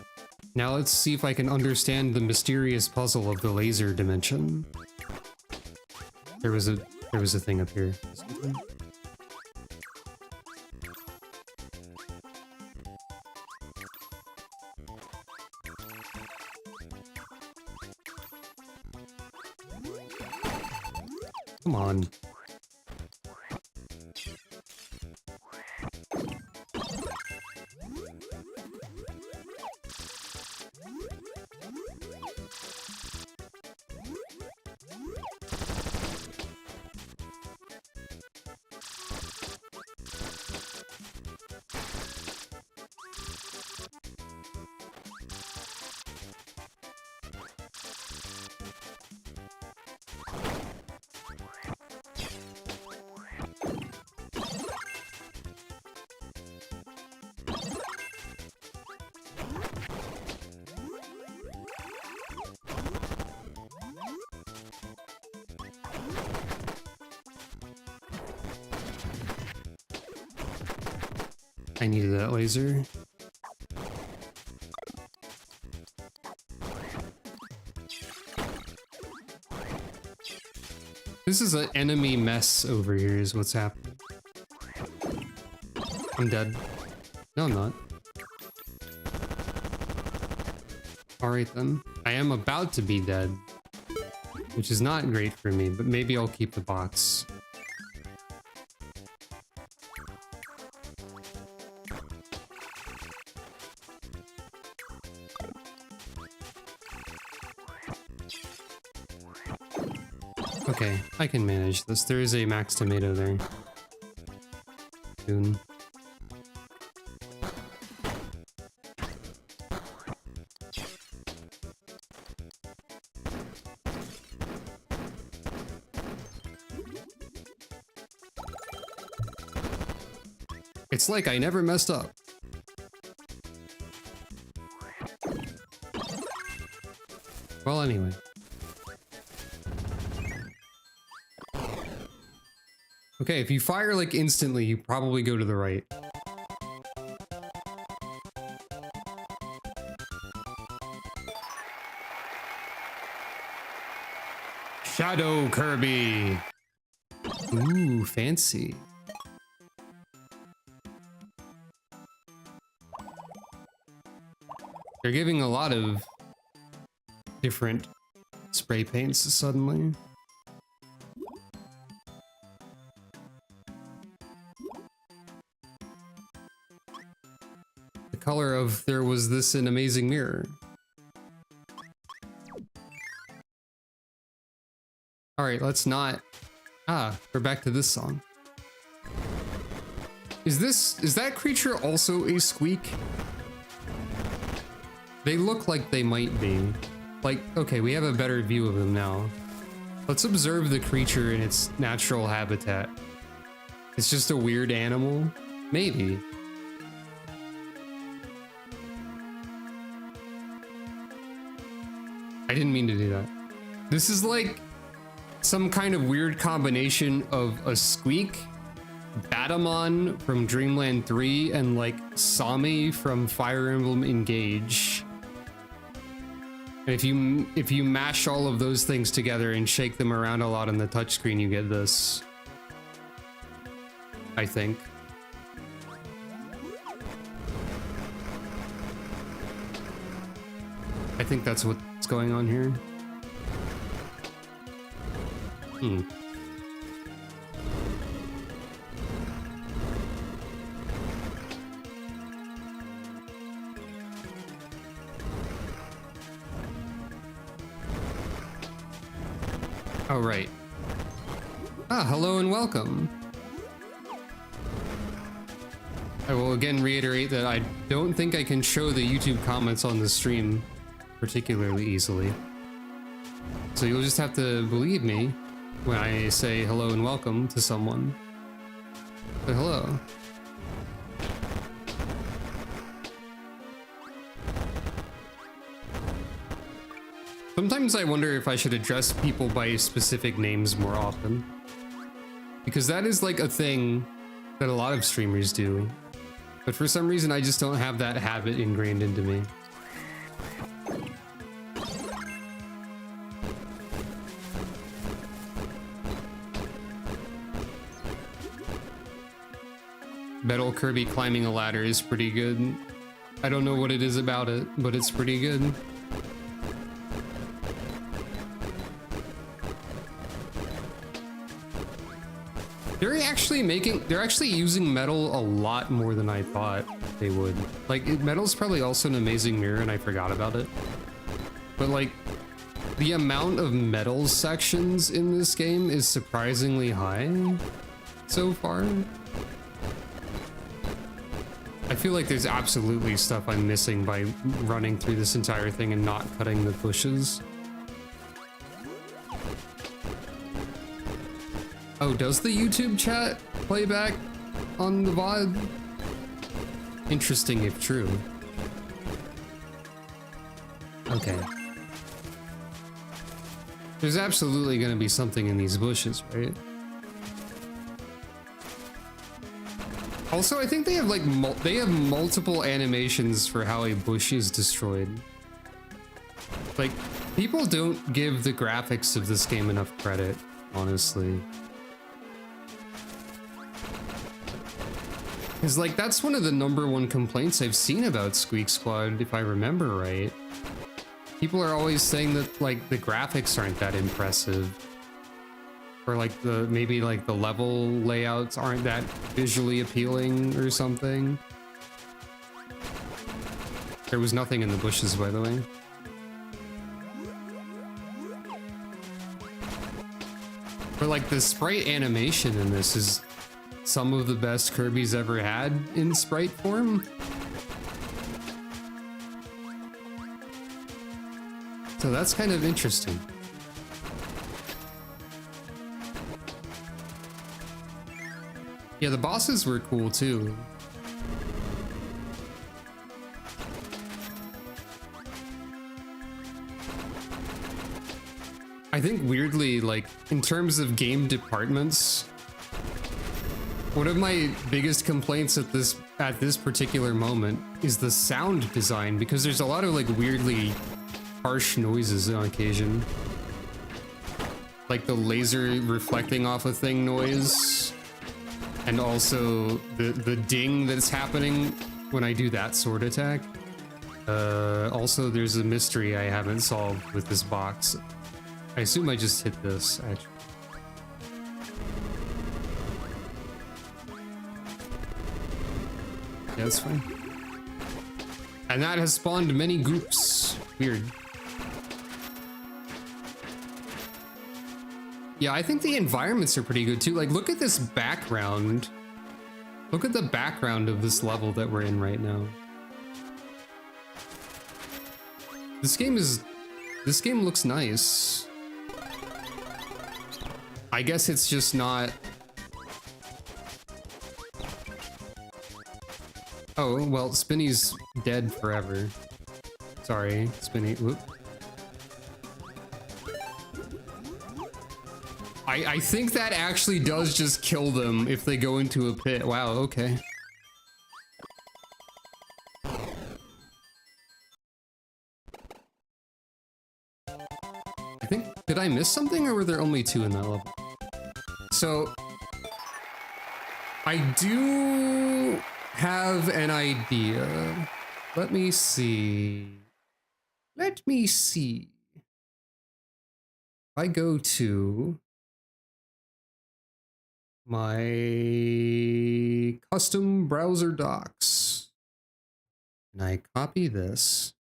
Now let's see if I can understand the mysterious puzzle of the laser dimension. There was a thing up here. Come on. I needed that laser. This is an enemy mess over here is what's happening. I'm dead. No, I'm not. Alright then. I am about to be dead. Which is not great for me, but maybe I'll keep the box. Okay, I can manage this. There is a max tomato there. Soon. It's like I never messed up. Well, anyway. Okay, if you fire like instantly, you probably go to the right. Shadow Kirby. Ooh, fancy. They're giving a lot of different spray paints suddenly. The color of there was this an amazing mirror. All right, let's not. We're back to this song. Is that creature also a Squeak? They look like they might be. Like, okay, we have a better view of them now. Let's observe the creature in its natural habitat. It's just a weird animal? Maybe. I didn't mean to do that. This is like some kind of weird combination of a Squeak, Batamon from Dreamland 3, and like Sami from Fire Emblem Engage. And if you mash all of those things together and shake them around a lot on the touchscreen, you get this. I think. I think that's what's going on here. Oh, right. Ah, hello and welcome. I will again reiterate that I don't think I can show the YouTube comments on the stream particularly easily. So you'll just have to believe me when I say hello and welcome to someone. But hello. Sometimes I wonder if I should address people by specific names more often. Because that is like a thing that a lot of streamers do. But for some reason I just don't have that habit ingrained into me. Metal Kirby climbing a ladder is pretty good. I don't know what it is about it, but it's pretty good. They're actually using metal a lot more than I thought they would. Like, metal's probably also an amazing mirror and I forgot about it. But like, the amount of metal sections in this game is surprisingly high so far. I feel like there's absolutely stuff I'm missing by running through this entire thing and not cutting the bushes. Oh, does the YouTube chat play back on the VOD? Interesting if true. Okay. There's absolutely gonna be something in these bushes, right? Also, I think they have like multiple animations for how a bush is destroyed. Like, people don't give the graphics of this game enough credit, honestly. Because like, that's one of the #1 complaints I've seen about Squeak Squad, if I remember right. People are always saying that like the graphics aren't that impressive. Or like maybe like the level layouts aren't that visually appealing or something. There was nothing in the bushes, by the way. But like, the sprite animation in this is some of the best Kirby's ever had in sprite form. So that's kind of interesting. Yeah, the bosses were cool too. I think weirdly, like, in terms of game departments, one of my biggest complaints at this particular moment is the sound design, because there's a lot of like weirdly harsh noises on occasion. Like the laser reflecting off a thing noise. And also the ding that's happening when I do that sword attack. Also, there's a mystery I haven't solved with this box. I assume I just hit this, actually. Yeah, that's fine. And that has spawned many goops. Weird. Yeah, I think the environments are pretty good too. Like, look at this background. Look at the background of this level that we're in right now. This game looks nice. I guess it's just not... Oh, well, Spinny's dead forever. Sorry, Spinny. Whoop. I think that actually does just kill them if they go into a pit. Wow, okay. I think, did I miss something or were there only 2 in that level? So, I do have an idea. Let me see. Let me see. I go to my custom browser docs and I copy this.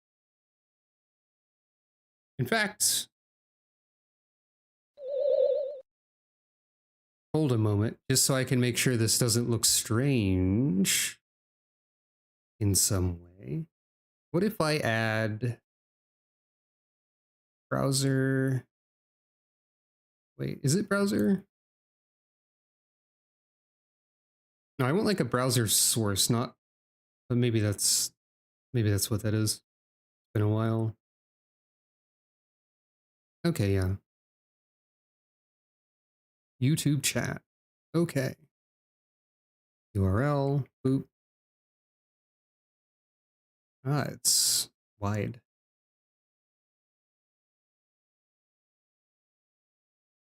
In fact, hold a moment, just so I can make sure this doesn't look strange in some way. What if I add browser? Wait, is it browser? No, I want like a browser source, not, but maybe that's what that is. It's been a while. Okay, yeah. YouTube chat. Okay. URL, boop. Ah, it's wide.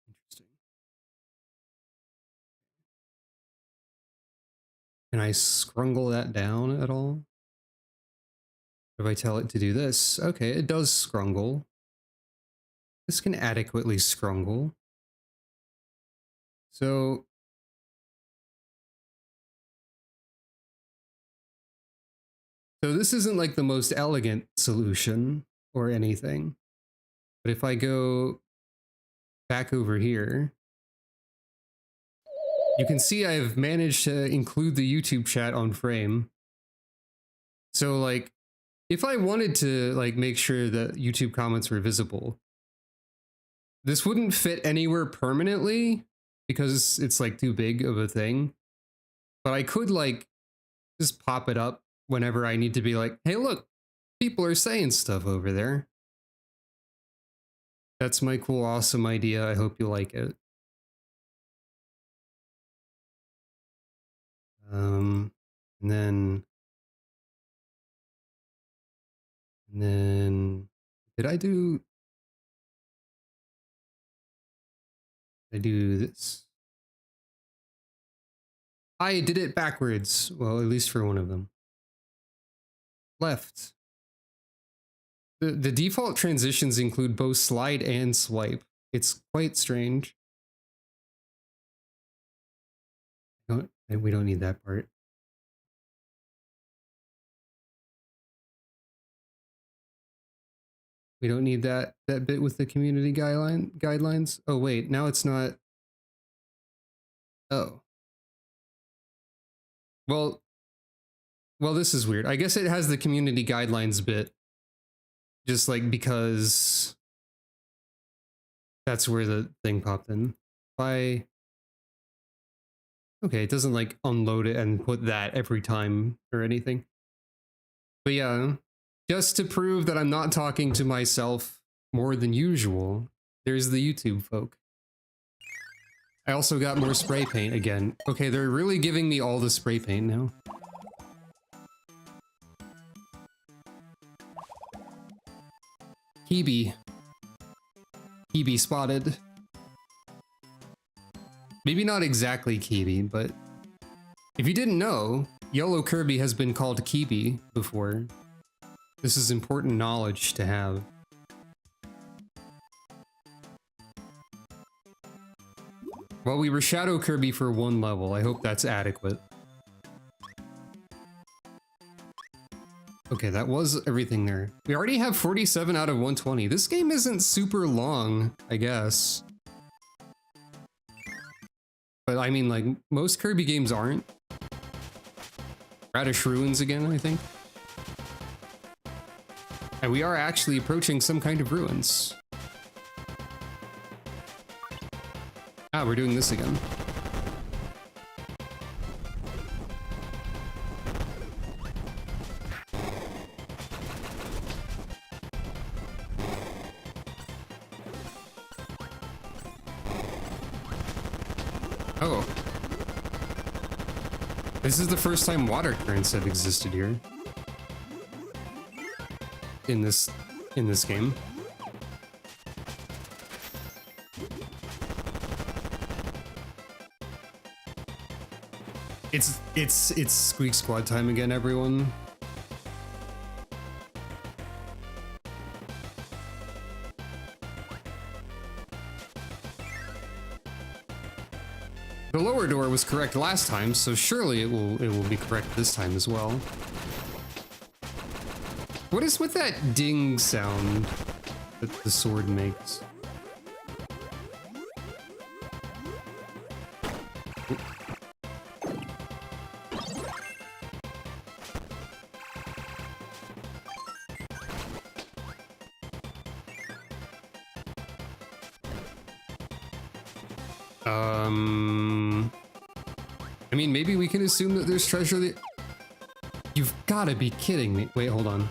Interesting. Can I scrungle that down at all? If I tell it to do this, okay, it does scrungle. This can adequately scrungle. So this isn't like the most elegant solution or anything. But if I go back over here, you can see I've managed to include the YouTube chat on frame. So like, if I wanted to like make sure that YouTube comments were visible, this wouldn't fit anywhere permanently because it's like too big of a thing. But I could like just pop it up whenever I need to be like, hey, look, people are saying stuff over there. That's my cool, awesome idea. I hope you like it. And then did I do this? I did it backwards. Well, at least for one of them. Left. The default transitions include both slide and swipe. It's quite strange. We don't need that part. We don't need that bit with the community guidelines. Oh wait, now it's not. Oh. Well, this is weird. I guess it has the community guidelines bit. Just like because that's where the thing popped in. Okay, it doesn't like unload it and put that every time or anything. But yeah, just to prove that I'm not talking to myself more than usual, there's the YouTube folk. I also got more spray paint again. Okay, they're really giving me all the spray paint now. Kirby. Kirby spotted. Maybe not exactly Kirby, but if you didn't know, Yellow Kirby has been called Kirby before. This is important knowledge to have. Well, we were Shadow Kirby for 1 level. I hope that's adequate. Okay, that was everything there. We already have 47 out of 120. This game isn't super long, I guess. But I mean, like, most Kirby games aren't. Radish Ruins again, I think. And we are actually approaching some kind of ruins. Ah, we're doing this again. Oh. This is the first time water currents have existed here. In this game. It's Squeak Squad time again, everyone. The lower door was correct last time, so surely it will be correct this time as well. What is with that ding sound that the sword makes? I mean, maybe we can assume that there's treasure that... You've gotta be kidding me. Wait, hold on.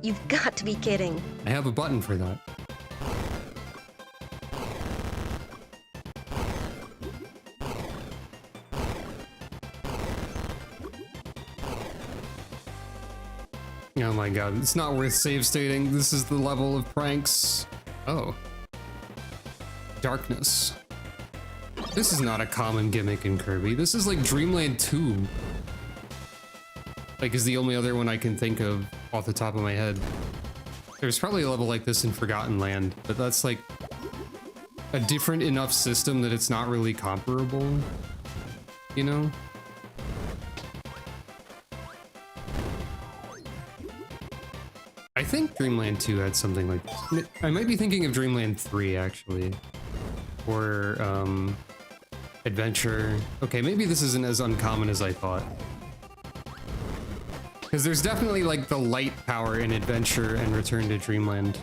You've got to be kidding. I have a button for that. Oh my god, it's not worth save stating. This is the level of pranks. Oh. Darkness. This is not a common gimmick in Kirby. This is like Dreamland 2. Like, is the only other one I can think of off the top of my head. There's probably a level like this in Forgotten Land, but that's like a different enough system that it's not really comparable, you know? I think Dreamland 2 had something like this. I might be thinking of Dreamland 3 actually, or Adventure. Okay, maybe this isn't as uncommon as I thought. Because there's definitely like the light power in Adventure and Return to Dreamland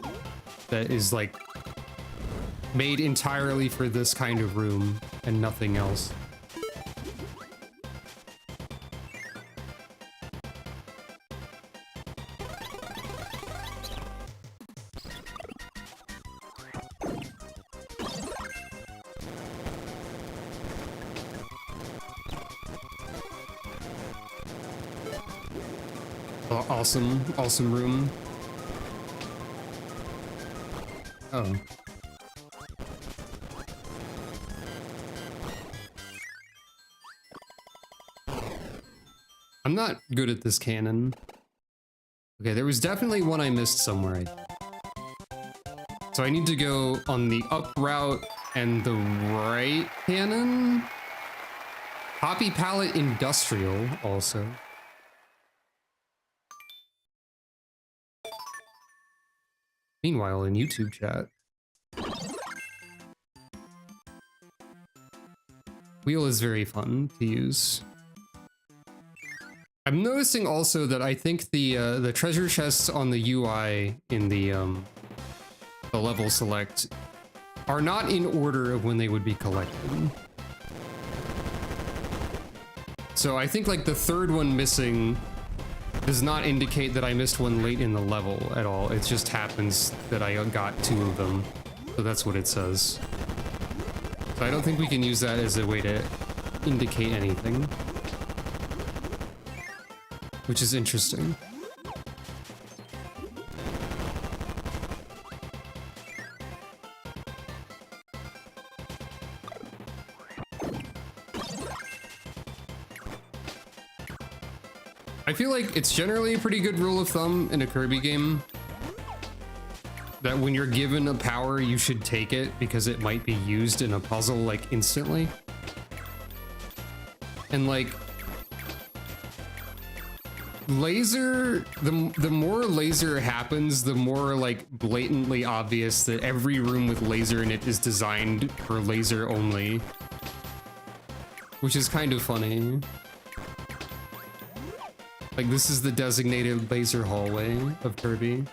that is like made entirely for this kind of room and nothing else. Awesome room. Oh. I'm not good at this cannon. Okay, there was definitely one I missed somewhere. So I need to go on the up route and the right cannon. Poppy Palette Industrial also. Meanwhile, in YouTube chat, wheel is very fun to use. I'm noticing also that I think the treasure chests on the UI in the level select are not in order of when they would be collected. So I think like the third one missing does not indicate that I missed one late in the level at all. It just happens that I got 2 of them. So that's what it says. So I don't think we can use that as a way to indicate anything. Which is interesting. I feel like it's generally a pretty good rule of thumb in a Kirby game that when you're given a power, you should take it because it might be used in a puzzle like instantly. And like laser, the more laser happens, the more like blatantly obvious that every room with laser in it is designed for laser only, which is kind of funny. Like, this is the designated laser hallway of Kirby.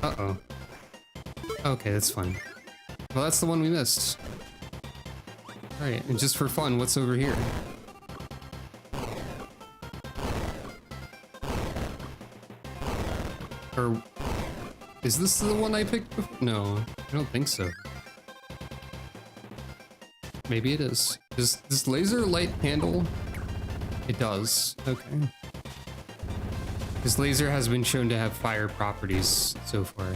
Uh-oh. Okay, that's fine. Well, that's the one we missed. Alright, and just for fun, what's over here? Or... is this the one I picked before? No, I don't think so. maybe it is. Does laser light handle? It does. Okay. This laser has been shown to have fire properties so far.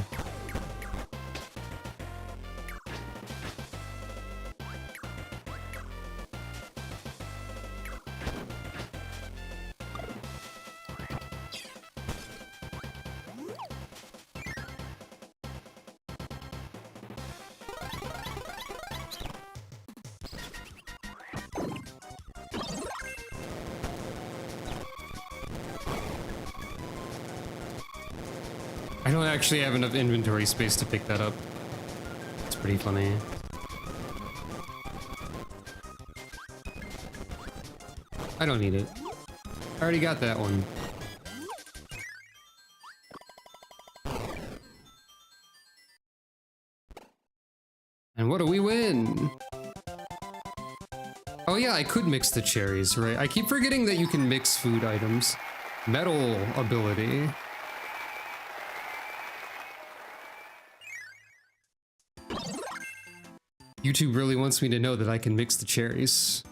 I don't actually have enough inventory space to pick that up. It's pretty funny. I don't need it. I already got that one. And what do we win? Oh yeah, I could mix the cherries, right? I keep forgetting that you can mix food items. Metal ability. YouTube really wants me to know that I can mix the cherries.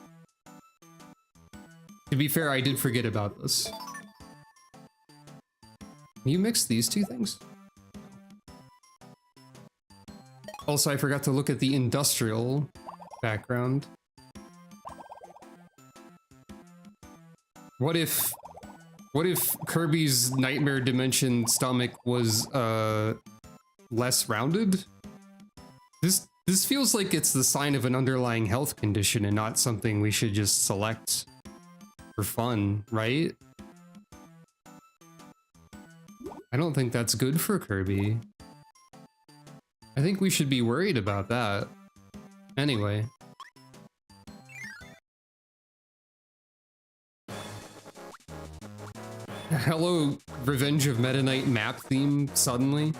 To be fair, I did forget about this. Can you mix these two things? Also, I forgot to look at the industrial background. What if Kirby's Nightmare Dimension stomach was less rounded? This feels like it's the sign of an underlying health condition and not something we should just select for fun, right? I don't think that's good for Kirby. I think we should be worried about that. Anyway. Hello, Revenge of Meta Knight map theme suddenly.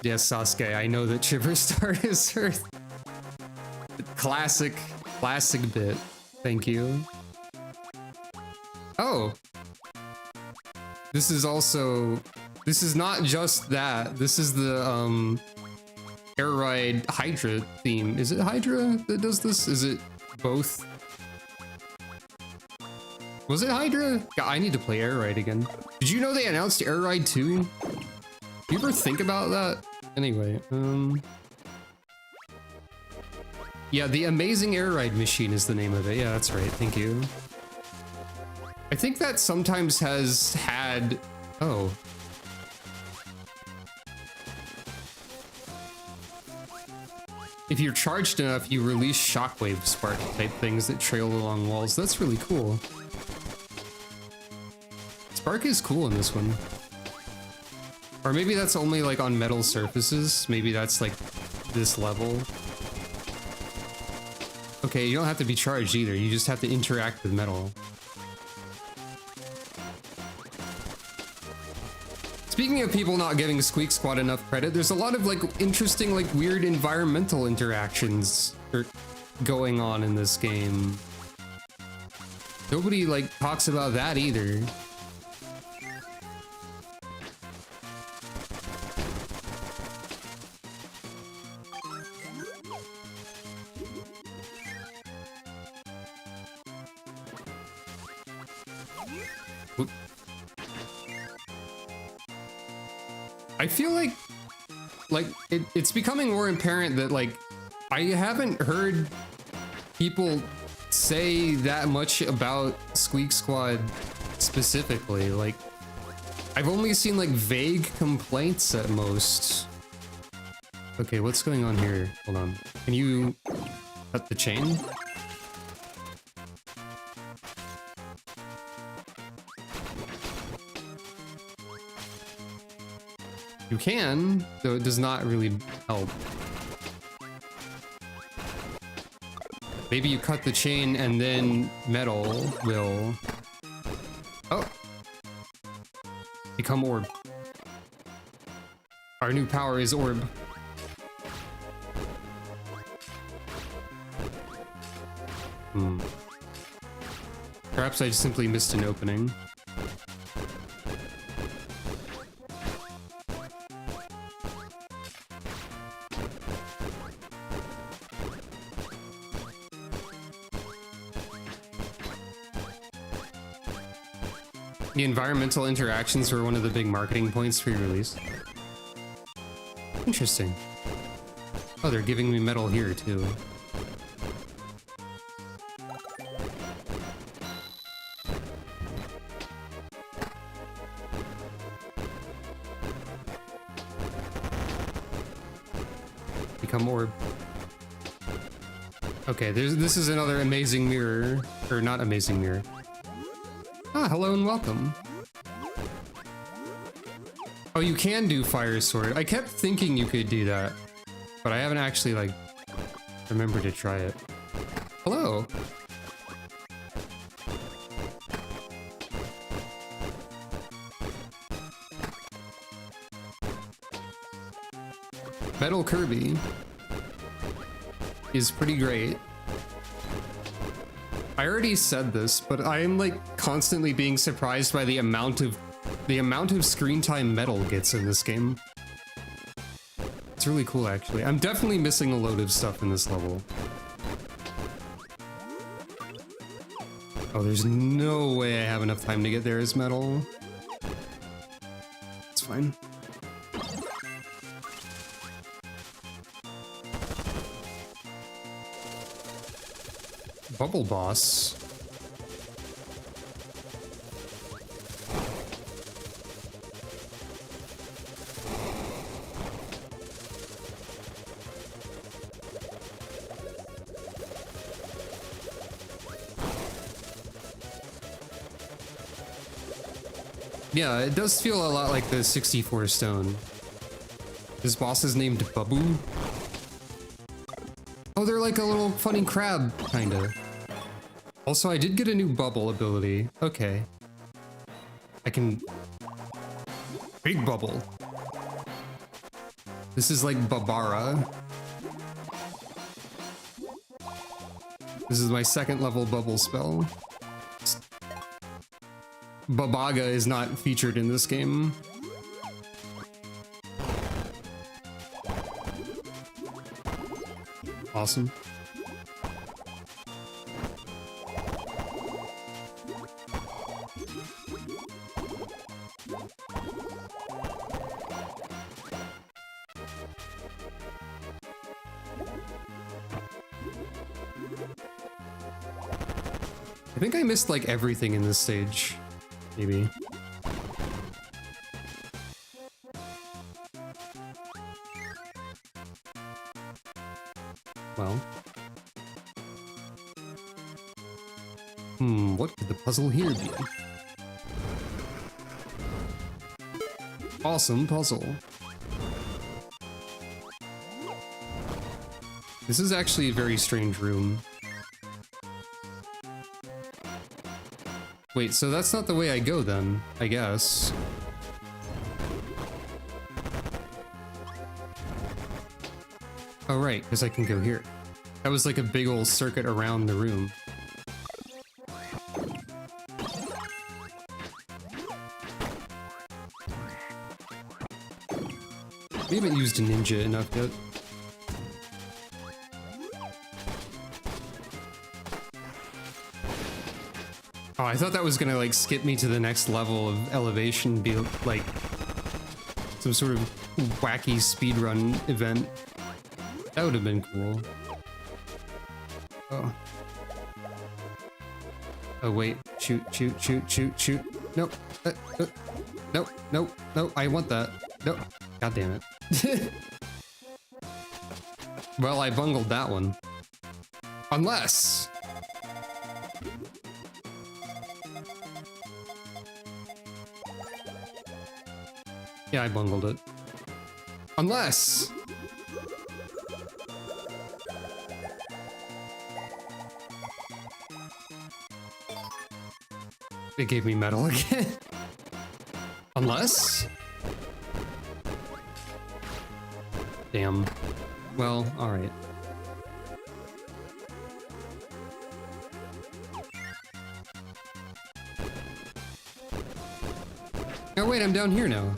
Yes, Sasuke, I know that Shiverstar is her classic bit. Thank you. Oh. This is not just that. This is the Air Ride Hydra theme. Is it Hydra that does this? Is it both? Was it Hydra? God, I need to play Air Ride again. Did you know they announced Air Ride 2? Do you ever think about that? Anyway, yeah, the Amazing Air Ride Machine is the name of it. Yeah, that's right. Thank you. I think that sometimes has had... Oh. If you're charged enough, you release shockwave spark type things that trail along walls. That's really cool. Spark is cool in this one. Or maybe that's only like on metal surfaces. Maybe that's like this level. Okay, you don't have to be charged either. You just have to interact with metal. Speaking of people not giving Squeak Squad enough credit, there's a lot of like interesting, like weird environmental interactions going on in this game. Nobody like talks about that either. I feel like it's becoming more apparent that like I haven't heard people say that much about Squeak Squad specifically. Like I've only seen like vague complaints at most. Okay, what's going on here? Hold on. Can you cut the chain? You can, though it does not really help. Maybe you cut the chain and then metal will... Oh! Become orb. Our new power is orb. Perhaps I just simply missed an opening. The environmental interactions were one of the big marketing points for your release. Interesting. Oh, they're giving me metal here too. Become orb. Okay, this is another amazing mirror. Or not amazing mirror. Ah, hello and welcome. Oh, you can do fire sword. I kept thinking you could do that, but I haven't actually, like, remembered to try it. Hello. Metal Kirby is pretty great. I already said this, but I am like constantly being surprised by the amount of screen time Metal gets in this game. It's really cool, actually. I'm definitely missing a load of stuff in this level. Oh, there's no way I have enough time to get there as Metal. It's fine. Bubble boss. Yeah, it does feel a lot like the 64 stone. This boss is named Babu. Oh, they're like a little funny crab, kinda. Also, I did get a new bubble ability. Okay. I can... Big bubble. This is like Babara. This is my second level bubble spell. Babaga is not featured in this game. Awesome. I think I missed like everything in this stage, maybe. Well. What could the puzzle here be? Awesome puzzle. This is actually a very strange room. Wait, so that's not the way I go then, I guess. Oh right, because I can go here. That was like a big old circuit around the room. We haven't used a ninja enough yet. Oh, I thought that was gonna like skip me to the next level of elevation, be like some sort of wacky speedrun event. That would have been cool. Oh. Oh wait, shoot, shoot, shoot, shoot, shoot. Nope. Nope, nope, nope, I want that. Nope. God damn it. Well, I bungled that one. Unless... Yeah, I bungled it. Unless... It gave me metal again. Unless... Damn. Well, alright. Oh wait, I'm down here now.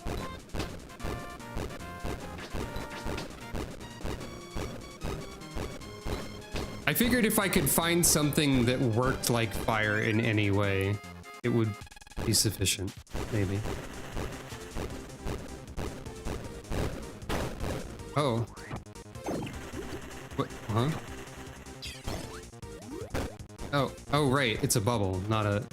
I figured if I could find something that worked like fire in any way, it would be sufficient, maybe. Oh. What? Huh? Oh, right. It's a bubble, not a...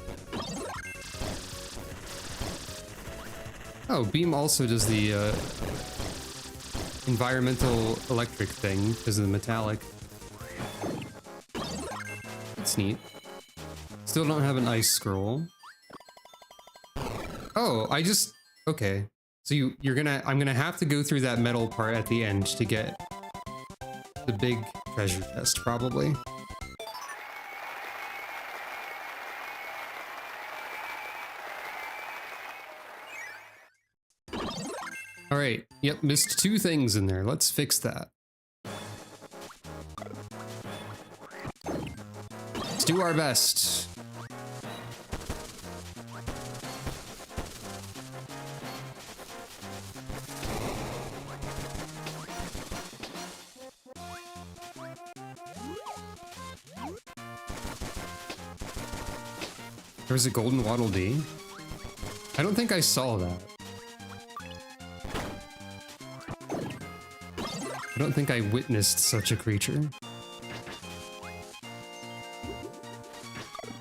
Oh, Beam also does the, environmental electric thing because of the metallic. That's neat. Still don't have an ice scroll. Oh, okay. So I'm gonna have to go through that metal part at the end to get the big treasure chest, probably. All right. Yep, missed 2 things in there. Let's fix that. Let's do our best. There was a golden Waddle Dee. I don't think I saw that. I don't think I witnessed such a creature.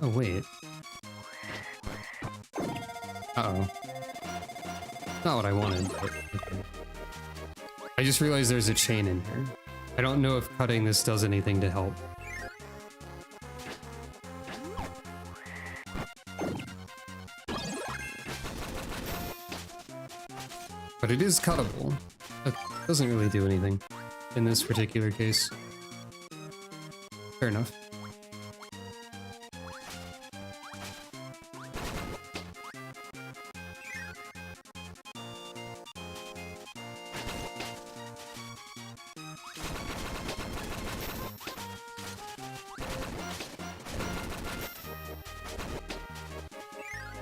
Oh, wait. Uh-oh. Not what I wanted, but okay. I just realized there's a chain in here. I don't know if cutting this does anything to help. But it is cuttable. That doesn't really do anything in this particular case. Fair enough.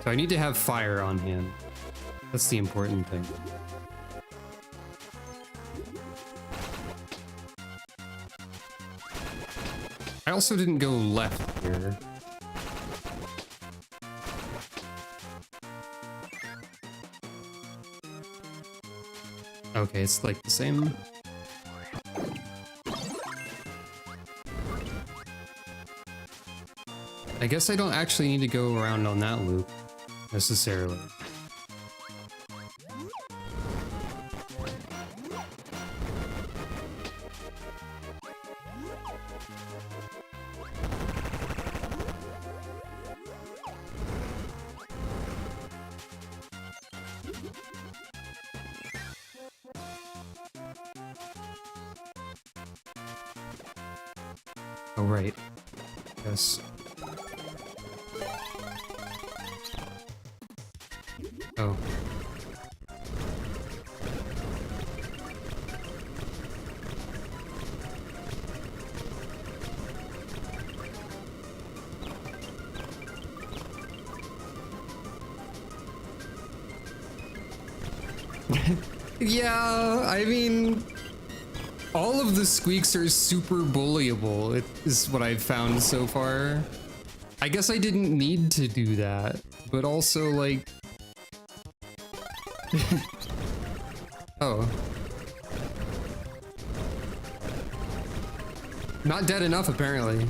So I need to have fire on hand. That's the important thing. I also didn't go left here. Okay, it's like the same. I guess I don't actually need to go around on that loop, necessarily. Oh, right. Yes. Oh. Yeah, I mean... all of the Squeaks are super bullyable, it is what I've found so far. I guess I didn't need to do that, but also, like... oh. Not dead enough, apparently.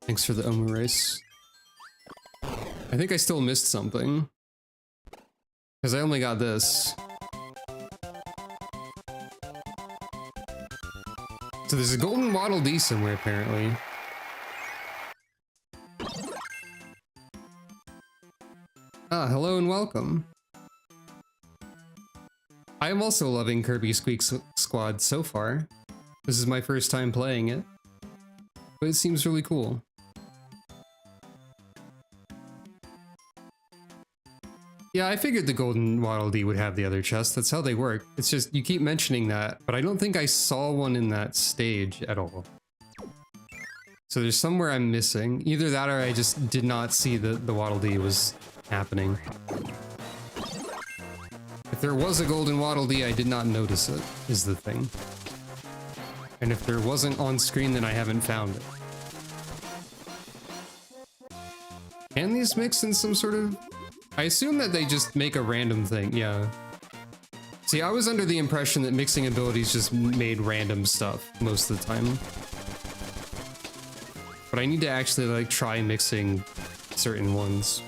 Thanks for the Omu Rice. I think I still missed something. Because I only got this. So there's a golden Waddle Dee somewhere, apparently. Ah, hello and welcome. I am also loving Kirby Squeak Squad so far. This is my first time playing it. But it seems really cool. Yeah, I figured the golden Waddle Dee would have the other chest. That's how they work. It's just, you keep mentioning that, but I don't think I saw one in that stage at all. So there's somewhere I'm missing. Either that or I just did not see that the Waddle Dee was happening. If there was a golden Waddle Dee, I did not notice it, is the thing. And if there wasn't on screen, then I haven't found it. Can these mix in some sort of... I assume that they just make a random thing, yeah. See, I was under the impression that mixing abilities just made random stuff most of the time. But I need to actually, like, try mixing certain ones.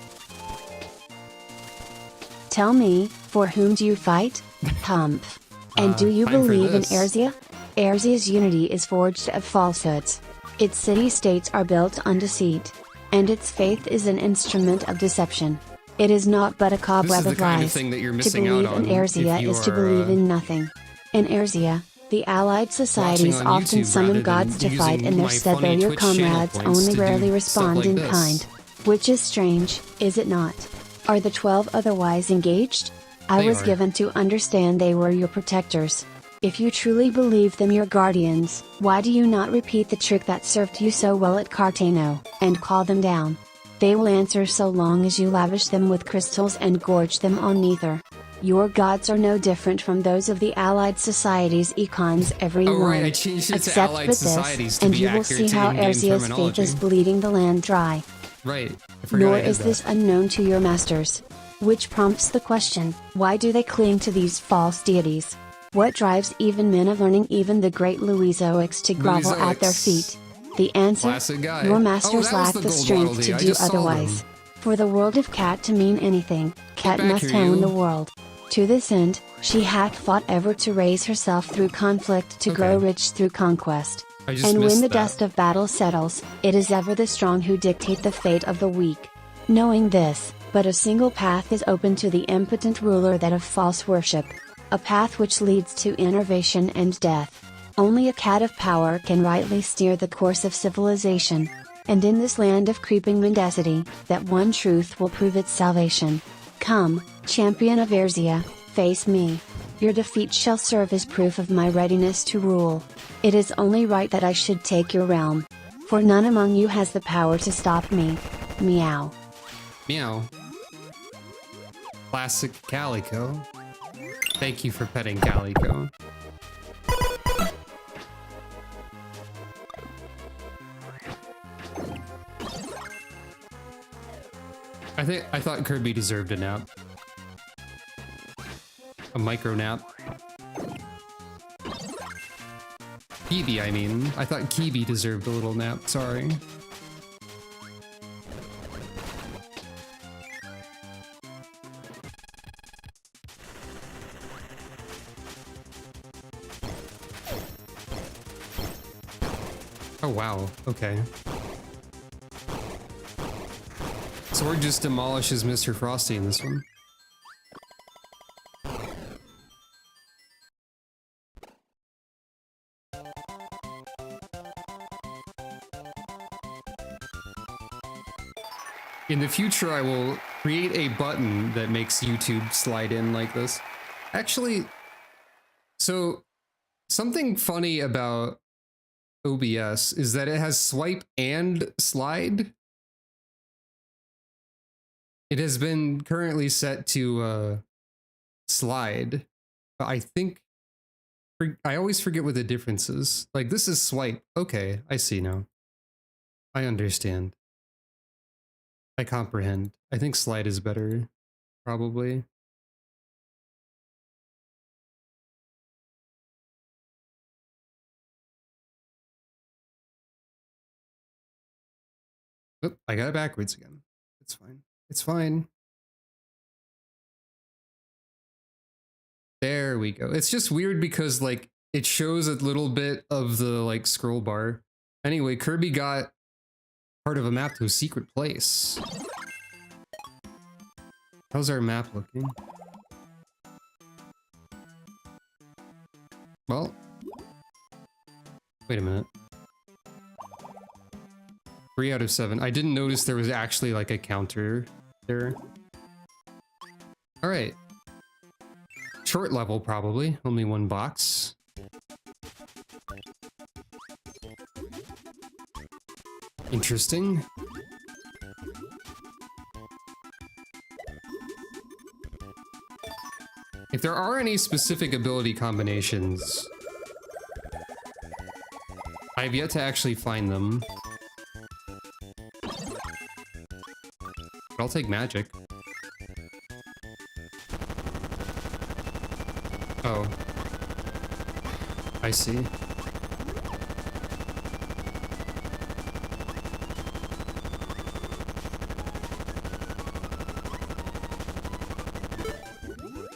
Tell me, for whom do you fight? Humph. And do you time for believe in this. Erzia? Erzia's unity is forged of falsehoods. Its city-states are built on deceit. And its faith is an instrument of deception. It is not but a cobweb This is the of kind of lies. thing that you're To missing out believe on in if Erzia you is to are, believe in nothing. In Erzia, the allied societies on often YouTube summon rather gods than to fight, using and their my funny superior Twitch channel comrades points only to do rarely stuff respond like in this. kind. Which is strange, is it not? Are the 12 otherwise engaged? I They was are. given to understand they were your protectors. If you truly believe them your guardians, why do you not repeat the trick that served you so well at Cartano, and call them down? They will answer so long as you lavish them with crystals and gorge them on nether. Your gods are no different from those of the allied societies econs every Oh, one. right, I changed it to Except Allied for Societies this, to and be you will accurate see to how in-game Erzia's faith terminology. is bleeding the land dry. Right, I forgot Nor I did is this that. unknown to your masters. Which prompts the question, why do they cling to these false deities? What drives even men of learning, even the great Louisoics, to grovel at their Louisoics. feet? The answer, Classic guy. your Oh, masters that was lack the the gold strength Waddle Dee. to I do just saw otherwise. them. For the world of cat to mean anything, cat back must here, own you. the world. To this end, she hath fought ever to raise herself through conflict, to grow Okay. rich through conquest. I just And when missed the that. dust of battle settles, it is ever the strong who dictate the fate of the weak. Knowing this, but a single path is open to the impotent ruler, that of false worship. A path which leads to enervation and death. Only a cat of power can rightly steer the course of civilization. And in this land of creeping mendacity, that one truth will prove its salvation. Come, champion of Erzia, face me. Your defeat shall serve as proof of my readiness to rule. It is only right that I should take your realm. For none among you has the power to stop me. Meow. Meow. Classic Calico. Thank you for petting Calico. I thought Kirby deserved a nap. A micro nap. Kibi, I mean. I thought Kibi deserved a little nap, sorry. Oh wow, okay. Sword just demolishes Mr. Frosty in this one. In the future, I will create a button that makes YouTube slide in like this. Actually, so something funny about OBS is that it has swipe and slide. It has been currently set to slide, but I think I always forget what the difference is. Like, this is swipe. Okay, I see now. I understand. I comprehend. I think slide is better, probably. Oop, I got it backwards again. It's fine. It's fine. There we go. It's just weird because, like, it shows a little bit of the, like, scroll bar. Anyway, Kirby got part of a map to a secret place. How's our map looking? Well, wait a minute. 3 out of 7. I didn't notice there was actually like a counter there. All right. Short level, probably. Only one box. Interesting. If there are any specific ability combinations, I've yet to actually find them. But I'll take magic. Oh. I see.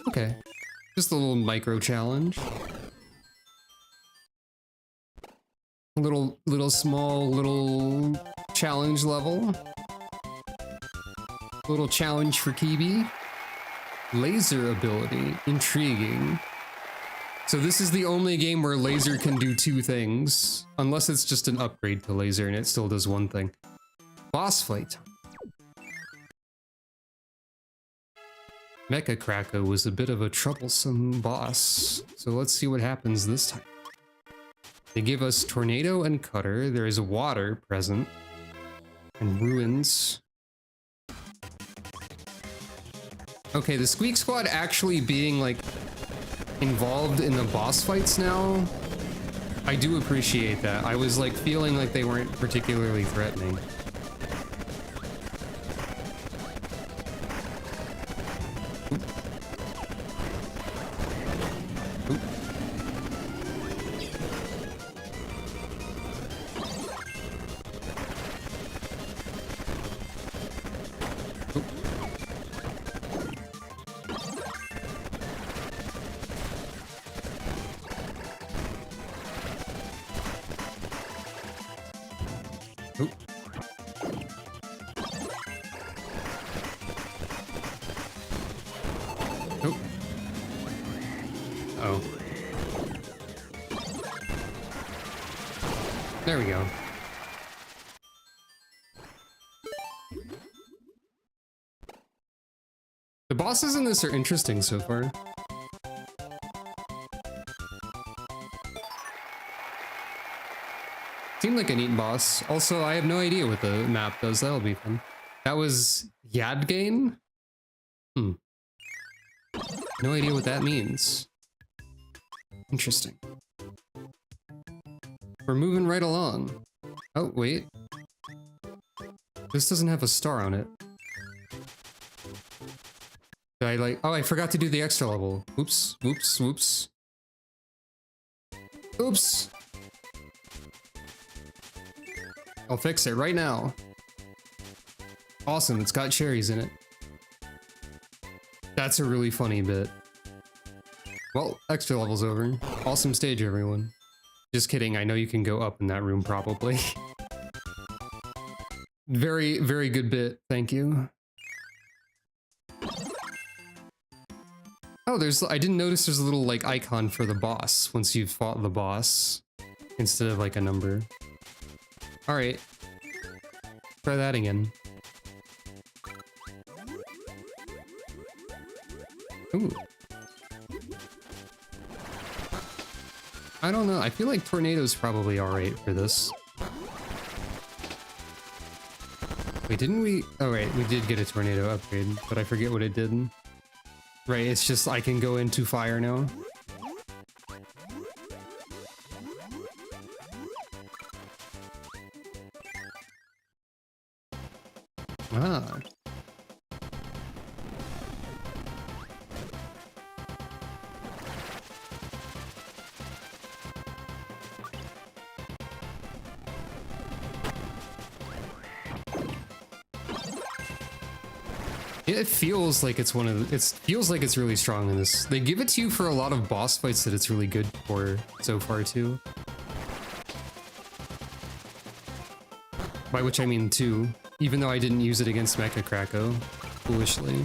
Okay. Just a little micro challenge. Little challenge level. Little challenge for Kirby. Laser ability. Intriguing. So this is the only game where laser can do two things. Unless it's just an upgrade to laser and it still does one thing. Boss fight. Mecha Krakow was a bit of a troublesome boss, so let's see what happens this time. They give us Tornado and Cutter, there is water present, and ruins. Okay, the Squeak Squad actually being, like, involved in the boss fights now, I do appreciate that. I was, like, feeling like they weren't particularly threatening. Oh. There we go. The bosses in this are interesting so far. Seemed like a neat boss. Also, I have no idea what the map does. That'll be fun. That was Yadgain? No idea what that means. Interesting. We're moving right along. Oh, wait. This doesn't have a star on it. Did I like... Oh, I forgot to do the extra level. Oops, whoops, whoops. Oops! I'll fix it right now. Awesome, it's got cherries in it. That's a really funny bit. Well, extra level's over. Awesome stage, everyone. Just kidding, I know you can go up in that room, probably. Very, very good bit, thank you. Oh, I didn't notice there's a little, like, icon for the boss once you've fought the boss. Instead of, like, a number. Alright. Try that again. Ooh. I don't know, I feel like Tornado's probably alright for this. Wait, didn't we? Oh wait, we did get a Tornado upgrade, but I forget what it did. Right, it's just I can go into fire now. Ah. It feels like it's one of the, it feels like it's really strong in this. They give it to you for a lot of boss fights that it's really good for so far too. By which I mean two, even though I didn't use it against Mecha Krakow, foolishly.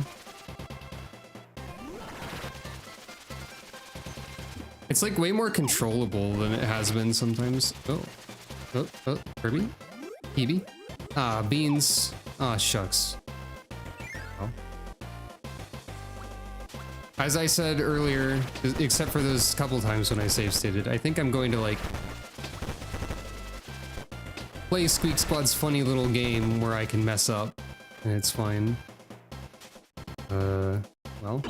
It's like way more controllable than it has been sometimes. Oh, Kirby? Kirby? Ah, beans. Ah, shucks. As I said earlier, except for those couple times when I save stated, I think I'm going to like play Squeak Squad's funny little game where I can mess up, and it's fine. Well.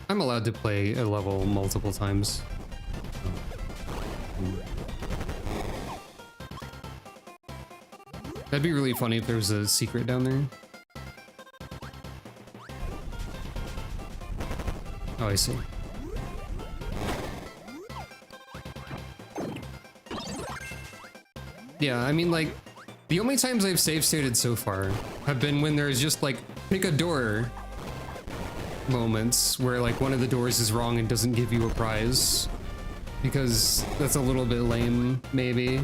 I'm allowed to play a level multiple times. That'd be really funny if there was a secret down there. Oh, I see. Yeah, I mean, like, the only times I've save stated so far have been when there's just, like, pick a door moments where, like, one of the doors is wrong and doesn't give you a prize. Because that's a little bit lame, maybe.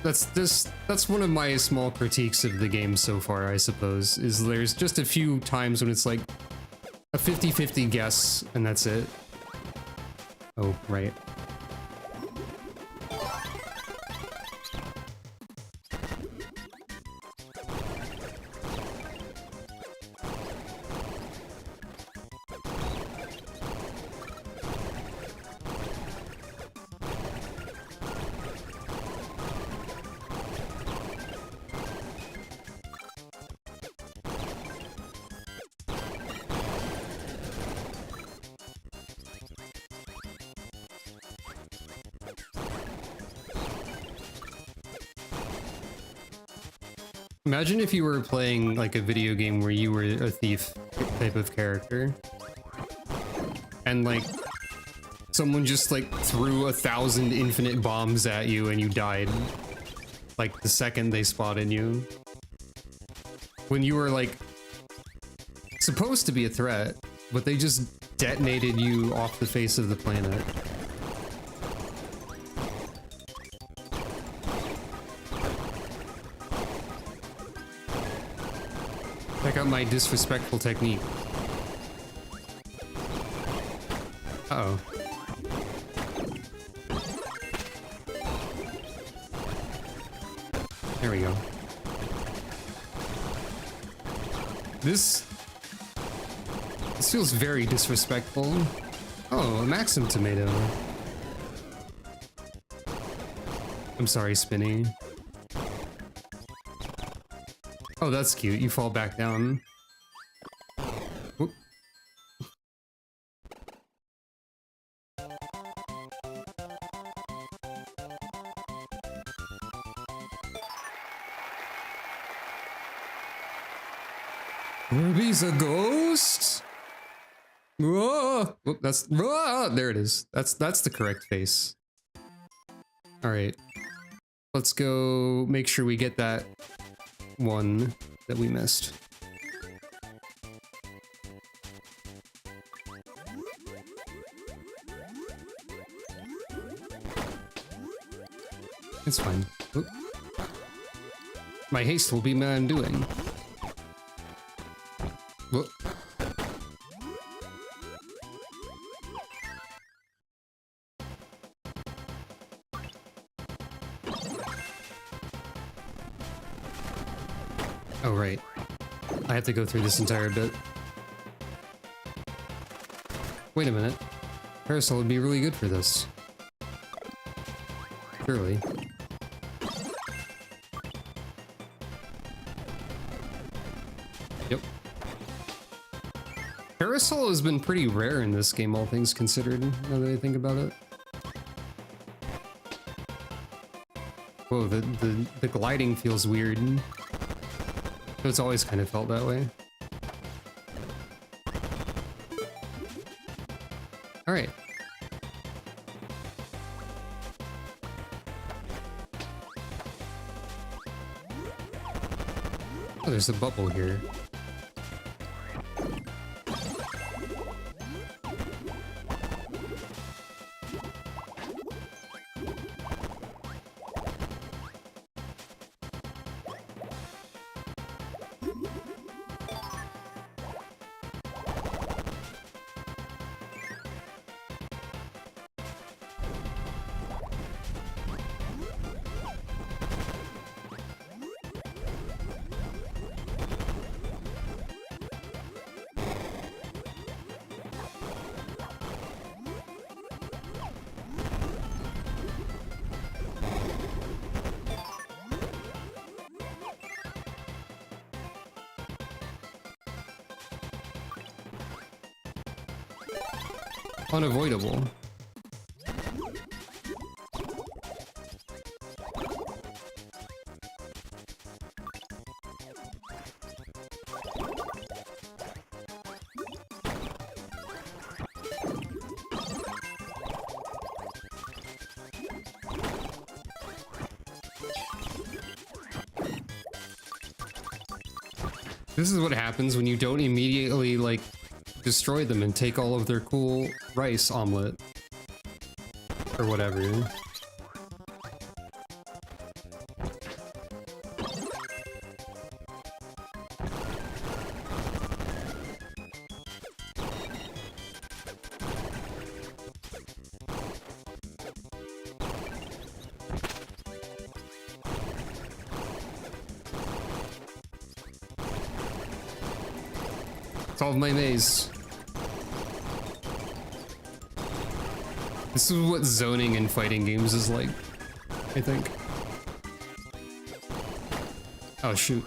That's one of my small critiques of the game so far, I suppose, is there's just a few times when it's like a 50-50 guess and that's it. Oh, right. Imagine if you were playing like a video game where you were a thief type of character. And like someone just like threw 1,000 infinite bombs at you and you died. Like the second they spotted you. When you were like supposed to be a threat, but they just detonated you off the face of the planet. Check out my disrespectful technique. Uh-oh. There we go. This feels very disrespectful. Oh, a Maxim tomato. I'm sorry, Spinny. Oh, that's cute. You fall back down. Whoop. Kirby's a ghost? Whoa! Whoop, that's whoa, there it is. That's the correct face. All right. Let's go make sure we get that one that we missed. It's fine. Oop. My haste will be my undoing. Whoop. Oh, right. I have to go through this entire bit. Wait a minute. Parasol would be really good for this. Surely. Yep. Parasol has been pretty rare in this game, all things considered, now that I think about it. Whoa, the gliding feels weird. It's always kind of felt that way. All right. Oh, there's a bubble here. unavoidable. This is what happens when you don't immediately, like, destroy them and take all of their cool rice omelet. Or whatever. Solve my maze. This is what zoning in fighting games is like, I think. Oh, shoot.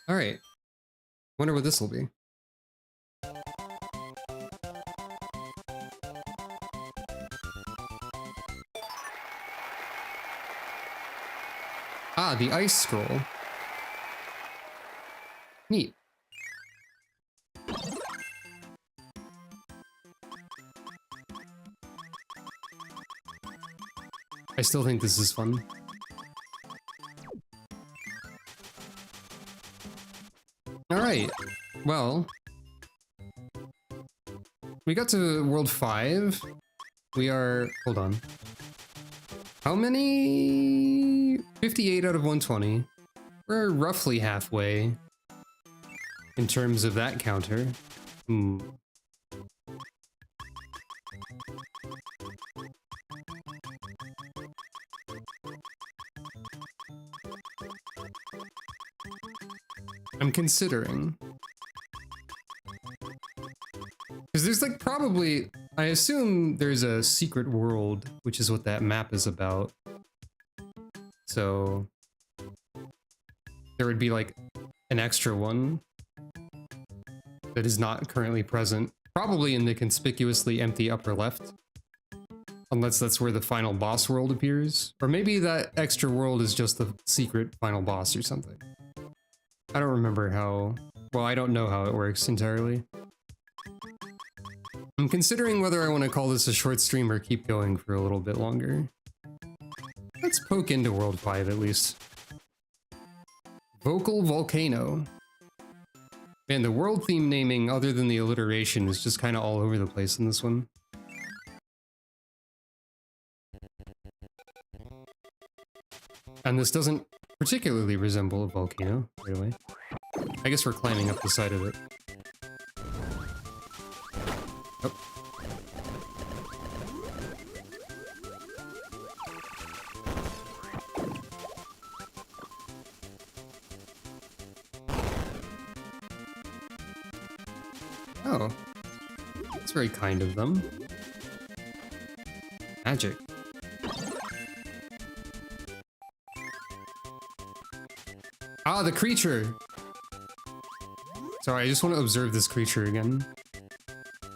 All right. Wonder what this will be. Ah, the ice scroll. Neat. I still think this is fun. Alright, well, we got to World 5. We are, hold on. How many? 58 out of 120. We're roughly halfway in terms of that counter. I'm considering. Because there's like probably, I assume there's a secret world, which is what that map is about. So there would be like an extra one that is not currently present, probably in the conspicuously empty upper left. Unless that's where the final boss world appears. Or maybe that extra world is just the secret final boss or something. I don't remember how... Well, I don't know how it works entirely. I'm considering whether I want to call this a short stream or keep going for a little bit longer. Let's poke into World 5 at least. Vocal Volcano. Man, the world theme naming, other than the alliteration, is just kind of all over the place in this one. And this doesn't particularly resemble a volcano, right away. I guess we're climbing up the side of it. Oh. Oh. That's very kind of them. Magic. Ah, the creature! Sorry, I just want to observe this creature again.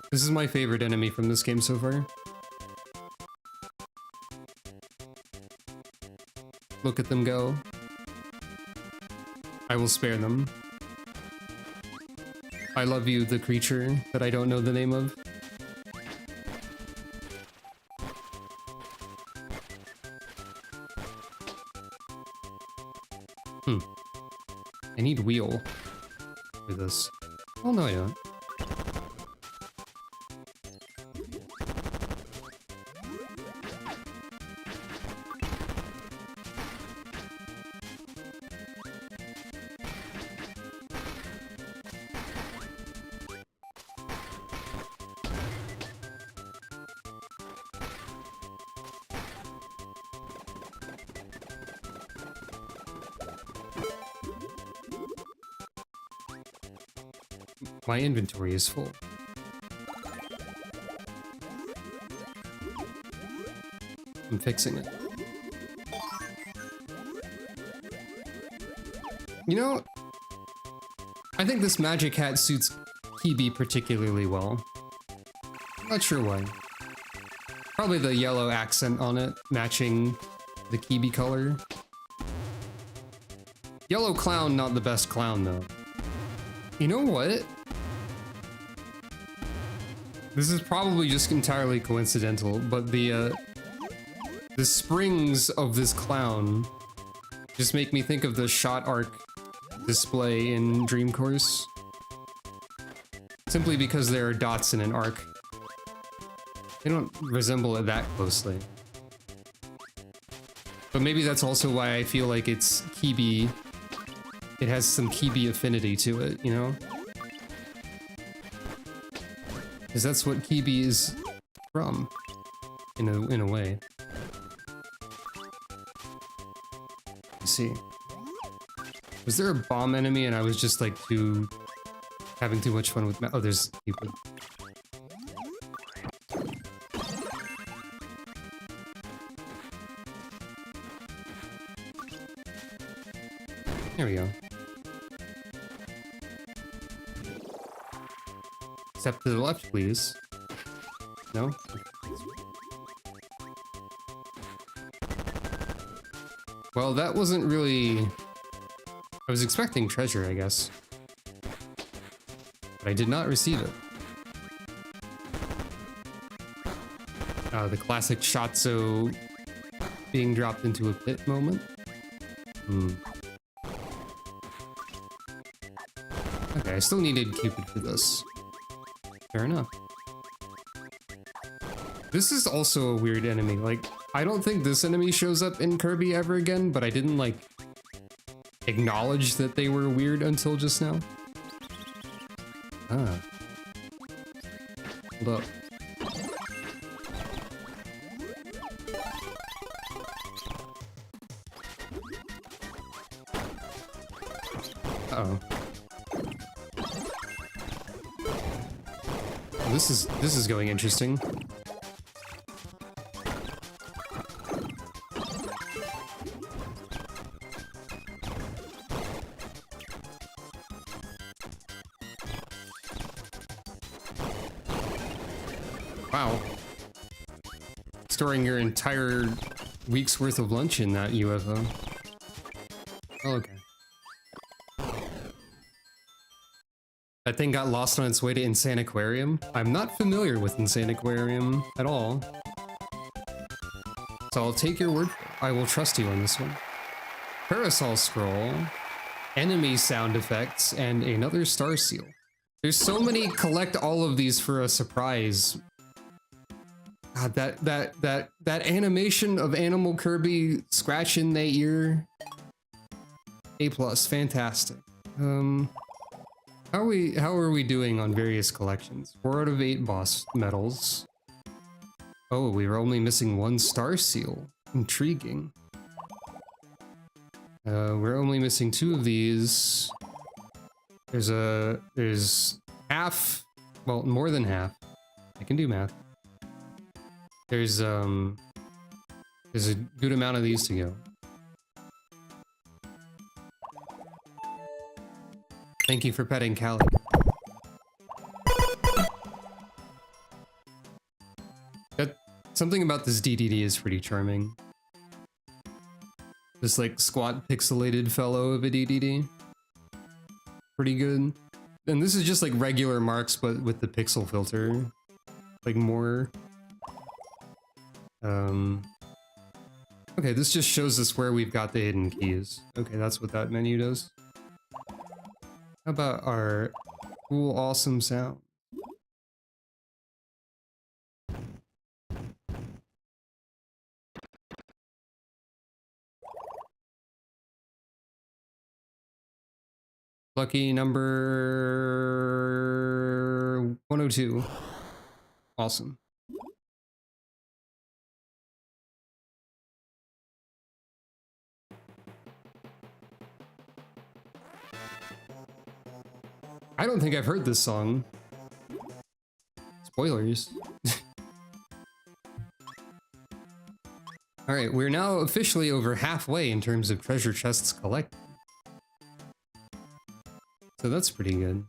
This is my favorite enemy from this game so far. Look at them go. I will spare them. I love you, the creature that I don't know the name of. I need wheel for this. Oh no, I don't. My inventory is full. I'm fixing it. You know, I think this magic hat suits Kirby particularly well. Not sure why. Probably the yellow accent on it, matching the Kirby color. Yellow clown, not the best clown though. You know what? This is probably just entirely coincidental, but the springs of this clown just make me think of the shot arc display in Dream Course. Simply because there are dots in an arc. They don't resemble it that closely. But maybe that's also why I feel like it's Kirby. It has some Kirby affinity to it, you know? Because that's what Kirby is from, in a way. Let's see. Was there a bomb enemy and I was just like having too much fun with oh, there's people. There we go. Step to the left, please. No? Well, that wasn't really... I was expecting treasure, I guess. But I did not receive it. The classic Shatso being dropped into a pit moment. Okay, I still needed Cupid for this. Fair enough. This is also a weird enemy. Like, I don't think this enemy shows up in Kirby ever again, but I didn't, like, acknowledge that they were weird until just now. Ah. Hold up. Uh-oh. This is going interesting. Wow. Storing your entire week's worth of lunch in that UFO. Oh, okay. That thing got lost on its way to Insane Aquarium. I'm not familiar with Insane Aquarium at all. So I'll take your word for it. I will trust you on this one. Parasol Scroll, enemy sound effects, and another star seal. There's so many collect all of these for a surprise. God, that animation of Animal Kirby scratching their ear. A+, fantastic. How are we doing on various collections? 4 out of 8 boss medals. Oh, we were only missing 1 star seal. Intriguing. We're only missing 2 of these. There's half, well, more than half. I can do math. There's a good amount of these to go. Thank you for petting Callie. Something about this DDD is pretty charming. This like squat pixelated fellow of a DDD. Pretty good. And this is just like regular marks, but with the pixel filter. Like more. Okay, this just shows us where we've got the hidden keys. Okay, that's what that menu does. How about our cool, awesome sound? Lucky number 102. Awesome. I don't think I've heard this song. Spoilers. Alright, we're now officially over halfway in terms of treasure chests collected. So that's pretty good.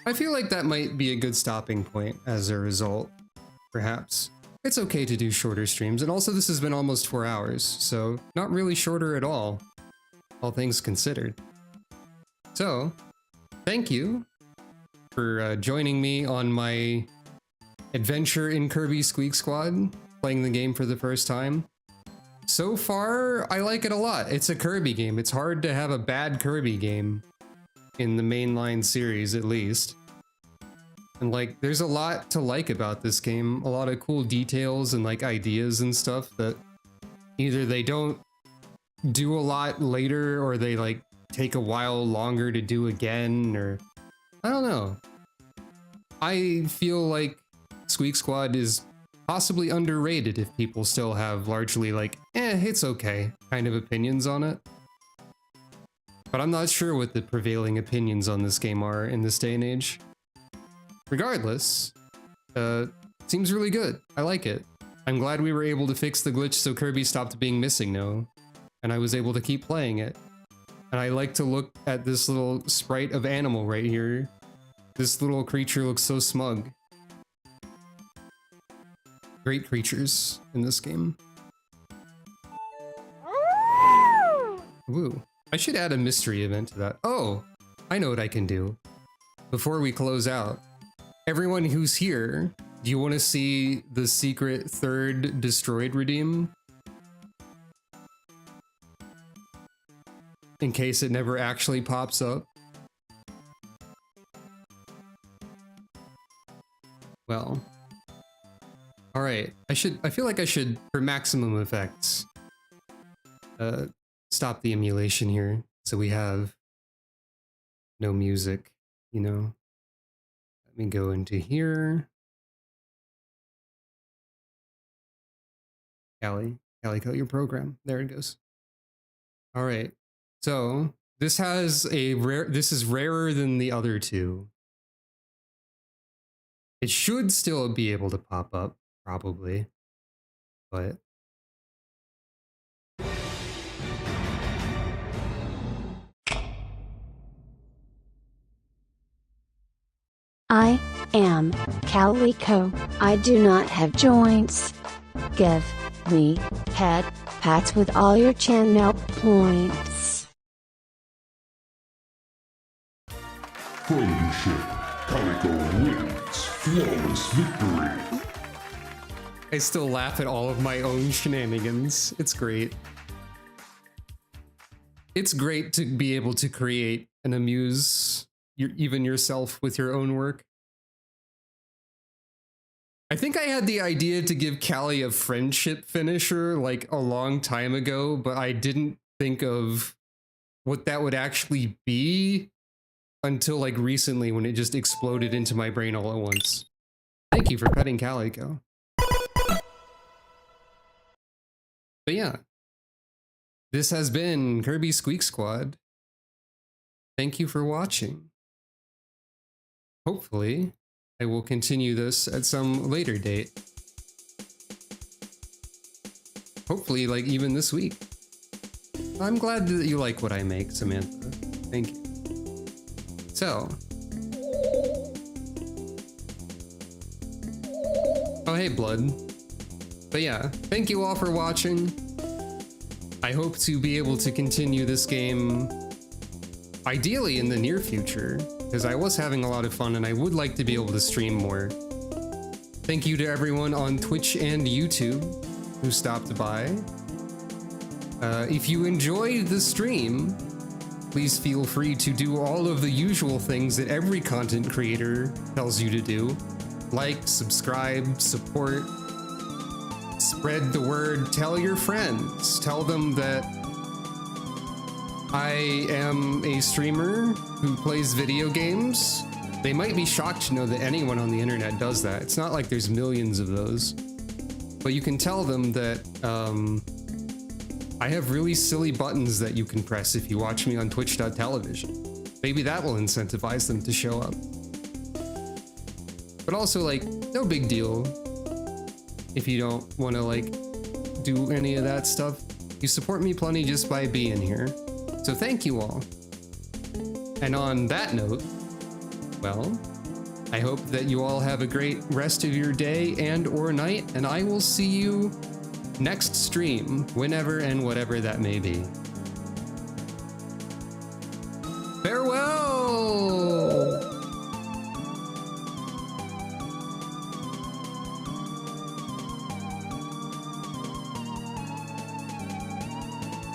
I feel like that might be a good stopping point as a result, perhaps. It's okay to do shorter streams, and also this has been almost 4 hours, so not really shorter at all things considered. So, thank you for joining me on my adventure in Kirby Squeak Squad, playing the game for the first time. So far, I like it a lot. It's a Kirby game. It's hard to have a bad Kirby game in the mainline series, at least. And like, there's a lot to like about this game. A lot of cool details and like ideas and stuff that either they don't do a lot later or they like take a while longer to do again, or I don't know. I feel like Squeak Squad is possibly underrated if people still have largely like, it's okay kind of opinions on it. But I'm not sure what the prevailing opinions on this game are in this day and age. Regardless, seems really good. I like it. I'm glad we were able to fix the glitch so Kirby stopped being missing now, and I was able to keep playing it. And I like to look at this little sprite of animal right here. This little creature looks so smug. Great creatures in this game. Woo. I should add a mystery event to that. Oh, I know what I can do. Before we close out, everyone who's here, do you want to see the secret third destroyed redeem? In case it never actually pops up. Well. Alright, I feel like I should, for maximum effects, stop the emulation here, so we have no music, you know? Let me go into here. Calico, your program. There it goes. All right. So this has a this is rarer than the other two. It should still be able to pop up, probably, but I am Calico. I do not have joints. Give me head pats with all your channel points. Friendship. Calico wins. Flawless victory. I still laugh at all of my own shenanigans. It's great. It's great to be able to create and amuse even yourself with your own work. I think I had the idea to give Callie a friendship finisher like a long time ago, but I didn't think of what that would actually be until like recently when it just exploded into my brain all at once. Thank you for petting Calico. But yeah, this has been Kirby Squeak Squad. Thank you for watching. Hopefully, I will continue this at some later date. Hopefully, like even this week. I'm glad that you like what I make, Samantha. Thank you. So. Oh, hey, Blood. But yeah, thank you all for watching. I hope to be able to continue this game ideally in the near future, because I was having a lot of fun and I would like to be able to stream more. Thank you to everyone on Twitch and YouTube who stopped by. If you enjoyed the stream, please feel free to do all of the usual things that every content creator tells you to do. Like, subscribe, support, spread the word, tell your friends, tell them that I am a streamer who plays video games They might be shocked to know that anyone on the internet does that. It's not like there's millions of those. But you can tell them that I have really silly buttons that you can press if you watch me on twitch.television. Maybe that will incentivize them to show up. But also, like, no big deal if you don't want to, like, do any of that stuff. You support me plenty just by being here. So thank you all. And on that note, well, I hope that you all have a great rest of your day and or night, and I will see you next stream, whenever and whatever that may be.